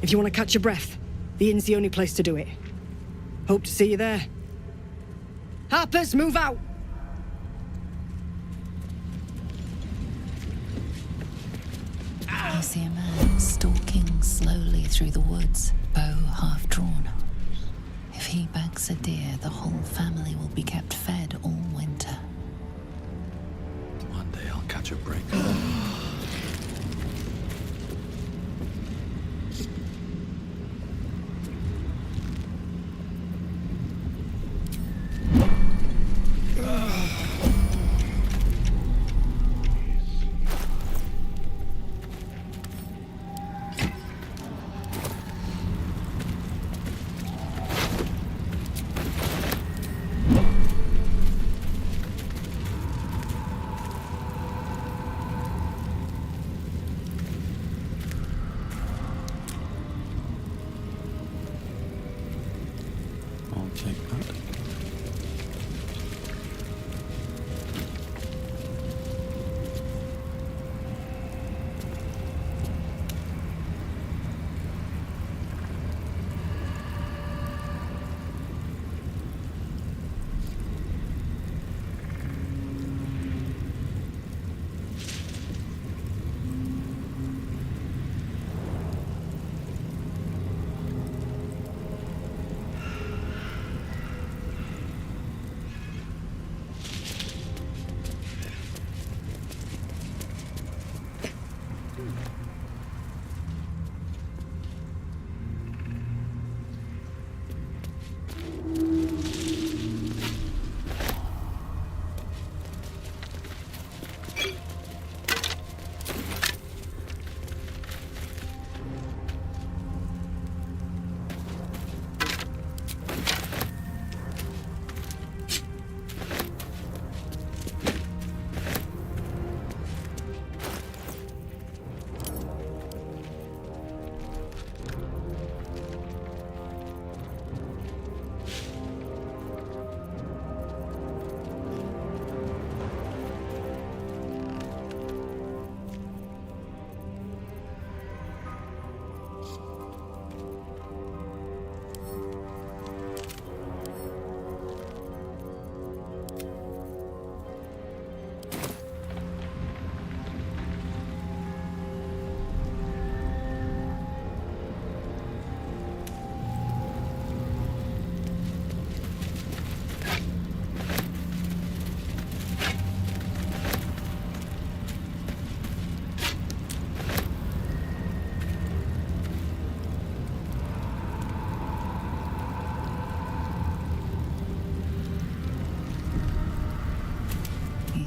If you want to catch your breath, the inn's the only place to do it. Hope to see you there. Harpers, move out! You see a man stalking slowly through the woods, bow half drawn. If he bags a deer, the whole family will be kept fed all winter. One day I'll catch a break.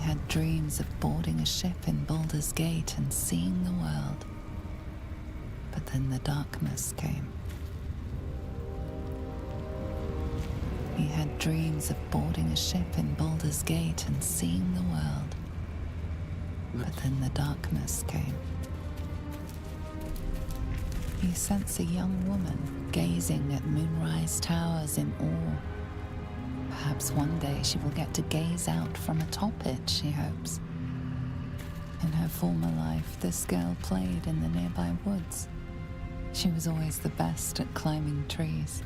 had dreams of boarding a ship in Baldur's Gate and seeing the world. But then the darkness came. He had dreams of boarding a ship in Baldur's Gate and seeing the world. But then the darkness came. He sensed a young woman gazing at moonrise towers in awe. Perhaps one day she will get to gaze out from atop it, she hopes. In her former life, this girl played in the nearby woods. She was always the best at climbing trees.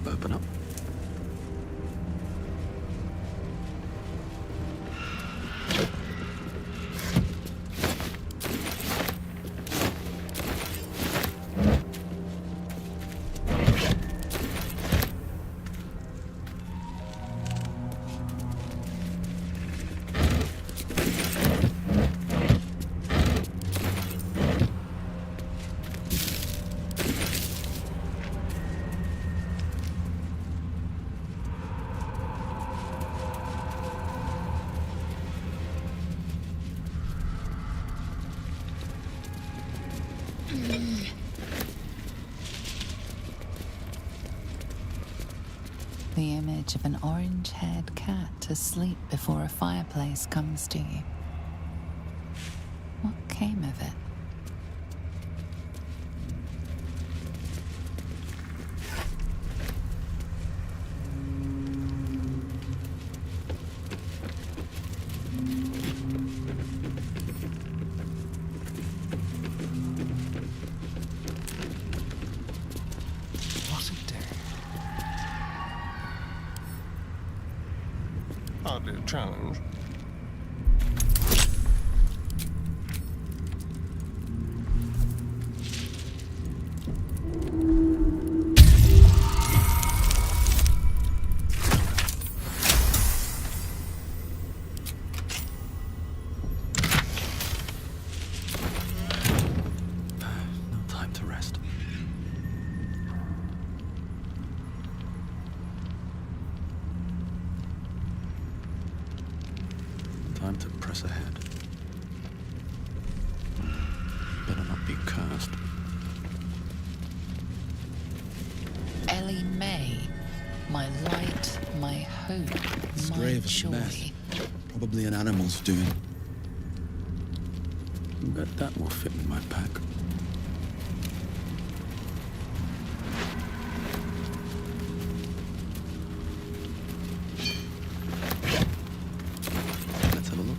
Open up. The image of an orange-haired cat asleep before a fireplace comes to you. What came of it? Hardly a challenge. No time to rest. Time to press ahead. Better not be cursed. Ellie May, my light, my hope, This my grave is a joy. mess. Probably an animal's doing. Bet that will fit in my pack. Let's have a look.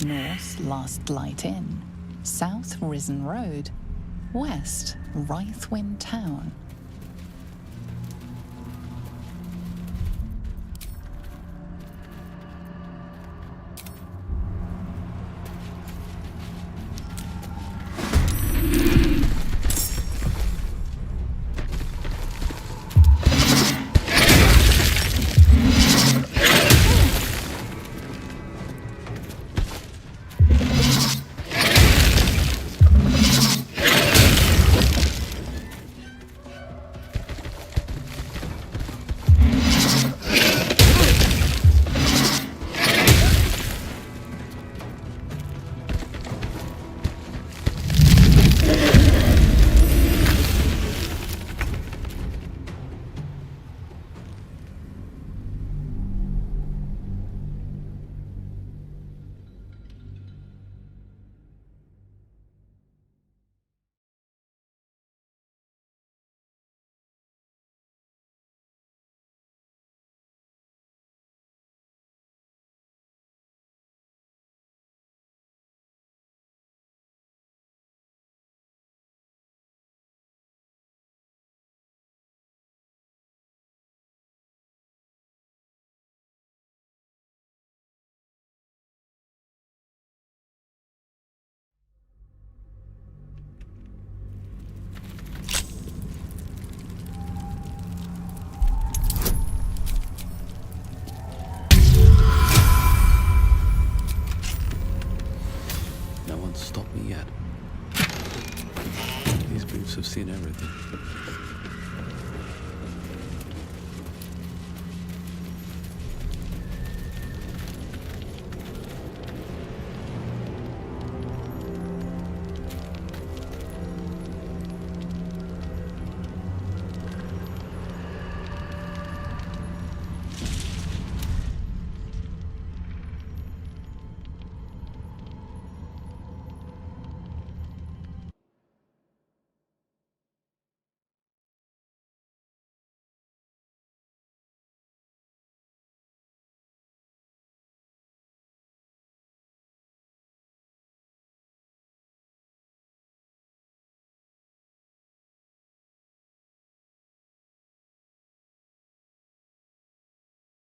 North, Last Light Inn. South, Risen Road. West, Rythwin Town.